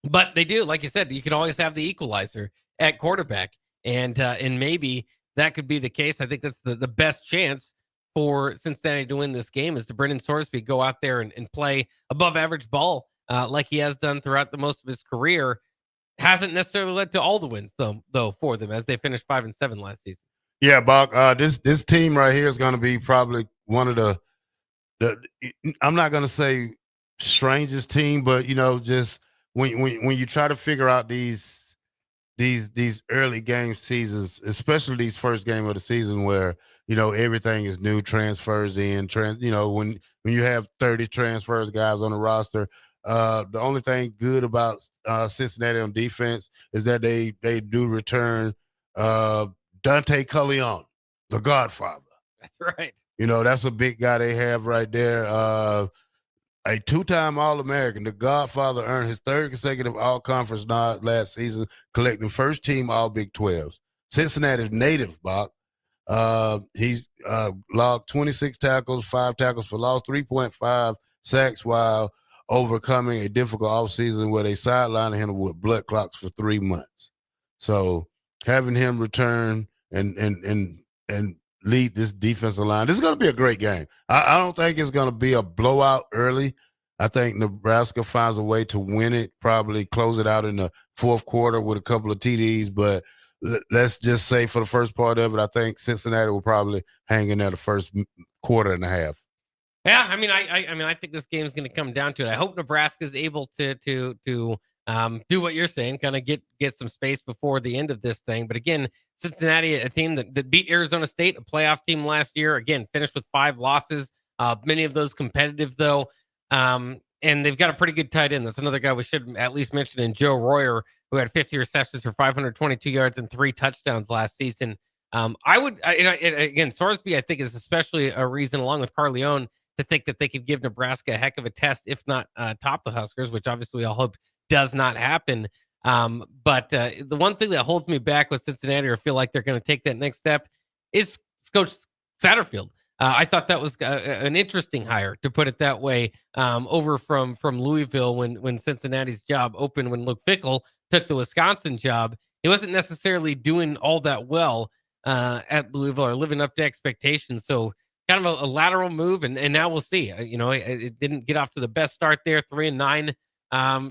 But they do, like you said, you can always have the equalizer at quarterback, and maybe that could be the case. I think that's the best chance for Cincinnati to win this game is to Brendan Sorsby go out there and play above average ball like he has done throughout the most of his career. Hasn't necessarily led to all the wins though for them as they finished 5-7 last season.
Yeah, Bock, this team right here is going to be probably one of the I'm not going to say strangest team, but just when you try to figure out these early game seasons, especially these first game of the season where everything is new, transfers in, when you have 30 transfers guys on the roster, the only thing good about Cincinnati on defense is that they do return Dante Cullion, the Godfather.
That's right.
That's a big guy they have right there. A 2-time All-American, the Godfather earned his 3rd consecutive All-Conference nod last season, collecting first-team All-Big 12s. Cincinnati's native, Bock. He's logged 26 tackles, 5 tackles for loss, 3.5 sacks while overcoming a difficult offseason where they sidelined him with blood clots for 3 months. So having him return and lead this defensive line. This is going to be a great game. I don't think it's going to be a blowout early. I think Nebraska finds a way to win it, probably close it out in the 4th quarter with a couple of TDs. But let's just say for the first part of it, I think Cincinnati will probably hang in there the first quarter and a half.
Yeah, I think this game is going to come down to it. I hope Nebraska is able to do what you're saying, kind of get some space before the end of this thing. But again, Cincinnati, a team that beat Arizona State, a playoff team last year, again, finished with 5 losses, many of those competitive though. And And they've got a pretty good tight end. That's another guy we should at least mention, in Joe Royer, who had 50 receptions for 522 yards and 3 touchdowns last season. Again, Sorsby, I think, is especially a reason, along with Carleone, to think that they could give Nebraska a heck of a test, if not top the Huskers, which obviously we all hope does not happen. But the one thing that holds me back with Cincinnati, or feel like they're going to take that next step, is Coach Satterfield. I thought that was an interesting hire, to put it that way, over from Louisville when Cincinnati's job opened, when Luke Fickell took the Wisconsin job. He wasn't necessarily doing all that well at Louisville, or living up to expectations. So kind of a lateral move, and now we'll see. It didn't get off to the best start there, 3-9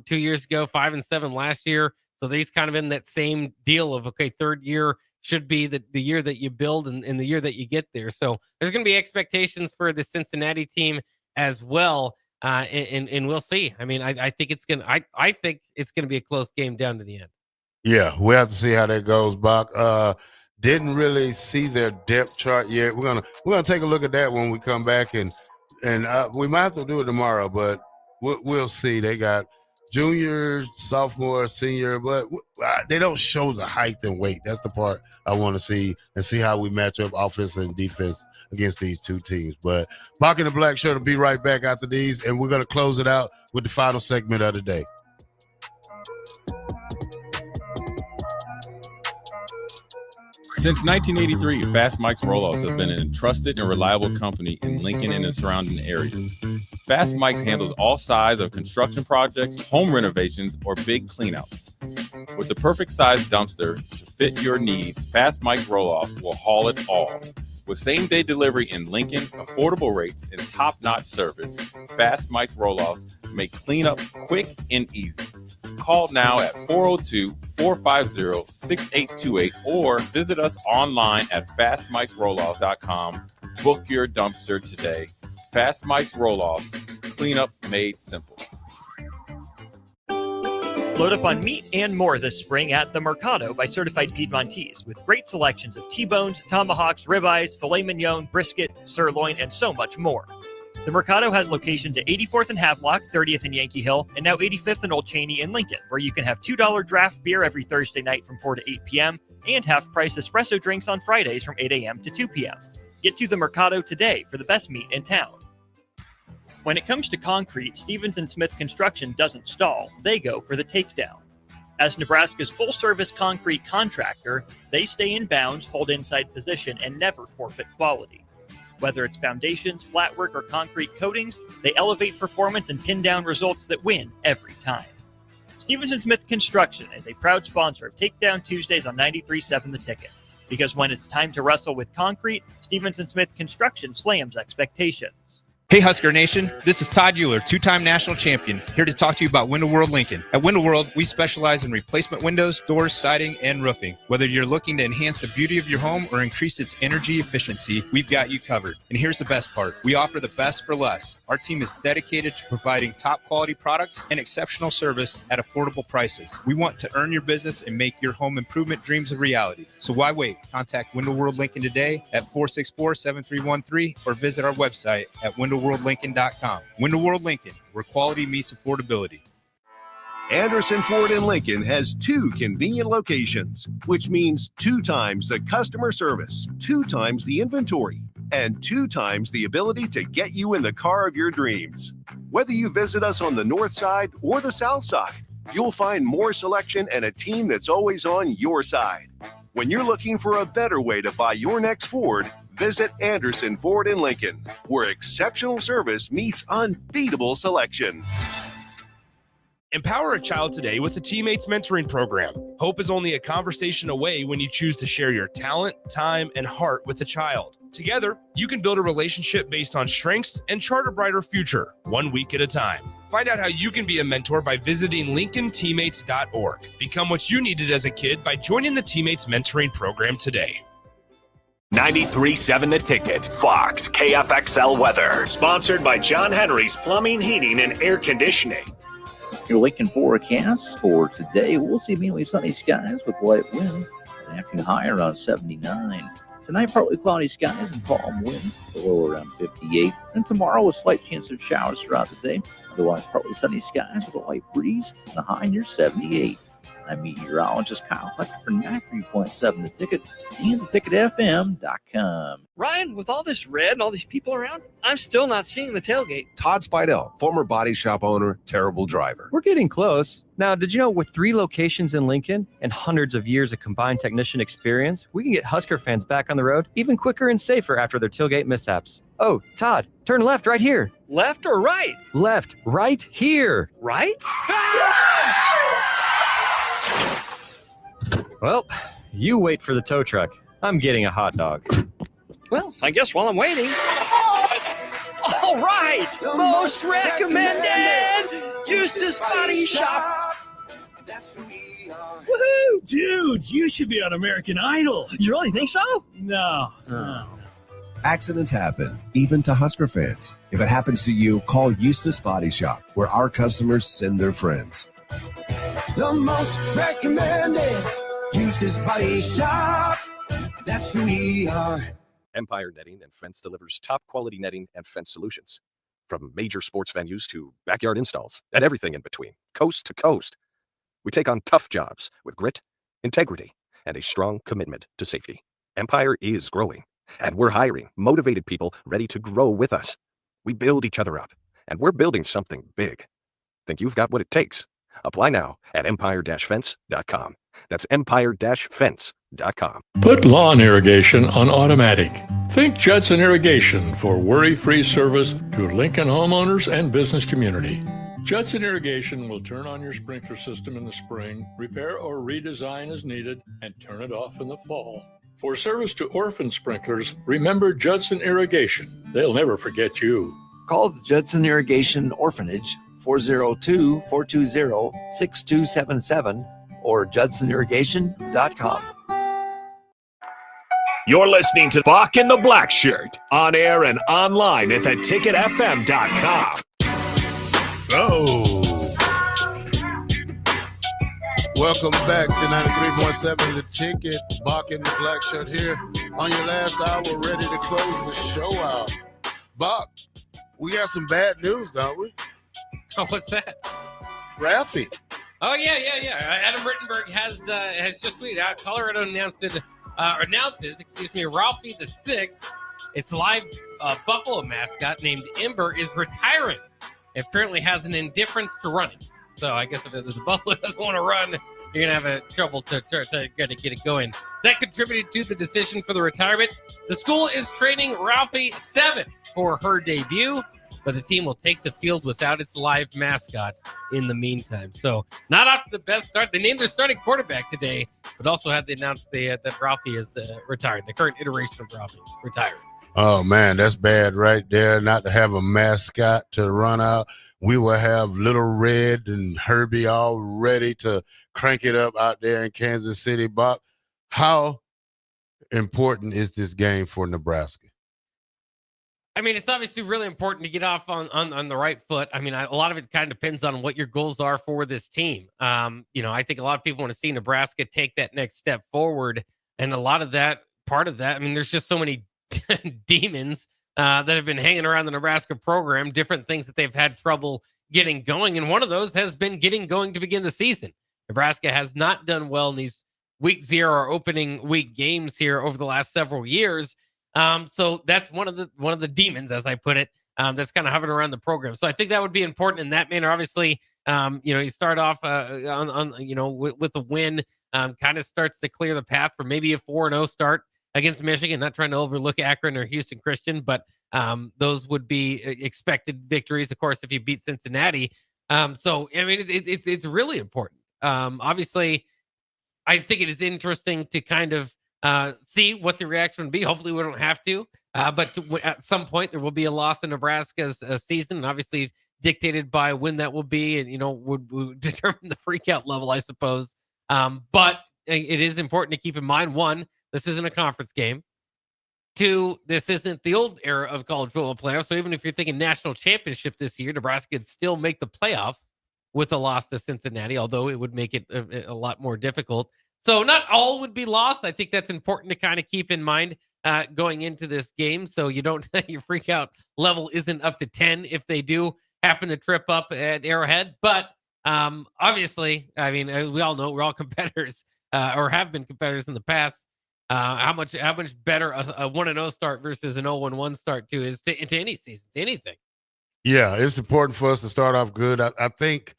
2 years ago, 5-7 last year. So he's kind of in that same deal of, okay, third year should be the year that you build and the year that you get there. So there's going to be expectations for the Cincinnati team as well, and we'll see. I mean, I think it's going to be a close game down to the end.
Yeah, we have to see how that goes, Bock. Didn't really see their depth chart yet. We're gonna take a look at that when we come back, and we might have to do it tomorrow, but we'll see. They got junior, sophomore, senior, but they don't show the height and weight. That's the part I want to see, and see how we match up offense and defense against these two teams. But Bock and the Blackshirt will be right back after these, and we're going to close it out with the final segment of the day.
Since 1983, Fast Mike's Rollouts have been a trusted and reliable company in Lincoln and the surrounding areas. Fast Mike's handles all sides of construction projects, home renovations, or big cleanouts. With the perfect size dumpster to fit your needs, Fast Mike's Rollouts will haul it all. With same-day delivery in Lincoln, affordable rates, and top-notch service, Fast Mike's Rollouts make cleanup quick and easy. Call now at 402-450-6828 or visit us online at fastmikesrolloffs.com. Book your dumpster today. Fast Mike's Rolloffs, cleanup made simple.
Load up on meat and more this spring at The Mercado by Certified Piedmontese, with great selections of T-bones, tomahawks, ribeyes, filet mignon, brisket, sirloin, and so much more. The Mercado has locations at 84th and Havelock, 30th and Yankee Hill, and now 85th and Old Cheney in Lincoln, where you can have $2 draft beer every Thursday night from 4 to 8 p.m. and half-price espresso drinks on Fridays from 8 a.m. to 2 p.m. Get to The Mercado today for the best meat in town. When it comes to concrete, Stevens & Smith Construction doesn't stall. They go for the takedown. As Nebraska's full-service concrete contractor, they stay in bounds, hold inside position, and never forfeit quality. Whether it's foundations, flatwork, or concrete coatings, they elevate performance and pin down results that win every time. Stevens & Smith Construction is a proud sponsor of Takedown Tuesdays on 93.7 The Ticket. Because when it's time to wrestle with concrete, Stevens & Smith Construction slams expectations.
Hey Husker Nation, this is Todd Euler, two-time national champion, here to talk to you about Window World Lincoln. At Window World, we specialize in replacement windows, doors, siding, and roofing. Whether you're looking to enhance the beauty of your home or increase its energy efficiency, we've got you covered. And here's the best part. We offer the best for less. Our team is dedicated to providing top quality products and exceptional service at affordable prices. We want to earn your business and make your home improvement dreams a reality. So why wait? Contact Window World Lincoln today at 464-7313 or visit our website at windowworldlincoln.com. Window World Lincoln, where quality meets affordability.
Anderson Ford in Lincoln has 2 convenient locations, which means 2 times the customer service, 2 times the inventory, and 2 times the ability to get you in the car of your dreams. Whether you visit us on the north side or the south side, you'll find more selection and a team that's always on your side. When you're looking for a better way to buy your next Ford, visit Anderson Ford in Lincoln, where exceptional service meets unbeatable selection.
Empower a child today with the Teammates Mentoring Program. Hope is only a conversation away when you choose to share your talent, time, and heart with the child. Together, you can build a relationship based on strengths and chart a brighter future, 1 week at a time. Find out how you can be a mentor by visiting LincolnTeammates.org. Become what you needed as a kid by joining the Teammates Mentoring Program today.
93.7 The Ticket, Fox, KFXL Weather. Sponsored by John Henry's Plumbing, Heating, and Air Conditioning.
Your Lincoln forecast for today, we'll see mainly sunny skies with light wind. Afternoon high around 79. Tonight, partly cloudy skies and calm winds, the low around 58. And tomorrow, a slight chance of showers throughout the day. Otherwise, partly sunny skies with a light breeze and a high near 78. I'm meteorologist Kyle Fletcher for 93.7 The Ticket and theticketfm.com.
Ryan, with all this red and all these people around, I'm still not seeing the tailgate.
Todd Spidell, former body shop owner, terrible driver.
We're getting close. Now, did you know with 3 locations in Lincoln and hundreds of years of combined technician experience, we can get Husker fans back on the road even quicker and safer after their tailgate mishaps? Oh, Todd, turn left right here.
Left or right?
Left, right here.
Right?
Well, you wait for the tow truck. I'm getting a hot dog.
Well, I guess while I'm waiting. All right! Most recommended! Eustace Body Shop!
Woohoo! Dude, you should be on American Idol.
You really think so?
No.
Accidents happen, even to Husker fans. If it happens to you, call Eustace Body Shop, where our customers send their friends.
The most recommended Eustace Body Shop. That's who we are.
Empire Netting and Fence delivers top quality netting and fence solutions. From major sports venues to backyard installs and everything in between, coast to coast. We take on tough jobs with grit, integrity, and a strong commitment to safety. Empire is growing, and we're hiring motivated people ready to grow with us. We build each other up, and we're building something big. Think you've got what it takes? Apply now at empire-fence.com. That's empire-fence.com.
Put lawn irrigation on automatic. Think Judson Irrigation for worry-free service to Lincoln homeowners and business community. Judson Irrigation will turn on your sprinkler system in the spring, repair or redesign as needed, and turn it off in the fall. For service to orphan sprinklers, remember Judson Irrigation. They'll never forget you.
Call the Judson Irrigation Orphanage 402-420-6277 or judsonirrigation.com.
You're listening to Bock and the Blackshirt on air and online at theticketfm.com.
Oh. Welcome back to 93.7 The Ticket. Bock and the Blackshirt here on your last hour, ready to close the show out. Bock, we got some bad news, don't we?
Oh, what's that?
Ralphie.
Oh, yeah. Adam Rittenberg has just tweeted out. Colorado announces, Ralphie the Sixth, its live Buffalo mascot named Ember, is retiring. It apparently has an indifference to running. So I guess if the Buffalo doesn't want to run, you're going to have trouble to get it going. That contributed to the decision for the retirement. The school is training Ralphie 7 for her debut, but the team will take the field without its live mascot in the meantime. So not off to the best start. They named their starting quarterback today, but also had they announced that Ralphie is retired. The current iteration of Ralphie retired.
Oh, man, that's bad right there, not to have a mascot to run out. We will have Little Red and Herbie all ready to crank it up out there in Kansas City. Bob, how important is this game for Nebraska?
I mean, it's obviously really important to get off on the right foot. I mean, a lot of it kind of depends on what your goals are for this team. I think a lot of people want to see Nebraska take that next step forward. And a lot of that, part of that, I mean, there's just so many demons that have been hanging around the Nebraska program, different things that they've had trouble getting going. And one of those has been getting going to begin the season. Nebraska has not done well in these week 0 or opening week games here over the last several years. So that's one of the demons, as I put it, that's kind of hovering around the program. So I think that would be important in that manner. Obviously, you start off with a win, kind of starts to clear the path for maybe a 4-0 start against Michigan. Not trying to overlook Akron or Houston Christian, but those would be expected victories, of course, if you beat Cincinnati. So I mean, it's really important. Obviously, I think it is interesting to kind of see what the reaction would be. Hopefully we don't have to, but at some point there will be a loss in Nebraska's season, and obviously dictated by when that will be, and would determine the freak out level, I suppose. But it is important to keep in mind, 1, this isn't a conference game. 2, this isn't the old era of college football playoffs. So even if you're thinking national championship this year, Nebraska could still make the playoffs with a loss to Cincinnati, although it would make it a lot more difficult. So not all would be lost. I think that's important to kind of keep in mind going into this game. So you don't, your freak out level isn't up to 10 if they do happen to trip up at Arrowhead. But obviously, I mean, we all know we're all competitors or have been competitors in the past. How much better a 1-0 start versus an 0-1 start too is to any season, to anything.
Yeah, it's important for us to start off good. I think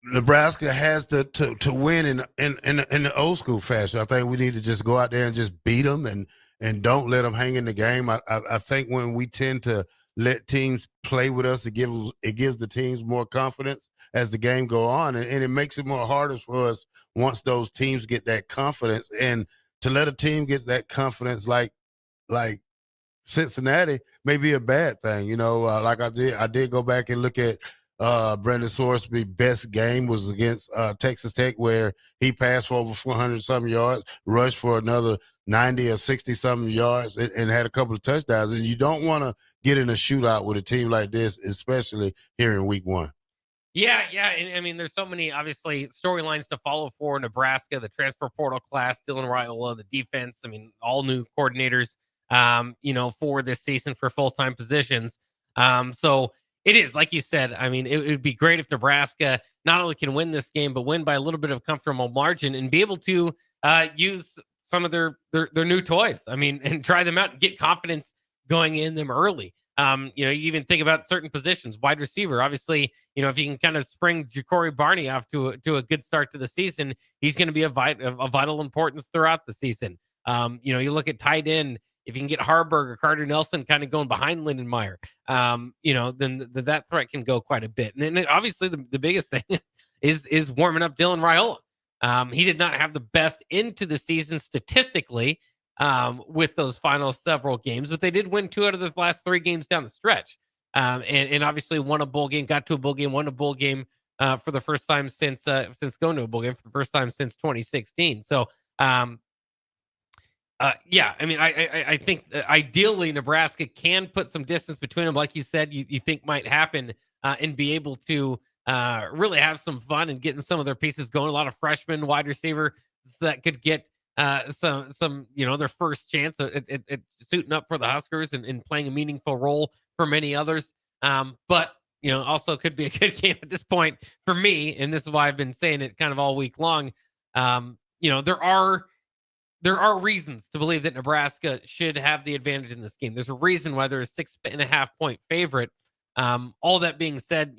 Nebraska has to win in the old school fashion. I think we need to just go out there and just beat them and don't let them hang in the game. I think when we tend to let teams play with us, it gives the teams more confidence as the game go on, and it makes it more harder for us once those teams get that confidence. And to let a team get that confidence like Cincinnati may be a bad thing. You know, like I did go back and look at Brendan Sorsby's best game was against Texas Tech, where he passed for over 400-something yards, rushed for another 90 or 60-something yards, and had a couple of touchdowns. And you don't want to get in a shootout with a team like this, especially here in week one.
Yeah. And I mean, there's so many, obviously, storylines to follow for Nebraska, the transfer portal class, Dylan Raiola, the defense. I mean, all new coordinators, for this season for full-time positions. So it is, like you said, I mean, it would be great if Nebraska not only can win this game, but win by a little bit of comfortable margin and be able to use some of their new toys. I mean, and try them out and get confidence going in them early. You even think about certain positions, wide receiver. Obviously, if you can kind of spring Ja'Cory Barney off to a good start to the season, he's going to be a vital importance throughout the season. You look at tight end. If you can get Harburg or Carter Nelson kind of going behind Lindenmeyer, then that threat can go quite a bit. And then obviously the biggest thing is warming up Dylan Raiola. He did not have the best into the season statistically with those final several games, but they did win 2 out of the last 3 games down the stretch. And obviously won a bowl game, got to a bowl game, won a bowl game for the first time since going to a bowl game for the first time since 2016. So, I mean, I think ideally Nebraska can put some distance between them, like you said, you think might happen, and be able to really have some fun and getting some of their pieces going. A lot of freshmen wide receiver that could get some their first chance at suiting up for the Huskers and playing a meaningful role for many others. But also could be a good game at this point for me, and this is why I've been saying it kind of all week long. There are reasons to believe that Nebraska should have the advantage in this game. There's a reason why they're a 6.5-point favorite. All that being said,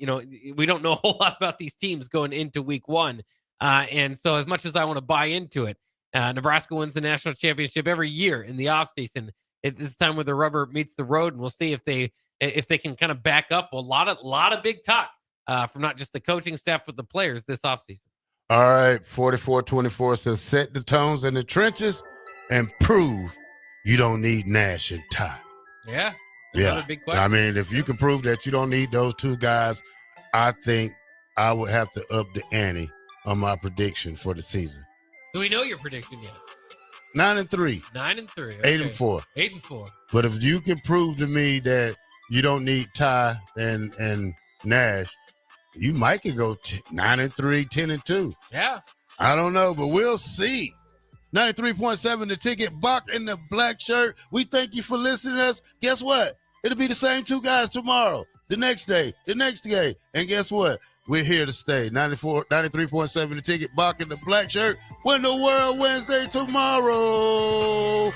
we don't know a whole lot about these teams going into week one. And so as much as I want to buy into it, Nebraska wins the national championship every year in the offseason. It's this time where the rubber meets the road, and we'll see if they can kind of back up a lot of big talk from not just the coaching staff, but the players this offseason.
All right, 44-24 says set the tones in the trenches and prove you don't need Nash and Ty.
Yeah.
Yeah.
Big question.
I mean, if you can prove that you don't need those 2 guys, I think I would have to up the ante on my prediction for the season.
Do we know your prediction yet?
9-3.
9-3. Okay.
8-4.
8-4.
But if you can prove to me that you don't need Ty and Nash, you might could go 9-3, 10-2.
Yeah.
I don't know, but we'll see. 93.7 The Ticket, Bock in the black shirt. We thank you for listening to us. Guess what? It'll be the same 2 guys tomorrow, the next day, the next day. And guess what? We're here to stay. 93.7 The Ticket, Bock in the black shirt. Win the World Wednesday tomorrow.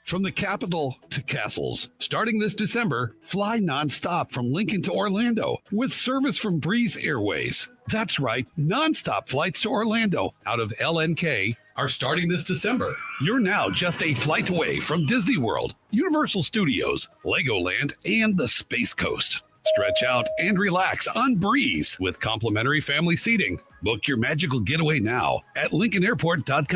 From the capital to castles, starting this December, fly nonstop from Lincoln to Orlando with service from Breeze Airways. That's right, nonstop flights to Orlando out of LNK are starting this December. You're now just a flight away from Disney World, Universal Studios, Legoland, and the Space Coast. Stretch out and relax on Breeze with complimentary family seating. Book your magical getaway now at LincolnAirport.com.